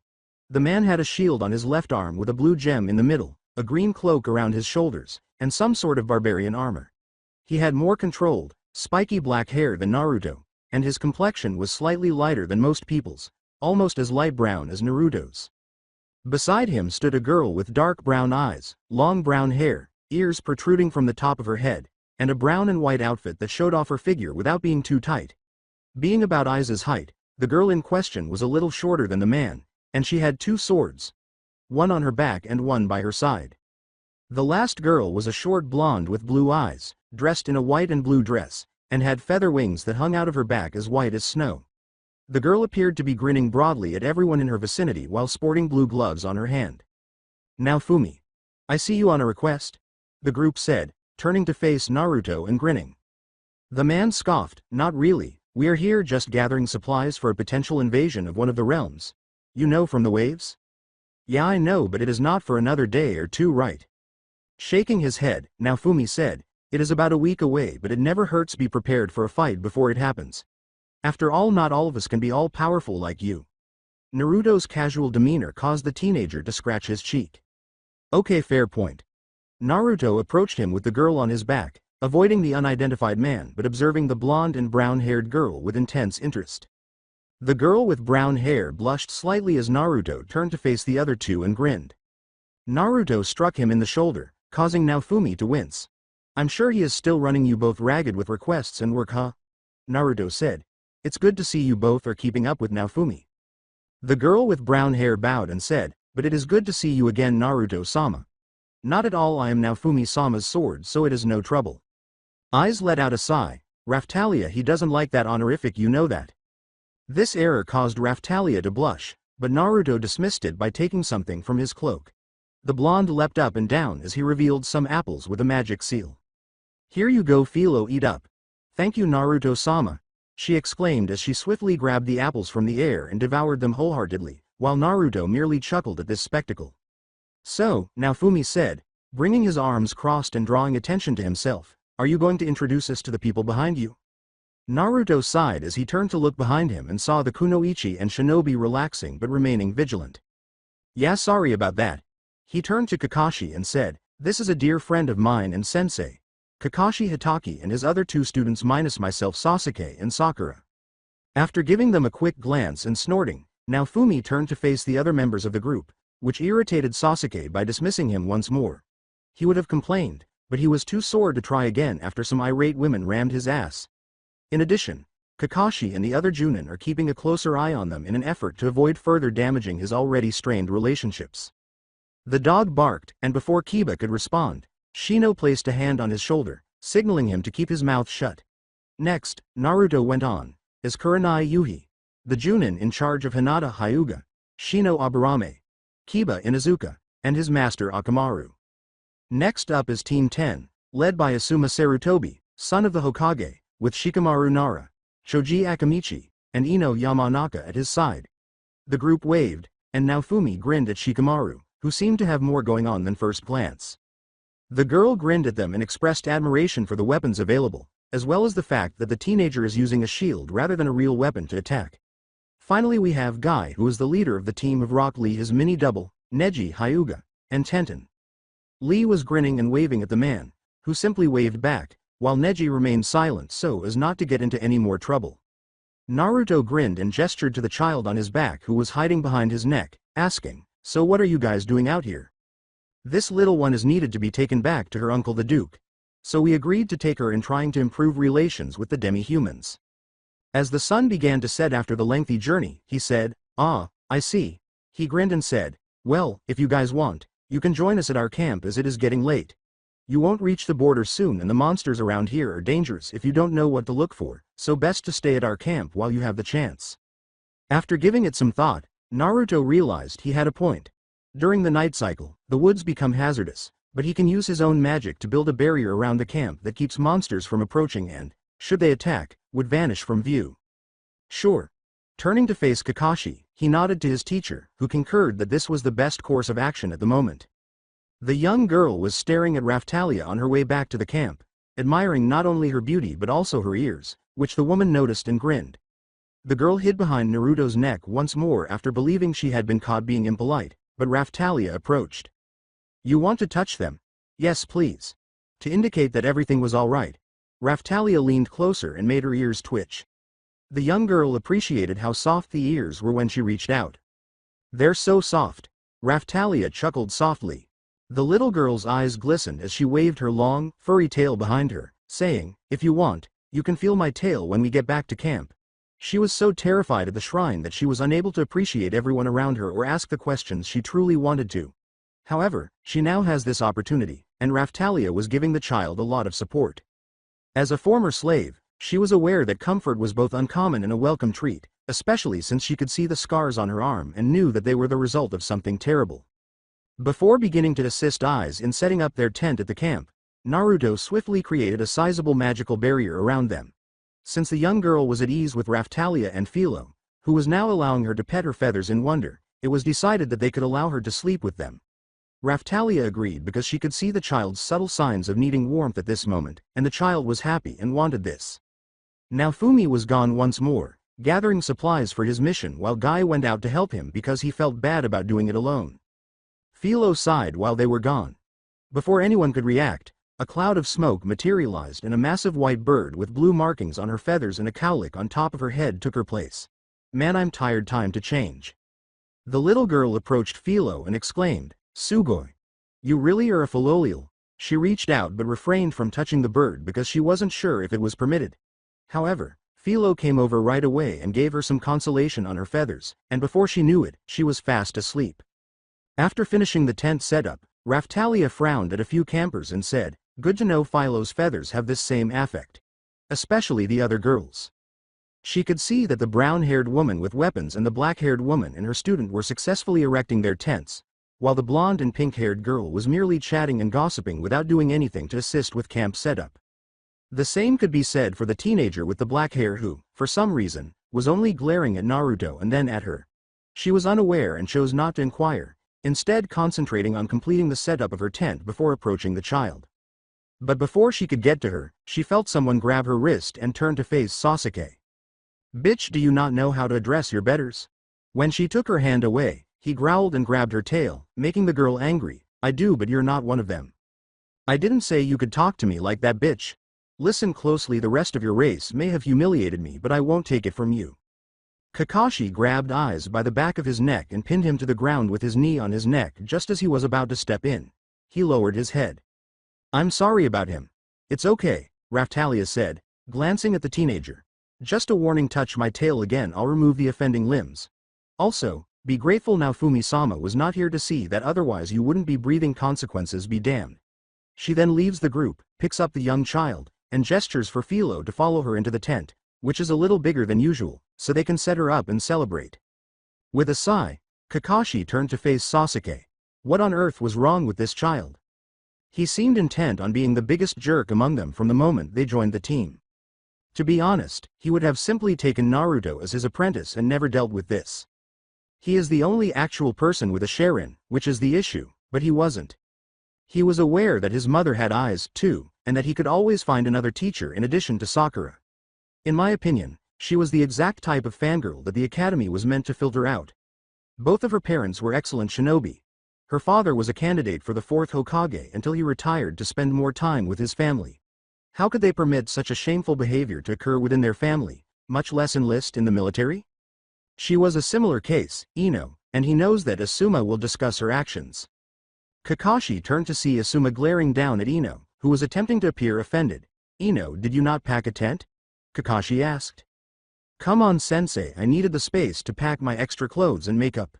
The man had a shield on his left arm with a blue gem in the middle, a green cloak around his shoulders, and some sort of barbarian armor. He had more controlled, spiky black hair than Naruto, and his complexion was slightly lighter than most people's, almost as light brown as Naruto's. Beside him stood a girl with dark brown eyes, long brown hair, ears protruding from the top of her head, and a brown and white outfit that showed off her figure without being too tight. Being about Aiz's height, the girl in question was a little shorter than the man, and she had 2 swords, one on her back and one by her side. The last girl was a short blonde with blue eyes, dressed in a white and blue dress, and had feather wings that hung out of her back as white as snow. The girl appeared to be grinning broadly at everyone in her vicinity while sporting blue gloves on her hand. "Now Fumi, I see you on a request," the group said, turning to face Naruto and grinning. The man scoffed, "Not really, we are here just gathering supplies for a potential invasion of one of the realms. You know, from the waves?" "Yeah, I know, but it is not for another day or 2, right?" Shaking his head, Naofumi said, "It is about a week away, but it never hurts be prepared for a fight before it happens. After all, not all of us can be all-powerful like you." Naruto's casual demeanor caused the teenager to scratch his cheek. "Okay, fair point." Naruto approached him with the girl on his back, avoiding the unidentified man but observing the blonde and brown-haired girl with intense interest. The girl with brown hair blushed slightly as Naruto turned to face the other 2 and grinned. Naruto struck him in the shoulder, causing Naofumi to wince. "I'm sure he is still running you both ragged with requests and work, huh?" Naruto said. "It's good to see you both are keeping up with Naofumi." The girl with brown hair bowed and said, "But it is good to see you again, Naruto-sama." "Not at all, I am Naofumi-sama's sword, so it is no trouble." Aiz let out a sigh. "Raftalia, he doesn't like that honorific, you know that." This error caused Raftalia to blush, but Naruto dismissed it by taking something from his cloak. The blonde leapt up and down as he revealed some apples with a magic seal. "Here you go, Philo, eat up." "Thank you, Naruto-sama," she exclaimed as she swiftly grabbed the apples from the air and devoured them wholeheartedly, while Naruto merely chuckled at this spectacle. "So," Naofumi said, bringing his arms crossed and drawing attention to himself, "are you going to introduce us to the people behind you?" Naruto sighed as he turned to look behind him and saw the kunoichi and shinobi relaxing but remaining vigilant. "Yeah, sorry about that." He turned to Kakashi and said, "This is a dear friend of mine and sensei, Kakashi Hitaki, and his other 2 students minus myself, Sasuke and Sakura." After giving them a quick glance and snorting, Naofumi turned to face the other members of the group, which irritated Sasuke by dismissing him once more. He would have complained, but he was too sore to try again after some irate women rammed his ass. In addition, Kakashi and the other Junin are keeping a closer eye on them in an effort to avoid further damaging his already strained relationships. The dog barked, and before Kiba could respond, Shino placed a hand on his shoulder, signaling him to keep his mouth shut. Next, Naruto went on, as Kurenai Yuhi, the Junin in charge of Hinata Hyuga, Shino Aburame, Kiba Inuzuka, and his master Akamaru. Next up is Team 10, led by Asuma Sarutobi, son of the Hokage, with Shikamaru Nara, Shoji Akamichi, and Ino Yamanaka at his side. The group waved, and Naofumi grinned at Shikamaru, who seemed to have more going on than first glance. The girl grinned at them and expressed admiration for the weapons available, as well as the fact that the teenager is using a shield rather than a real weapon to attack. Finally we have Guy, who is the leader of the team of Rock Lee, his mini-double, Neji Hyuga, and Tenten. Lee was grinning and waving at the man, who simply waved back, while Neji remained silent so as not to get into any more trouble. Naruto grinned and gestured to the child on his back who was hiding behind his neck, asking, "So what are you guys doing out here?" This little one is needed to be taken back to her uncle the Duke. So we agreed to take her in trying to improve relations with the demi-humans. As the sun began to set after the lengthy journey, he said, "Ah, I see." He grinned and said, "Well, if you guys want, you can join us at our camp as it is getting late. You won't reach the border soon and the monsters around here are dangerous if you don't know what to look for, so best to stay at our camp while you have the chance." After giving it some thought, Naruto realized he had a point. During the night cycle, the woods become hazardous, but he can use his own magic to build a barrier around the camp that keeps monsters from approaching and, should they attack, would vanish from view. Sure. Turning to face Kakashi, he nodded to his teacher, who concurred that this was the best course of action at the moment. The young girl was staring at Raftalia on her way back to the camp, admiring not only her beauty but also her ears, which the woman noticed and grinned. The girl hid behind Naruto's neck once more after believing she had been caught being impolite, but Raftalia approached. "You want to touch them?" "Yes, please." To indicate that everything was all right, Raftalia leaned closer and made her ears twitch. The young girl appreciated how soft the ears were when she reached out. "They're so soft." Raftalia chuckled softly. The little girl's eyes glistened as she waved her long, furry tail behind her, saying, "If you want, you can feel my tail when we get back to camp." She was so terrified at the shrine that she was unable to appreciate everyone around her or ask the questions she truly wanted to. However, she now has this opportunity, and Raftalia was giving the child a lot of support. As a former slave, she was aware that comfort was both uncommon and a welcome treat, especially since she could see the scars on her arm and knew that they were the result of something terrible. Before beginning to assist Eyes in setting up their tent at the camp, Naruto swiftly created a sizable magical barrier around them. Since the young girl was at ease with Raftalia and Philo, who was now allowing her to pet her feathers in wonder, it was decided that they could allow her to sleep with them. Raftalia agreed because she could see the child's subtle signs of needing warmth at this moment, and the child was happy and wanted this. Naofumi was gone once more, gathering supplies for his mission while Guy went out to help him because he felt bad about doing it alone. Philo sighed while they were gone. Before anyone could react, a cloud of smoke materialized and a massive white bird with blue markings on her feathers and a cowlick on top of her head took her place. "Man, I'm tired, time to change." The little girl approached Philo and exclaimed, "Sugoi. You really are a Philolial." She reached out but refrained from touching the bird because she wasn't sure if it was permitted. However, Philo came over right away and gave her some consolation on her feathers, and before she knew it, she was fast asleep. After finishing the tent setup, Raftalia frowned at a few campers and said, "Good to know Philo's feathers have this same affect. Especially the other girls." She could see that the brown-haired woman with weapons and the black-haired woman and her student were successfully erecting their tents, while the blonde and pink-haired girl was merely chatting and gossiping without doing anything to assist with camp setup. The same could be said for the teenager with the black hair who, for some reason, was only glaring at Naruto and then at her. She was unaware and chose not to inquire, instead concentrating on completing the setup of her tent before approaching the child. But before she could get to her, she felt someone grab her wrist and turn to face Sasuke. "Bitch, do you not know how to address your betters?" When she took her hand away, he growled and grabbed her tail, making the girl angry. "I do, but you're not one of them." "I didn't say you could talk to me like that, bitch. Listen closely, the rest of your race may have humiliated me, but I won't take it from you." Kakashi grabbed Eyes by the back of his neck and pinned him to the ground with his knee on his neck just as he was about to step in. He lowered his head. I'm sorry about him. It's okay, Raftalia said, glancing at the teenager. Just a warning, touch my tail again, I'll remove the offending limbs. Also, be grateful Naofumi-sama was not here to see that, otherwise you wouldn't be breathing, consequences be damned. She then leaves the group, picks up the young child, and gestures for Philo to follow her into the tent, which is a little bigger than usual, so they can set her up and celebrate. With a sigh, Kakashi turned to face Sasuke. What on earth was wrong with this child? He seemed intent on being the biggest jerk among them from the moment they joined the team. To be honest, he would have simply taken Naruto as his apprentice and never dealt with this. He is the only actual person with a Sharin, which is the issue, but he wasn't. He was aware that his mother had eyes, too, and that he could always find another teacher in addition to Sakura. In my opinion, she was the exact type of fangirl that the academy was meant to filter out. Both of her parents were excellent shinobi. Her father was a candidate for the 4th Hokage until he retired to spend more time with his family. How could they permit such a shameful behavior to occur within their family, much less enlist in the military? She was a similar case, Ino, and he knows that Asuma will discuss her actions. Kakashi turned to see Asuma glaring down at Ino, who was attempting to appear offended. Ino, did you not pack a tent? Kakashi asked. Come on sensei, I needed the space to pack my extra clothes and makeup.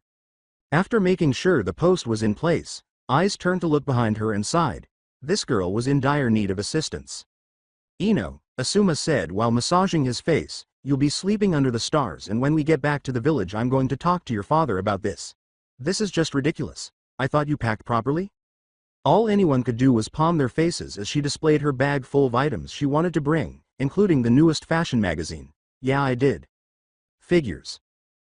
After making sure the post was in place, Eyes turned to look behind her and sighed. This girl was in dire need of assistance. Ino, Asuma said while massaging his face, you'll be sleeping under the stars, and when we get back to the village I'm going to talk to your father about this. This is just ridiculous. I thought you packed properly? All anyone could do was palm their faces as she displayed her bag full of items she wanted to bring, including the newest fashion magazine. Yeah, I did. Figures.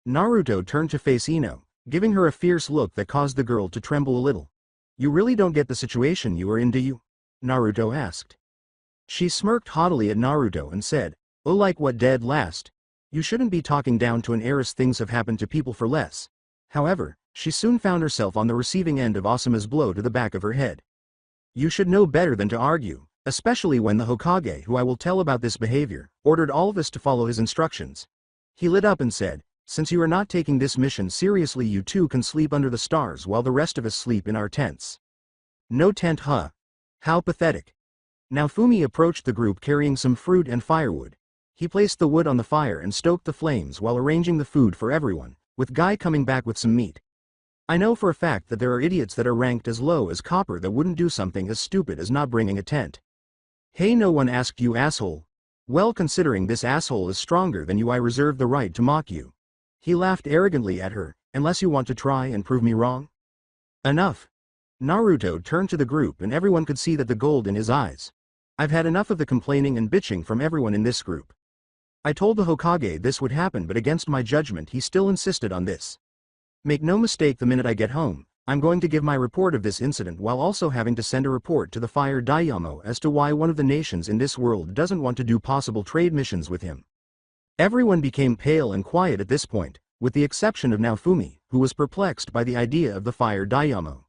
Naruto turned to face Ino, giving her a fierce look that caused the girl to tremble a little. You really don't get the situation you are in, do you? Naruto asked. She smirked haughtily at Naruto and said, oh, like what, dead last? You shouldn't be talking down to an heiress, things have happened to people for less. However, she soon found herself on the receiving end of Asuma's blow to the back of her head. You should know better than to argue, especially when the Hokage, who I will tell about this behavior, ordered all of us to follow his instructions. He lit up and said, since you are not taking this mission seriously, you too can sleep under the stars while the rest of us sleep in our tents. No tent, huh? How pathetic. Naofumi approached the group carrying some fruit and firewood. He placed the wood on the fire and stoked the flames while arranging the food for everyone, with Guy coming back with some meat. I know for a fact that there are idiots that are ranked as low as copper that wouldn't do something as stupid as not bringing a tent. Hey, no one asked you, asshole. Well, considering this asshole is stronger than you, I reserve the right to mock you. He laughed arrogantly at her, unless you want to try and prove me wrong. Enough. Naruto turned to the group and everyone could see that the gold in his eyes. I've had enough of the complaining and bitching from everyone in this group. I told the Hokage this would happen, but against my judgment he still insisted on this. Make no mistake, the minute I get home, I'm going to give my report of this incident while also having to send a report to the Fire Daimyo as to why one of the nations in this world doesn't want to do possible trade missions with him. Everyone became pale and quiet at this point, with the exception of Naofumi, who was perplexed by the idea of the Fire Daimyo.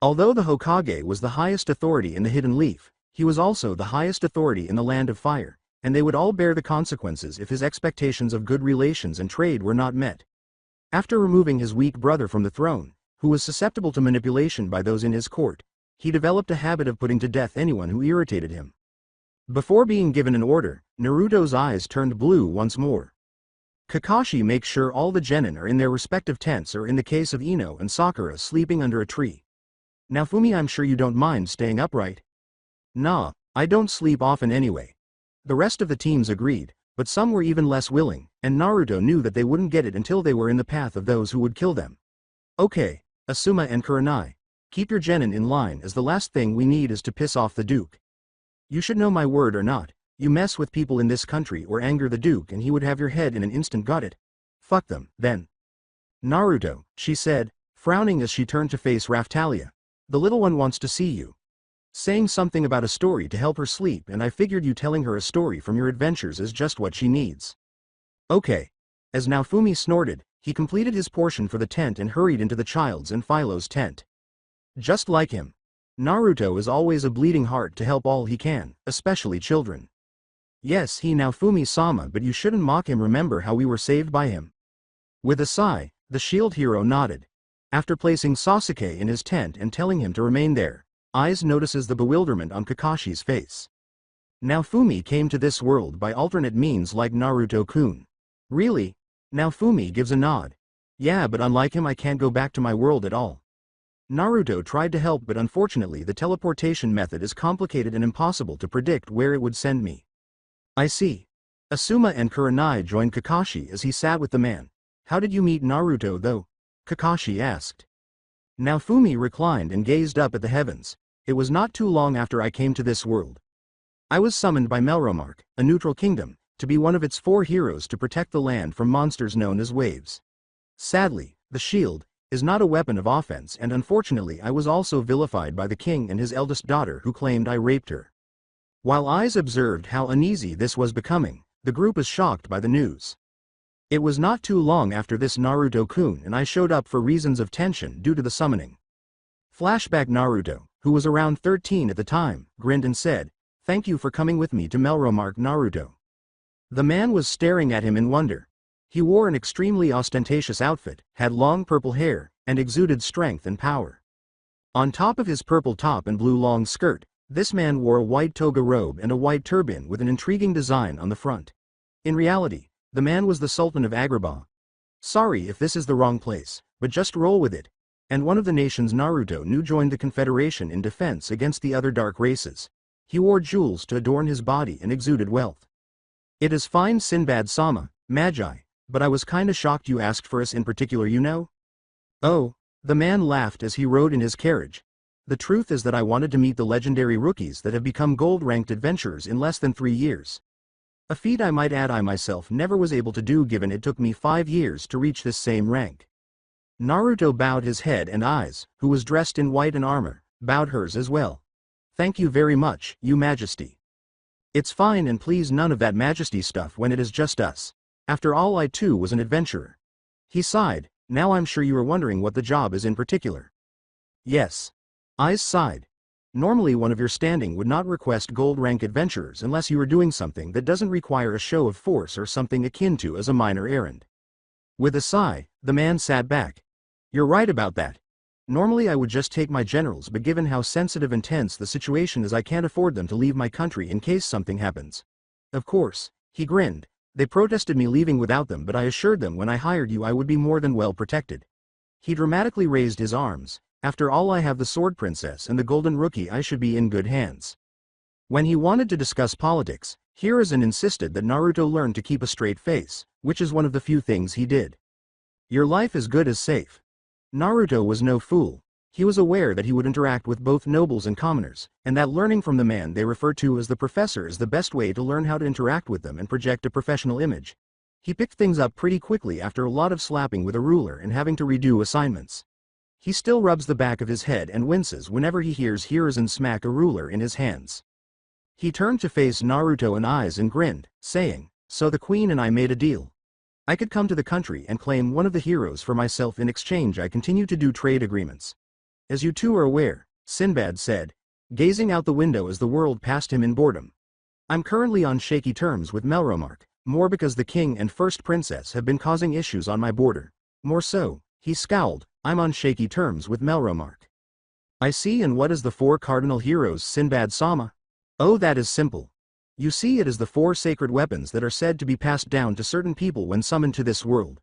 Although the Hokage was the highest authority in the Hidden Leaf, he was also the highest authority in the Land of Fire, and they would all bear the consequences if his expectations of good relations and trade were not met. After removing his weak brother from the throne, who was susceptible to manipulation by those in his court, he developed a habit of putting to death anyone who irritated him. Before being given an order, Naruto's eyes turned blue once more. Kakashi makes sure all the genin are in their respective tents, or in the case of Ino and Sakura, sleeping under a tree. Naofumi, I'm sure you don't mind staying upright. Nah, I don't sleep often anyway. The rest of the teams agreed, but some were even less willing, and Naruto knew that they wouldn't get it until they were in the path of those who would kill them. Okay, Asuma and Kurenai, keep your genin in line, as the last thing we need is to piss off the Duke. You should know my word or not, you mess with people in this country or anger the Duke and he would have your head in an instant, got it? Fuck them, then. Naruto, she said, frowning as she turned to face Raftalia. The little one wants to see you. Saying something about a story to help her sleep, and I figured you telling her a story from your adventures is just what she needs. Okay. As Naofumi snorted, he completed his portion for the tent and hurried into the child's and Philo's tent. Just like him. Naruto is always a bleeding heart to help all he can, especially children. Yes, he Naofumi-sama, but you shouldn't mock him, remember how we were saved by him. With a sigh, the shield hero nodded. After placing Sasuke in his tent and telling him to remain there, Eyes notices the bewilderment on Kakashi's face. Naofumi came to this world by alternate means like Naruto-kun. Really? Naofumi gives a nod. Yeah, but unlike him I can't go back to my world at all. Naruto tried to help, but unfortunately the teleportation method is complicated and impossible to predict where it would send me. I see. Asuma and Kurenai joined Kakashi as he sat with the man. How did you meet Naruto though? Kakashi asked. Naofumi reclined and gazed up at the heavens. It was not too long after I came to this world. I was summoned by Melromark, a neutral kingdom, to be one of its 4 heroes to protect the land from monsters known as waves. Sadly, the shield is not a weapon of offense, and unfortunately I was also vilified by the king and his eldest daughter who claimed I raped her. While Eyes observed how uneasy this was becoming, the group was shocked by the news. It was not too long after this Naruto-kun and I showed up for reasons of tension due to the summoning. Flashback Naruto, who was around 13 at the time, grinned and said, "Thank you for coming with me to Melromark, Naruto." The man was staring at him in wonder. He wore an extremely ostentatious outfit, had long purple hair, and exuded strength and power. On top of his purple top and blue long skirt, this man wore a white toga robe and a white turban with an intriguing design on the front. In reality, the man was the Sultan of Agrabah. Sorry if this is the wrong place, but just roll with it. And one of the nations Naruto knew joined the Confederation in defense against the other dark races. He wore jewels to adorn his body and exuded wealth. It is fine, Sinbad-sama, Magi, but I was kinda shocked you asked for us in particular, you know? Oh, the man laughed as he rode in his carriage. The truth is that I wanted to meet the legendary rookies that have become gold-ranked adventurers in less than 3 years. A feat I might add I myself never was able to do, given it took me 5 years to reach this same rank. Naruto bowed his head, and Eyes, who was dressed in white and armor, bowed hers as well. Thank you very much, Your Majesty. It's fine, and please none of that majesty stuff when it is just us. After all, I too was an adventurer. He sighed. Now I'm sure you are wondering what the job is in particular. Yes. Eyes sighed. Normally one of your standing would not request gold rank adventurers unless you are doing something that doesn't require a show of force or something akin to as a minor errand. With a sigh, the man sat back. You're right about that. Normally I would just take my generals, but given how sensitive and tense the situation is I can't afford them to leave my country in case something happens. Of course, he grinned. They protested me leaving without them, but I assured them when I hired you I would be more than well protected. He dramatically raised his arms. After all, I have the Sword Princess and the Golden Rookie, I should be in good hands. When he wanted to discuss politics, Hiruzen insisted that Naruto learn to keep a straight face, which is one of the few things he did. Your life is good as safe. Naruto was no fool. He was aware that he would interact with both nobles and commoners, and that learning from the man they refer to as the professor is the best way to learn how to interact with them and project a professional image. He picked things up pretty quickly after a lot of slapping with a ruler and having to redo assignments. He still rubs the back of his head and winces whenever he hears Hiruzen smack a ruler in his hands. He turned to face Naruto and Eyes and grinned, saying, "So the queen and I made a deal. I could come to the country and claim one of the heroes for myself. In exchange I continue to do trade agreements. As you two are aware," Sinbad said, gazing out the window as the world passed him in boredom. "I'm currently on shaky terms with Melromark, more because the king and first princess have been causing issues on my border. More so," he scowled, "I'm on shaky terms with Melromark." "I see, and what is the 4 cardinal heroes, Sinbad-sama?" "Oh, that is simple. You see, it is the 4 sacred weapons that are said to be passed down to certain people when summoned to this world.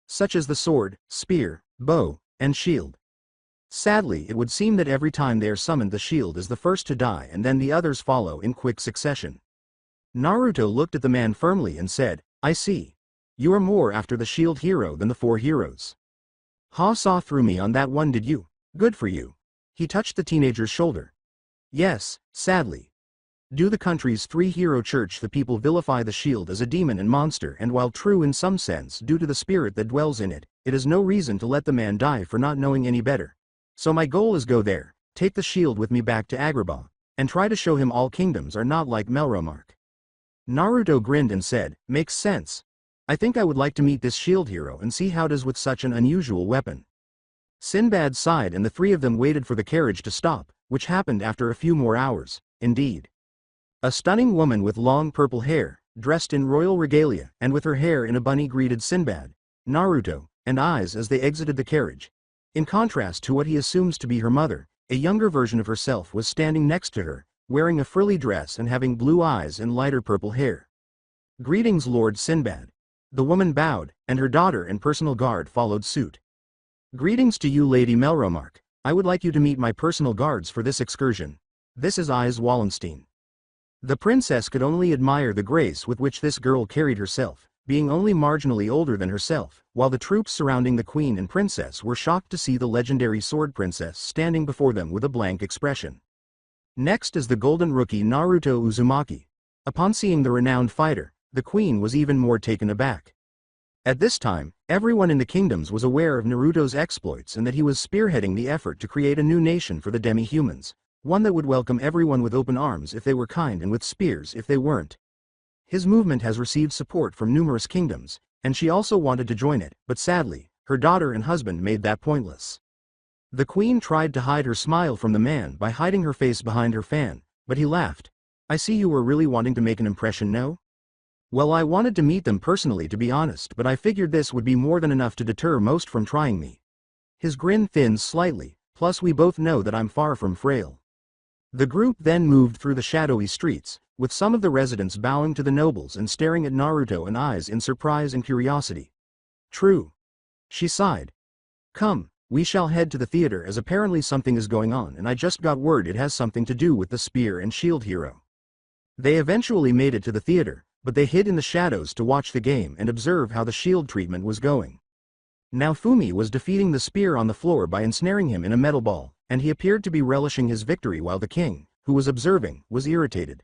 Such as the sword, spear, bow, and shield. Sadly, it would seem that every time they are summoned the shield is the first to die and then the others follow in quick succession." Naruto looked at the man firmly and said, "I see. You are more after the shield hero than the 4 heroes. Ha, saw through me on that one, did you? Good for you." He touched the teenager's shoulder. "Yes, sadly. Due the country's 3-hero church the people vilify the shield as a demon and monster, and while true in some sense due to the spirit that dwells in it, it is no reason to let the man die for not knowing any better. So my goal is go there, take the shield with me back to Agrabah, and try to show him all kingdoms are not like Melromark." Naruto grinned and said, "Makes sense. I think I would like to meet this shield hero and see how it is with such an unusual weapon." Sinbad sighed and the 3 of them waited for the carriage to stop, which happened after a few more hours, indeed. A stunning woman with long purple hair, dressed in royal regalia and with her hair in a bunny, greeted Sinbad, Naruto, and Eyes as they exited the carriage. In contrast to what he assumes to be her mother, A younger version of herself was standing next to her, wearing a frilly dress and having blue eyes and lighter purple hair. "Greetings, Lord Sinbad." The woman bowed, and her daughter and personal guard followed suit. "Greetings to you, Lady Melromark. I would like you to meet my personal guards for this excursion. This is Eyes Wallenstein." The princess could only admire the grace with which this girl carried herself, being only marginally older than herself, while the troops surrounding the queen and princess were shocked to see the legendary sword princess standing before them with a blank expression. Next is the golden rookie Naruto Uzumaki. Upon seeing the renowned fighter, the queen was even more taken aback. At this time, everyone in the kingdoms was aware of Naruto's exploits and that he was spearheading the effort to create a new nation for the demi-humans, one that would welcome everyone with open arms if they were kind and with spears if they weren't. His movement has received support from numerous kingdoms, and she also wanted to join it, but sadly, her daughter and husband made that pointless. The queen tried to hide her smile from the man by hiding her face behind her fan, but he laughed. "I see you were really wanting to make an impression, no? Well, I wanted to meet them personally, to be honest, but I figured this would be more than enough to deter most from trying me." His grin thinned slightly, "Plus we both know that I'm far from frail." The group then moved through the shadowy streets, with some of the residents bowing to the nobles and staring at Naruto and Eyes in surprise and curiosity. "True." She sighed. "Come, we shall head to the theater as apparently something is going on and I just got word it has something to do with the spear and shield hero." They eventually made it to the theater, but they hid in the shadows to watch the game and observe how the shield treatment was going. Naofumi was defeating the spear on the floor by ensnaring him in a metal ball, and he appeared to be relishing his victory while the king, who was observing, was irritated.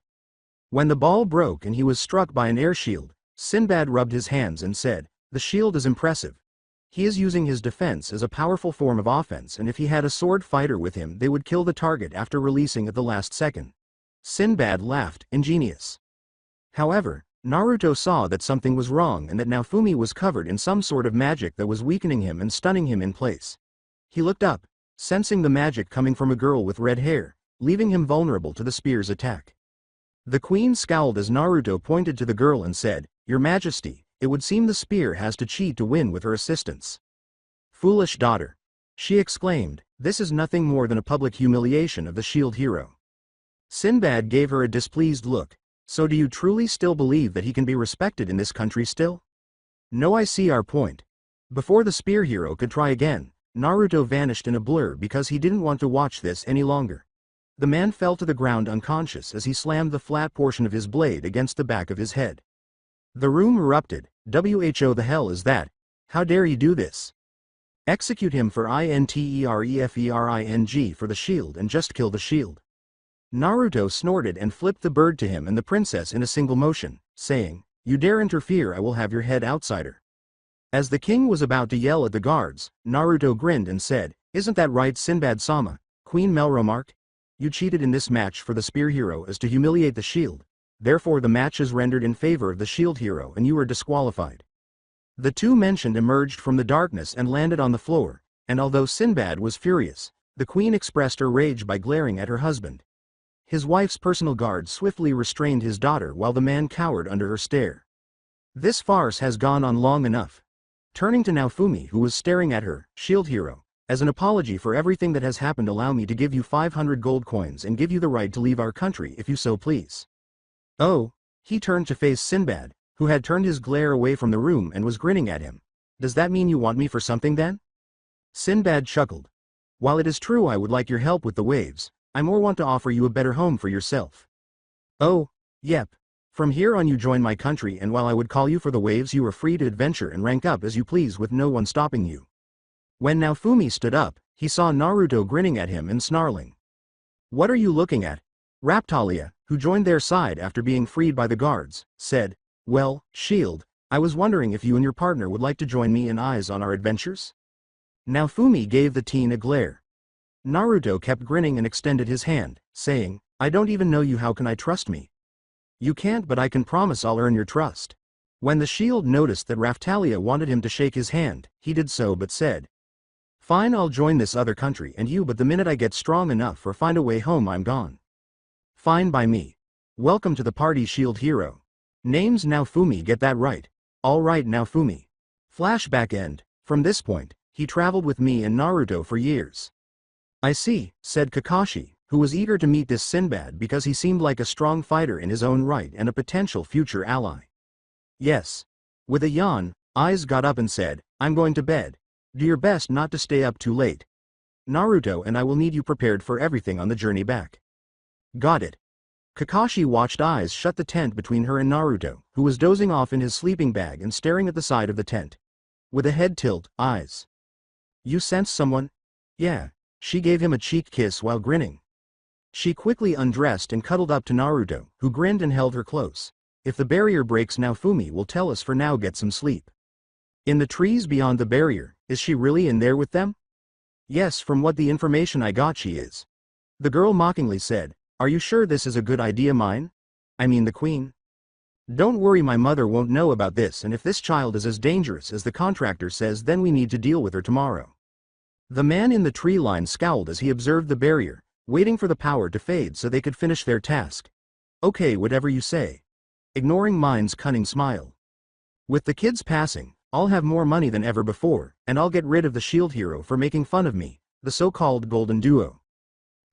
When the ball broke and he was struck by an air shield, Sinbad rubbed his hands and said, "The shield is impressive. He is using his defense as a powerful form of offense, and if he had a sword fighter with him they would kill the target after releasing at the last second." Sinbad laughed, ingenious. However, Naruto saw that something was wrong and that Naofumi was covered in some sort of magic that was weakening him and stunning him in place. He looked up, sensing the magic coming from a girl with red hair, leaving him vulnerable to the spear's attack. The queen scowled as Naruto pointed to the girl and said, "Your Majesty, it would seem the spear has to cheat to win with her assistance." "Foolish daughter," she exclaimed, "this is nothing more than a public humiliation of the shield hero." Sinbad gave her a displeased look. "So do you truly still believe that he can be respected in this country still?" "No, I see our point." Before the spear hero could try again, Naruto vanished in a blur because he didn't want to watch this any longer. The man fell to the ground unconscious as he slammed the flat portion of his blade against the back of his head. The room erupted. "Who the hell is that? How dare he do this? Execute him for Interefering for the shield and just kill the shield." Naruto snorted and flipped the bird to him and the princess in a single motion, saying, "You dare interfere, I will have your head, outsider." As the king was about to yell at the guards, Naruto grinned and said, "Isn't that right, Sinbad-sama, Queen Melromark? You cheated in this match for the spear hero as to humiliate the shield, therefore the match is rendered in favor of the shield hero and you are disqualified." The two mentioned emerged from the darkness and landed on the floor, and although Sinbad was furious, the queen expressed her rage by glaring at her husband. His wife's personal guard swiftly restrained his daughter while the man cowered under her stare. "This farce has gone on long enough." Turning to Naofumi, who was staring at her, "Shield hero, as an apology for everything that has happened, allow me to give you 500 gold coins and give you the right to leave our country if you so please." "Oh," he turned to face Sinbad, who had turned his glare away from the room and was grinning at him. "Does that mean you want me for something then?" Sinbad chuckled. "While it is true I would like your help with the waves, I more want to offer you a better home for yourself." "Oh, yep. From here on you join my country, and while I would call you for the waves you are free to adventure and rank up as you please with no one stopping you." When Naofumi stood up, he saw Naruto grinning at him and snarling. "What are you looking at?" Raptalia, who joined their side after being freed by the guards, said, "Well, Shield, I was wondering if you and your partner would like to join me in Eyes on our adventures?" Naofumi gave the teen a glare. Naruto kept grinning and extended his hand, saying, "I don't even know you, how can I trust me?" "You can't, but I can promise I'll earn your trust." When the shield noticed that Raptalia wanted him to shake his hand, he did so but said, "Fine, I'll join this other country and you, but the minute I get strong enough or find a way home I'm gone." "Fine by me. Welcome to the party, shield hero. Name's Naofumi, get that right." "All right, Naofumi." Flashback end. From this point, he traveled with me and Naruto for years. I see, said Kakashi, who was eager to meet this Sinbad because he seemed like a strong fighter in his own right and a potential future ally. Yes. With a yawn, Aiz got up and said, I'm going to bed. Do your best not to stay up too late. Naruto and I will need you prepared for everything on the journey back. Got it. Kakashi watched Aiz shut the tent between her and Naruto, who was dozing off in his sleeping bag and staring at the side of the tent. With a head tilt, Aiz. You sense someone? Yeah. She gave him a cheek kiss while grinning. She quickly undressed and cuddled up to Naruto, who grinned and held her close. If the barrier breaks now Fumi will tell us, for now get some sleep. In the trees beyond the barrier, is she really in there with them? Yes, from what the information I got she is. The girl mockingly said, Are you sure this is a good idea, mine? I mean the queen? Don't worry, my mother won't know about this, and if this child is as dangerous as the contractor says then we need to deal with her tomorrow. The man in the tree line scowled as he observed the barrier, waiting for the power to fade so they could finish their task. Okay, whatever you say. Ignoring Mine's cunning smile. With the kids passing, I'll have more money than ever before, and I'll get rid of the shield hero for making fun of me, the so-called golden duo.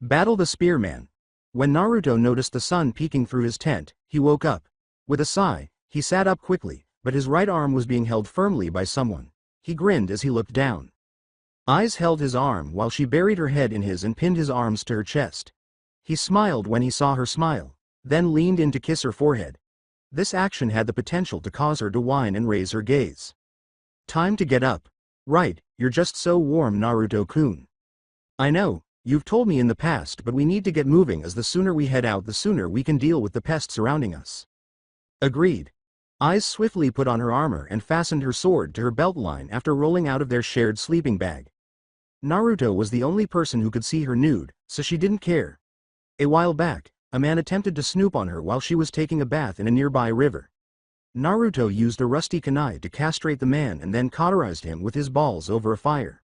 Battle the spearman. When Naruto noticed the sun peeking through his tent, he woke up. With a sigh, he sat up quickly, but his right arm was being held firmly by someone. He grinned as he looked down. Aiz held his arm while she buried her head in his and pinned his arms to her chest. He smiled when he saw her smile, then leaned in to kiss her forehead. This action had the potential to cause her to whine and raise her gaze. Time to get up. Right, you're just so warm, Naruto-kun. I know, you've told me in the past, but we need to get moving, as the sooner we head out the sooner we can deal with the pests surrounding us. Agreed. Aiz swiftly put on her armor and fastened her sword to her belt line after rolling out of their shared sleeping bag. Naruto was the only person who could see her nude, so she didn't care. A while back, a man attempted to snoop on her while she was taking a bath in a nearby river. Naruto used a rusty kunai to castrate the man and then cauterized him with his balls over a fire.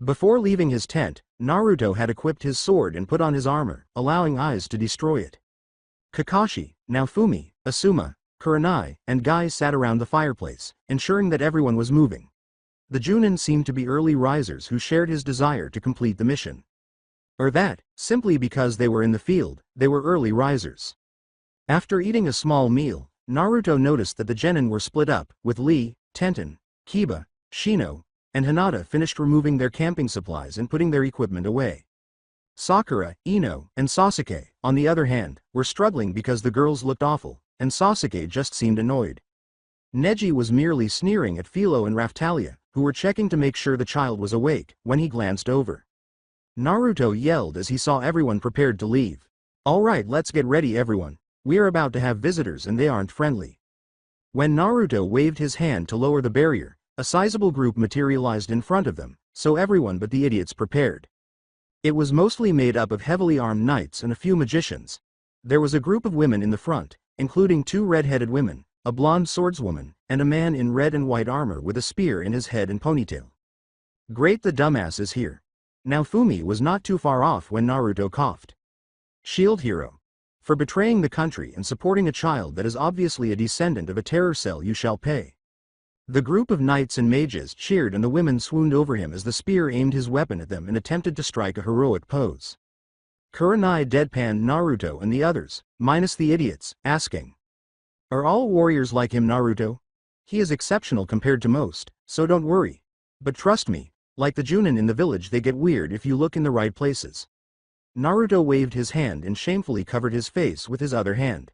Before leaving his tent, Naruto had equipped his sword and put on his armor, allowing Aiz to destroy it. Kakashi, Naofumi, Asuma, Kurenai, and Guy sat around the fireplace, ensuring that everyone was moving. The Junin seemed to be early risers who shared his desire to complete the mission. Or that, simply because they were in the field, they were early risers. After eating a small meal, Naruto noticed that the genin were split up, with Lee, Tenten, Kiba, Shino, and Hinata finished removing their camping supplies and putting their equipment away. Sakura, Ino, and Sasuke, on the other hand, were struggling because the girls looked awful, and Sasuke just seemed annoyed. Neji was merely sneering at Philo and Raftalia, who were checking to make sure the child was awake, when he glanced over. Naruto yelled as he saw everyone prepared to leave. Alright, let's get ready everyone. We are about to have visitors and they aren't friendly. When Naruto waved his hand to lower the barrier, a sizable group materialized in front of them, so everyone but the idiots prepared. It was mostly made up of heavily armed knights and a few magicians. There was a group of women in the front, including two red-headed women, a blonde swordswoman, and a man in red and white armor with a spear in his head and ponytail. Great, the dumbass is here. Naofumi was not too far off when Naruto coughed. Shield hero. For betraying the country and supporting a child that is obviously a descendant of a terror cell you shall pay. The group of knights and mages cheered and the women swooned over him as the spear aimed his weapon at them and attempted to strike a heroic pose. Kurenai deadpanned Naruto and the others, minus the idiots, asking. Are all warriors like him, Naruto? He is exceptional compared to most, so don't worry. But trust me, like the Junin in the village, they get weird if you look in the right places. Naruto waved his hand and shamefully covered his face with his other hand.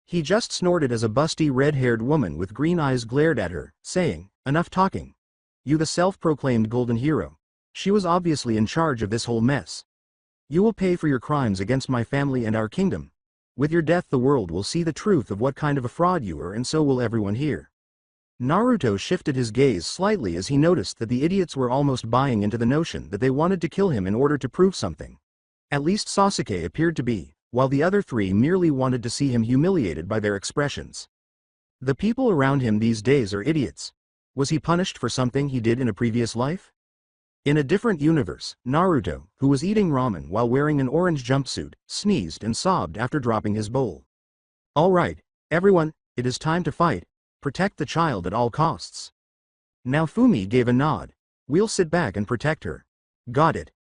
He just snorted as a busty red-haired woman with green eyes glared at her, saying, Enough talking. You the self-proclaimed golden hero. She was obviously in charge of this whole mess. You will pay for your crimes against my family and our kingdom. With your death the world will see the truth of what kind of a fraud you are, and so will everyone here. Naruto shifted his gaze slightly as he noticed that the idiots were almost buying into the notion that they wanted to kill him in order to prove something. At least Sasuke appeared to be, while the other three merely wanted to see him humiliated by their expressions. The people around him these days are idiots. Was he punished for something he did in a previous life? In a different universe, Naruto, who was eating ramen while wearing an orange jumpsuit, sneezed and sobbed after dropping his bowl. Alright, everyone, it is time to fight. Protect the child at all costs. Naofumi gave a nod. We'll sit back and protect her. Got it.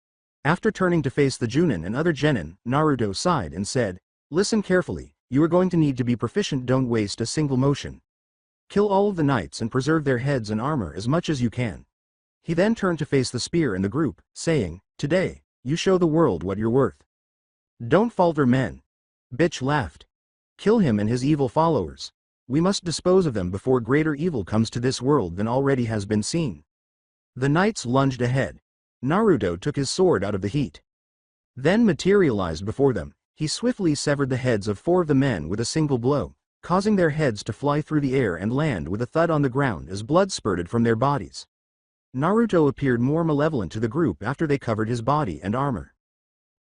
After turning to face the Junin and other genin, Naruto sighed and said, "Listen carefully, you are going to need to be proficient. Don't waste a single motion. Kill all of the knights and preserve their heads and armor as much as you can." He then turned to face the spear and the group, saying, "Today, you show the world what you're worth. Don't falter, men." Bitch laughed. "Kill him and his evil followers. We must dispose of them before greater evil comes to this world than already has been seen." The knights lunged ahead. Naruto took his sword out of the heat. Then materialized before them, he swiftly severed the heads of 4 of the men with a single blow, causing their heads to fly through the air and land with a thud on the ground as blood spurted from their bodies. Naruto appeared more malevolent to the group after they covered his body and armor.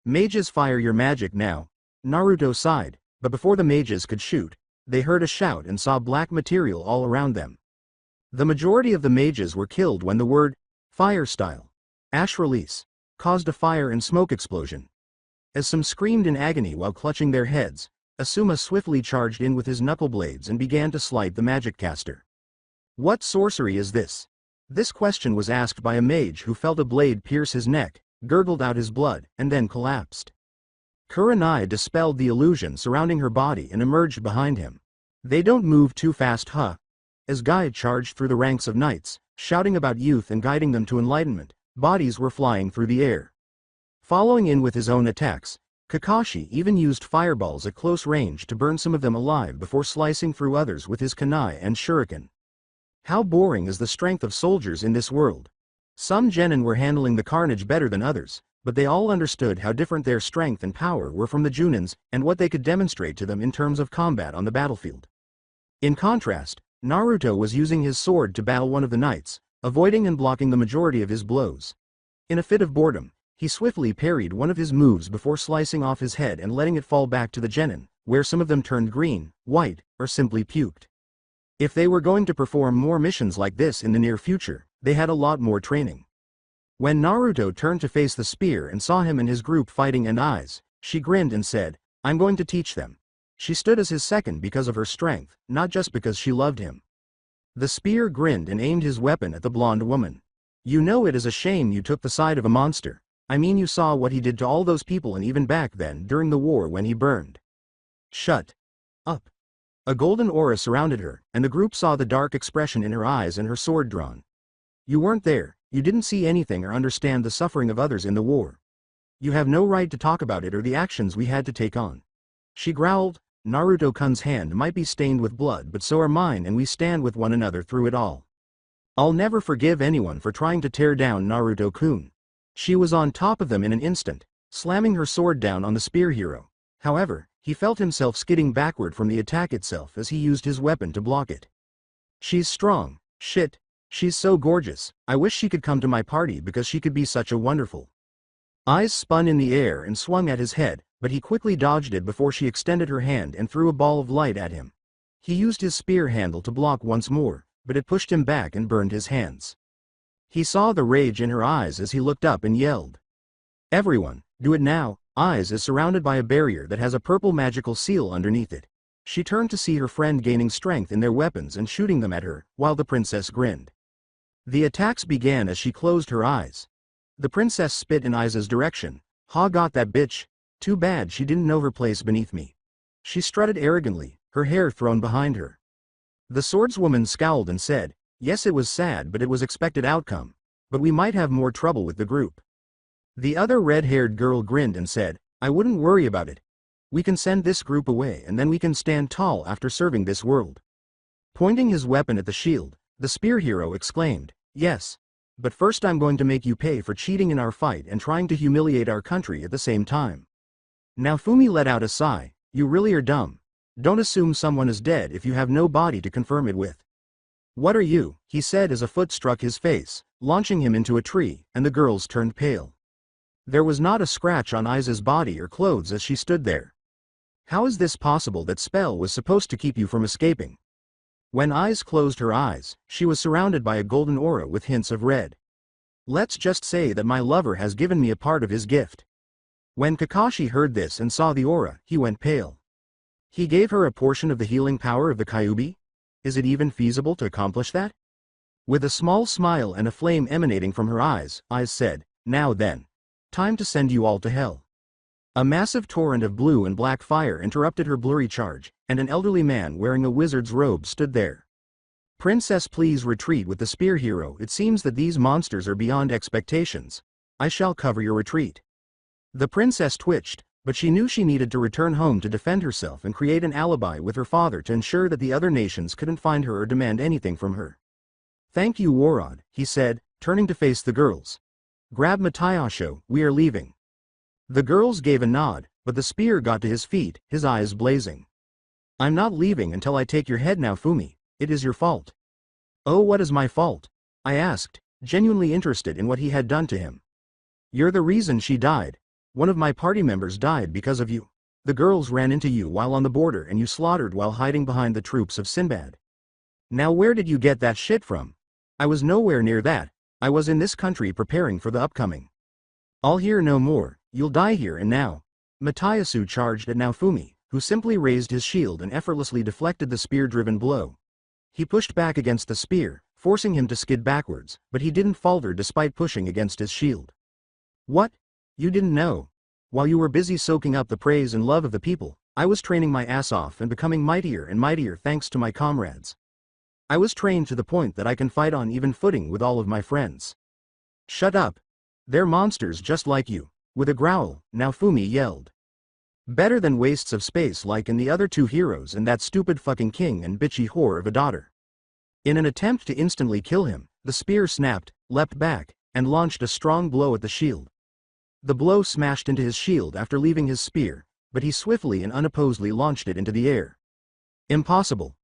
"Mages, fire your magic now." Naruto sighed, but before the mages could shoot, they heard a shout and saw black material all around them. The majority of the mages were killed when the word, "fire style, ash release," caused a fire and smoke explosion. As some screamed in agony while clutching their heads, Asuma swiftly charged in with his knuckle blades and began to slight the magic caster. "What sorcery is this?" This question was asked by a mage who felt a blade pierce his neck, gurgled out his blood, and then collapsed. Kurenai dispelled the illusion surrounding her body and emerged behind him. "They don't move too fast, huh?" As Guy charged through the ranks of knights, shouting about youth and guiding them to enlightenment, bodies were flying through the air. Following in with his own attacks, Kakashi even used fireballs at close range to burn some of them alive before slicing through others with his kunai and shuriken. How boring is the strength of soldiers in this world. Some genin were handling the carnage better than others, but they all understood how different their strength and power were from the Junins and what they could demonstrate to them in terms of combat on the battlefield. In contrast, Naruto was using his sword to battle one of the knights, avoiding and blocking the majority of his blows. In a fit of boredom, he swiftly parried one of his moves before slicing off his head and letting it fall back to the genin, where some of them turned green, white, or simply puked. If they were going to perform more missions like this in the near future, they had a lot more training. When Naruto turned to face the spear and saw him and his group fighting and eyes, she grinned and said, "I'm going to teach them." She stood as his second because of her strength, not just because she loved him. The spear grinned and aimed his weapon at the blonde woman. "You know, it is a shame you took the side of a monster. I mean, you saw what he did to all those people and even back then during the war when he burned." "Shut up." A golden aura surrounded her, and the group saw the dark expression in her eyes and her sword drawn. "You weren't there, you didn't see anything or understand the suffering of others in the war. You have no right to talk about it or the actions we had to take on." She growled, "Naruto-kun's hand might be stained with blood, but so are mine, and we stand with one another through it all. I'll never forgive anyone for trying to tear down Naruto-kun." She was on top of them in an instant, slamming her sword down on the spear hero. However, he felt himself skidding backward from the attack itself as he used his weapon to block it. "She's strong. Shit. She's so gorgeous. I wish she could come to my party because she could be such a wonderful." Eyes spun in the air and swung at his head, but he quickly dodged it before she extended her hand and threw a ball of light at him. He used his spear handle to block once more, but it pushed him back and burned his hands. He saw the rage in her eyes as he looked up and yelled, "Everyone, do it now." Eyes is surrounded by a barrier that has a purple magical seal underneath it. She turned to see her friend gaining strength in their weapons and shooting them at her, while the princess grinned. The attacks began as she closed her eyes. The princess spit in Aiza's direction. "Ha, got that bitch. Too bad she didn't know her place beneath me." She strutted arrogantly, her hair thrown behind her. The swordswoman scowled and said, "Yes, it was sad, but it was expected outcome. But we might have more trouble with the group." The other red-haired girl grinned and said, "I wouldn't worry about it. We can send this group away and then we can stand tall after serving this world." Pointing his weapon at the shield, the spear hero exclaimed, "Yes. But first I'm going to make you pay for cheating in our fight and trying to humiliate our country at the same time." Naofumi let out a sigh. "You really are dumb. Don't assume someone is dead if you have no body to confirm it with." "What are you?" he said as a foot struck his face, launching him into a tree, and the girls turned pale. There was not a scratch on Aiza's body or clothes as she stood there. How is this possible? That spell was supposed to keep you from escaping. When Aiz closed her eyes, she was surrounded by a golden aura with hints of red. "Let's just say that my lover has given me a part of his gift." When Kakashi heard this and saw the aura, he went pale. He gave her a portion of the healing power of the Kyuubi? Is it even feasible to accomplish that? With a small smile and a flame emanating from her eyes, Aiz said, "Now then. Time to send you all to hell. A massive torrent of blue and black fire interrupted her blurry charge, and an elderly man wearing a wizard's robe stood there. Princess, please retreat with the spear hero. It seems that these monsters are beyond expectations. I shall cover your retreat. The princess twitched, but she knew she needed to return home to defend herself and create an alibi with her father to ensure that the other nations couldn't find her or demand anything from her. Thank you, Warod, he said, turning to face the girls. Grab Matayasho, we are leaving. The girls gave a nod, but the spear got to his feet, his eyes blazing. I'm not leaving until I take your head now, Fumi. It is your fault. Oh, what is my fault? I asked, genuinely interested in what he had done to him. You're the reason she died. One of my party members died because of you. The girls ran into you while on the border and you slaughtered while hiding behind the troops of Sinbad. Now where did you get that shit from? I was nowhere near that. I was in this country preparing for the upcoming. I'll hear no more. You'll die here and now. Matayasu charged at Naofumi, who simply raised his shield and effortlessly deflected the spear-driven blow. He pushed back against the spear, forcing him to skid backwards, but he didn't falter despite pushing against his shield. What? You didn't know? While you were busy soaking up the praise and love of the people, I was training my ass off and becoming mightier and mightier thanks to my comrades. I was trained to the point that I can fight on even footing with all of my friends. Shut up. They're monsters just like you. With a growl, Naofumi yelled. Better than wastes of space like in the other two heroes and that stupid fucking king and bitchy whore of a daughter. In an attempt to instantly kill him, the spear snapped, leapt back, and launched a strong blow at the shield. The blow smashed into his shield after leaving his spear, but he swiftly and unopposedly launched it into the air. Impossible.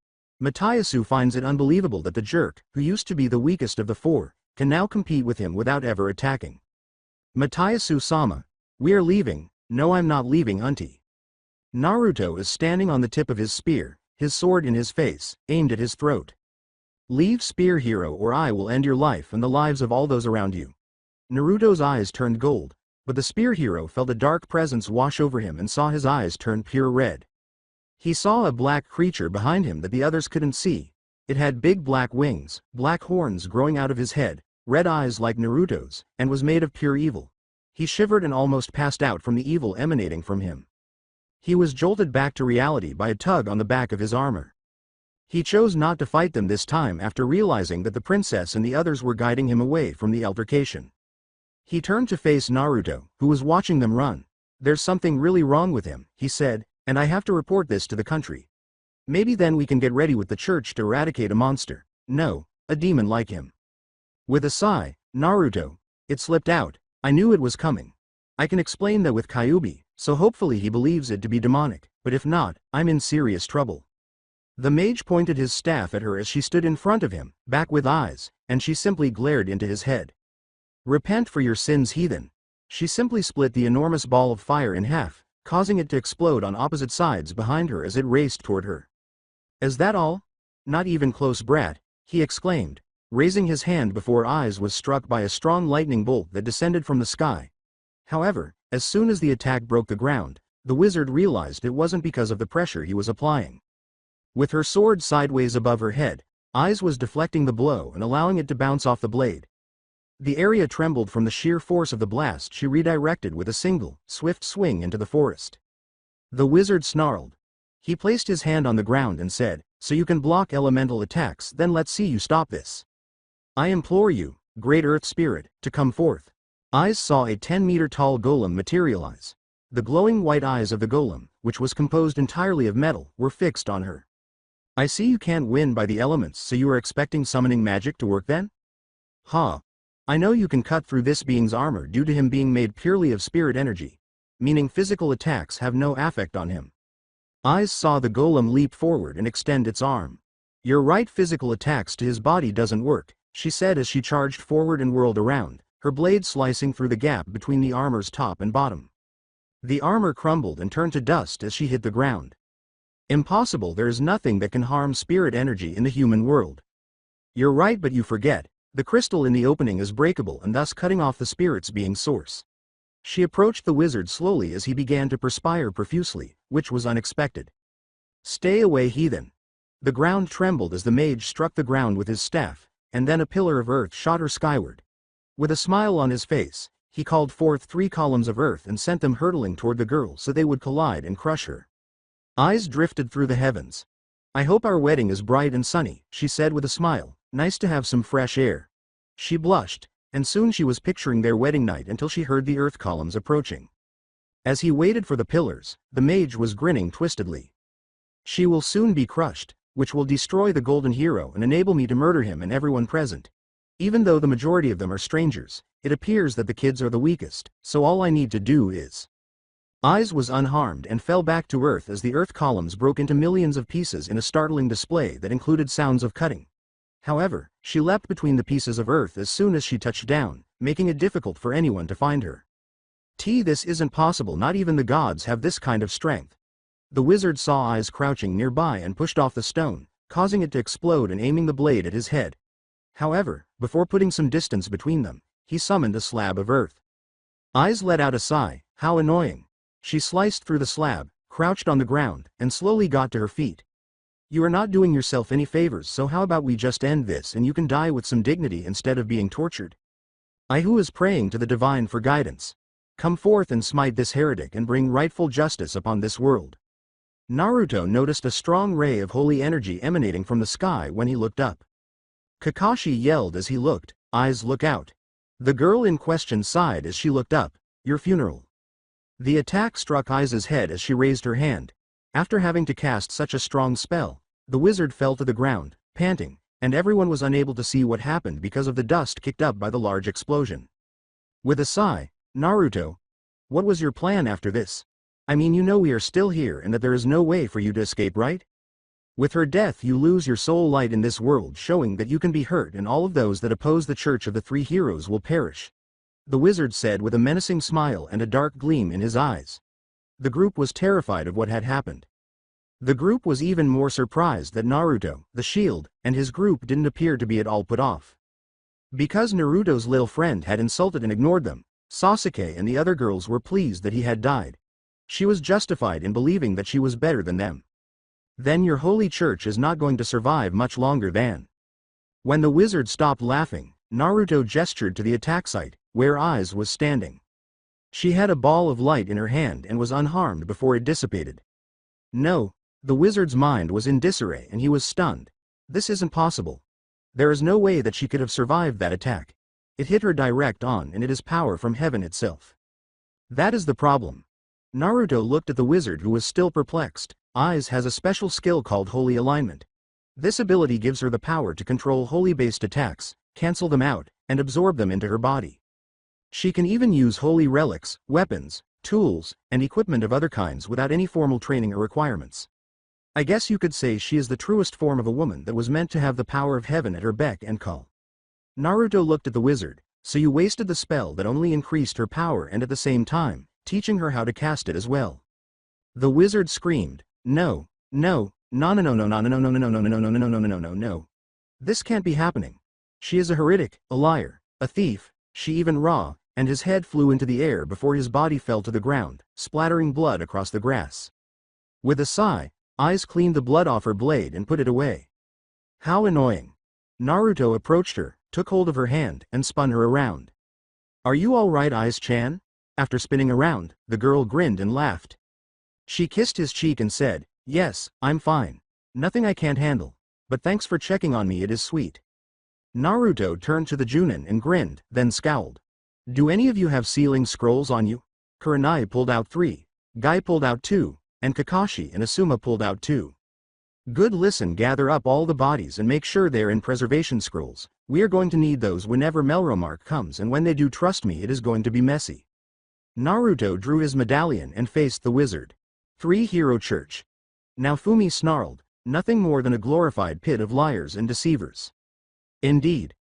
Matayasu finds it unbelievable that the jerk, who used to be the weakest of the four, can now compete with him without ever attacking. Matayasu-sama, we are leaving. No, I'm not leaving, auntie. Naruto is standing on the tip of his spear, his sword in his face, aimed at his throat. Leave, spear hero, or I will end your life and the lives of all those around you. Naruto's eyes turned gold, but the spear hero felt a dark presence wash over him and saw his eyes turn pure red. He saw a black creature behind him that the others couldn't see. It had big black wings, black horns growing out of his head, red eyes like Naruto's, and was made of pure evil. He shivered and almost passed out from the evil emanating from him. He was jolted back to reality by a tug on the back of his armor. He chose not to fight them this time after realizing that the princess and the others were guiding him away from the altercation. He turned to face Naruto, who was watching them run. There's something really wrong with him, he said, and I have to report this to the country. Maybe then we can get ready with the church to eradicate a monster. No, a demon like him. With a sigh, Naruto, it slipped out. I knew it was coming. I can explain that with Kyuubi, so hopefully he believes it to be demonic, but if not, I'm in serious trouble. The mage pointed his staff at her as she stood in front of him, back with eyes, and she simply glared into his head. Repent for your sins, heathen. She simply split the enormous ball of fire in half, causing it to explode on opposite sides behind her as it raced toward her. Is that all? Not even close, brat, he exclaimed, raising his hand before eyes was struck by a strong lightning bolt that descended from the sky. However, as soon as the attack broke the ground, the wizard realized it wasn't because of the pressure he was applying. With her sword sideways above her head, Eyes was deflecting the blow and allowing it to bounce off the blade. The area trembled from the sheer force of the blast she redirected with a single, swift swing into the forest. The wizard snarled. He placed his hand on the ground and said, "So you can block elemental attacks, then let's see you stop this. I implore you, great earth spirit, to come forth." Eyes saw a 10-meter-tall golem materialize. The glowing white eyes of the golem, which was composed entirely of metal, were fixed on her. "I see you can't win by the elements, so you are expecting summoning magic to work then? Ha! I know you can cut through this being's armor due to him being made purely of spirit energy, meaning physical attacks have no effect on him." Eyes saw the golem leap forward and extend its arm. "You're right, physical attacks to his body doesn't work," she said as she charged forward and whirled around, her blade slicing through the gap between the armor's top and bottom. The armor crumbled and turned to dust as she hit the ground. "Impossible, there is nothing that can harm spirit energy in the human world." "You're right, but you forget. The crystal in the opening is breakable and thus cutting off the spirit's being source." She approached the wizard slowly as he began to perspire profusely, which was unexpected. "Stay away, heathen." The ground trembled as the mage struck the ground with his staff, and then a pillar of earth shot her skyward. With a smile on his face, He called forth 3 columns of earth and sent them hurtling toward the girl so they would collide and crush her. Eyes drifted through the heavens. "I hope our wedding is bright and sunny," she said with a smile. "Nice to have some fresh air." She blushed, and soon she was picturing their wedding night until she heard the earth columns approaching. As he waited for the pillars, the mage was grinning twistedly. "She will soon be crushed, which will destroy the golden hero and enable me to murder him and everyone present. Even though the majority of them are strangers, it appears that the kids are the weakest, so all I need to do is..." Eyes was unharmed and fell back to earth as the earth columns broke into millions of pieces in a startling display that included sounds of cutting. However, she leapt between the pieces of earth as soon as she touched down, making it difficult for anyone to find her. This isn't possible, not even the gods have this kind of strength. The wizard saw Eyes crouching nearby and pushed off the stone, causing it to explode and aiming the blade at his head. However, before putting some distance between them, he summoned a slab of earth. Eyes let out a sigh. How annoying. She sliced through the slab, crouched on the ground, and slowly got to her feet. "You are not doing yourself any favors, so how about we just end this and you can die with some dignity instead of being tortured? I who is praying to the divine for guidance. Come forth and smite this heretic and bring rightful justice upon this world." Naruto noticed a strong ray of holy energy emanating from the sky when he looked up. Kakashi yelled as he looked, "Eyes, look out." The girl in question sighed as she looked up. "Your funeral." The attack struck Aiza's head as she raised her hand. After having to cast such a strong spell, the wizard fell to the ground, panting, and everyone was unable to see what happened because of the dust kicked up by the large explosion. With a sigh, "Naruto, what was your plan after this? I mean, you know we are still here and that there is no way for you to escape, right? With her death you lose your soul light in this world, showing that you can be hurt and all of those that oppose the Church of the Three Heroes will perish," the wizard said with a menacing smile and a dark gleam in his eyes. The group was terrified of what had happened. The group was even more surprised that Naruto, the shield, and his group didn't appear to be at all put off. Because Naruto's little friend had insulted and ignored them, Sasuke and the other girls were pleased that he had died. She was justified in believing that she was better than them. "Then your holy church is not going to survive much longer than..." When the wizard stopped laughing, Naruto gestured to the attack site, where Aiz was standing. She had a ball of light in her hand and was unharmed before it dissipated. No, the wizard's mind was in disarray and he was stunned. This isn't possible. There is no way that she could have survived that attack. It hit her direct on and it is power from heaven itself. That is the problem. Naruto looked at the wizard who was still perplexed. Aiz has a special skill called Holy Alignment. This ability gives her the power to control holy-based attacks, cancel them out, and absorb them into her body. She can even use holy relics, weapons, tools, and equipment of other kinds without any formal training or requirements. I guess you could say she is the truest form of a woman that was meant to have the power of heaven at her beck and call. Naruto looked at the wizard. "So you wasted the spell that only increased her power and at the same time, teaching her how to cast it as well." The wizard screamed, "No, no, no no no no no no no no no no no no no no no no no no. This can't be happening. She is a heretic, a liar, a thief, she even raw," and his head flew into the air before his body fell to the ground, splattering blood across the grass. With a sigh, Aiz cleaned the blood off her blade and put it away. How annoying. Naruto approached her, took hold of her hand, and spun her around. "Are you all right, Aiz-chan?" After spinning around, the girl grinned and laughed. She kissed his cheek and said, "Yes, I'm fine. Nothing I can't handle. But thanks for checking on me, it is sweet." Naruto turned to the Junin and grinned, then scowled. "Do any of you have sealing scrolls on you?" Kurenai pulled out 3, Guy pulled out 2, and Kakashi and Asuma pulled out 2. "Good, listen, gather up all the bodies and make sure they're in preservation scrolls. We are going to need those whenever Melromark comes, and when they do, trust me, it is going to be messy." Naruto drew his medallion and faced the wizard. Three-hero church. Naofumi snarled, "Nothing more than a glorified pit of liars and deceivers." Indeed.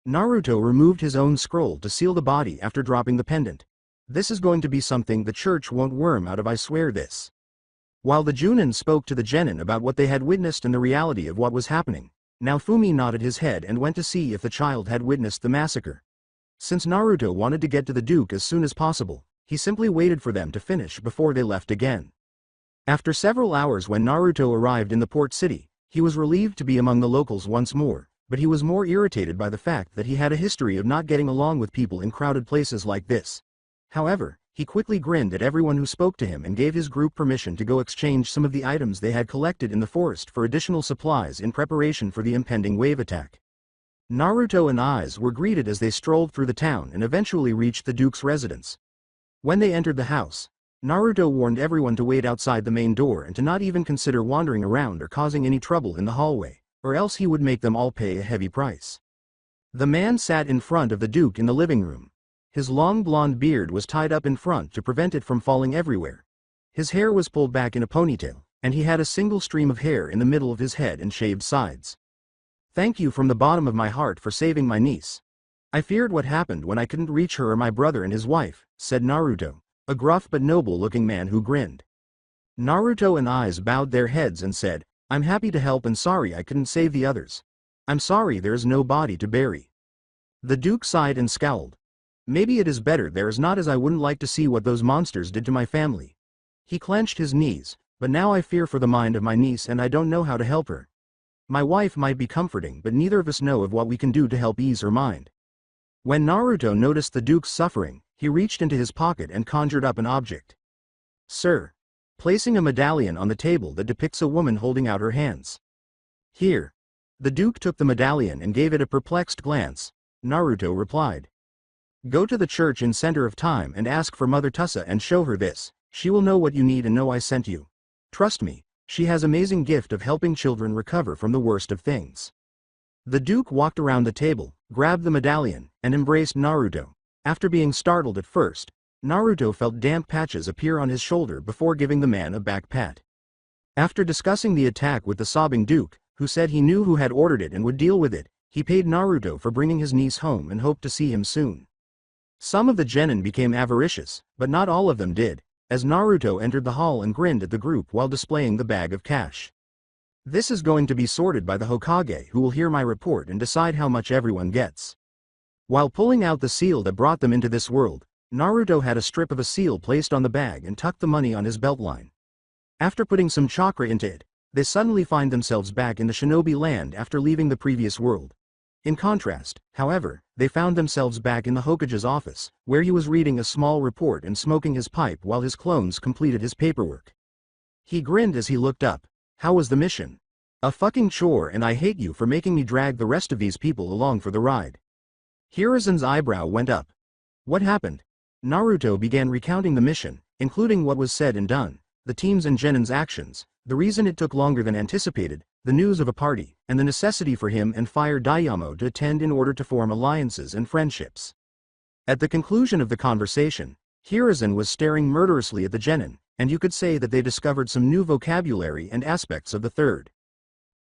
Naruto removed his own scroll to seal the body after dropping the pendant. "This is going to be something the church won't worm out of, I swear this." While the Junin spoke to the Genin about what they had witnessed and the reality of what was happening, Naofumi nodded his head and went to see if the child had witnessed the massacre. Since Naruto wanted to get to the Duke as soon as possible, he simply waited for them to finish before they left again. After several hours, when Naruto arrived in the port city, he was relieved to be among the locals once more, but he was more irritated by the fact that he had a history of not getting along with people in crowded places like this. However, he quickly grinned at everyone who spoke to him and gave his group permission to go exchange some of the items they had collected in the forest for additional supplies in preparation for the impending wave attack. Naruto and Aiz were greeted as they strolled through the town and eventually reached the Duke's residence. When they entered the house, Naruto warned everyone to wait outside the main door and to not even consider wandering around or causing any trouble in the hallway, or else he would make them all pay a heavy price. The man sat in front of the Duke in the living room. His long blonde beard was tied up in front to prevent it from falling everywhere. His hair was pulled back in a ponytail, and he had a single stream of hair in the middle of his head and shaved sides. "Thank you from the bottom of my heart for saving my niece. I feared what happened when I couldn't reach her or my brother and his wife," said Naruto, a gruff but noble-looking man who grinned. Naruto and Aiz bowed their heads and said, "I'm happy to help and sorry I couldn't save the others. I'm sorry there is no body to bury." The Duke sighed and scowled. "Maybe it is better there is not, as I wouldn't like to see what those monsters did to my family." He clenched his knees, "But now I fear for the mind of my niece and I don't know how to help her. My wife might be comforting, but neither of us know of what we can do to help ease her mind." When Naruto noticed the Duke's suffering, he reached into his pocket and conjured up an object. "Sir," placing a medallion on the table that depicts a woman holding out her hands. "Here." The Duke took the medallion and gave it a perplexed glance. Naruto replied, "Go to the church in Center of Time and ask for Mother Tussa and show her this. She will know what you need and know I sent you. Trust me, she has amazing gift of helping children recover from the worst of things." The Duke walked around the table, grabbed the medallion, and embraced Naruto. After being startled at first, Naruto felt damp patches appear on his shoulder before giving the man a back pat. After discussing the attack with the sobbing Duke, who said he knew who had ordered it and would deal with it, he paid Naruto for bringing his niece home and hoped to see him soon. Some of the genin became avaricious, but not all of them did, as Naruto entered the hall and grinned at the group while displaying the bag of cash. "This is going to be sorted by the Hokage, who will hear my report and decide how much everyone gets." While pulling out the seal that brought them into this world, Naruto had a strip of a seal placed on the bag and tucked the money on his belt line. After putting some chakra into it, they suddenly find themselves back in the shinobi land after leaving the previous world. In contrast, however, they found themselves back in the Hokage's office, where he was reading a small report and smoking his pipe while his clones completed his paperwork. He grinned as he looked up. "How was the mission?" "A fucking chore, and I hate you for making me drag the rest of these people along for the ride." Hiruzen's eyebrow went up. "What happened?" Naruto began recounting the mission, including what was said and done, the team's and Genin's actions, the reason it took longer than anticipated, the news of a party, and the necessity for him and Fire Dayamo to attend in order to form alliances and friendships. At the conclusion of the conversation, Hiruzen was staring murderously at the genin, and you could say that they discovered some new vocabulary and aspects of the third.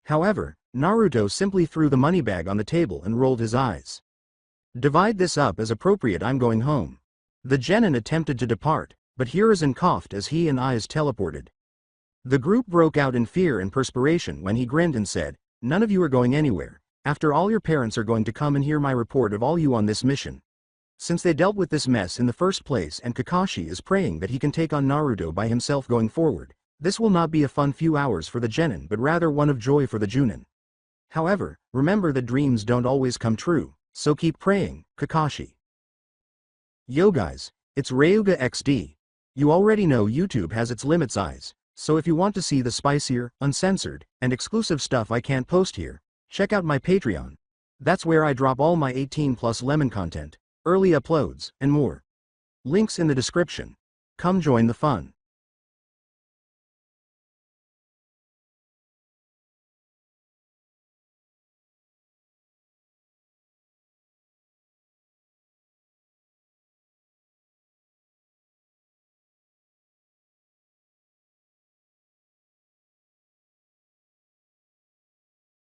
However, Naruto simply threw the money bag on the table and rolled his eyes. "Divide this up as appropriate, I'm going home." The genin attempted to depart, but Hiruzen coughed as he and Aiz teleported. The group broke out in fear and perspiration when he grinned and said, "None of you are going anywhere. After all, your parents are going to come and hear my report of all you on this mission." Since they dealt with this mess in the first place and Kakashi is praying that he can take on Naruto by himself going forward, this will not be a fun few hours for the genin but rather one of joy for the Junin. However, remember that dreams don't always come true, so keep praying, Kakashi. Yo guys, it's RyugaXD. You already know YouTube has its limit size. So if you want to see the spicier, uncensored, and exclusive stuff I can't post here, check out my Patreon. That's where I drop all my 18+ lemon content, early uploads, and more. Links in the description. Come join the fun.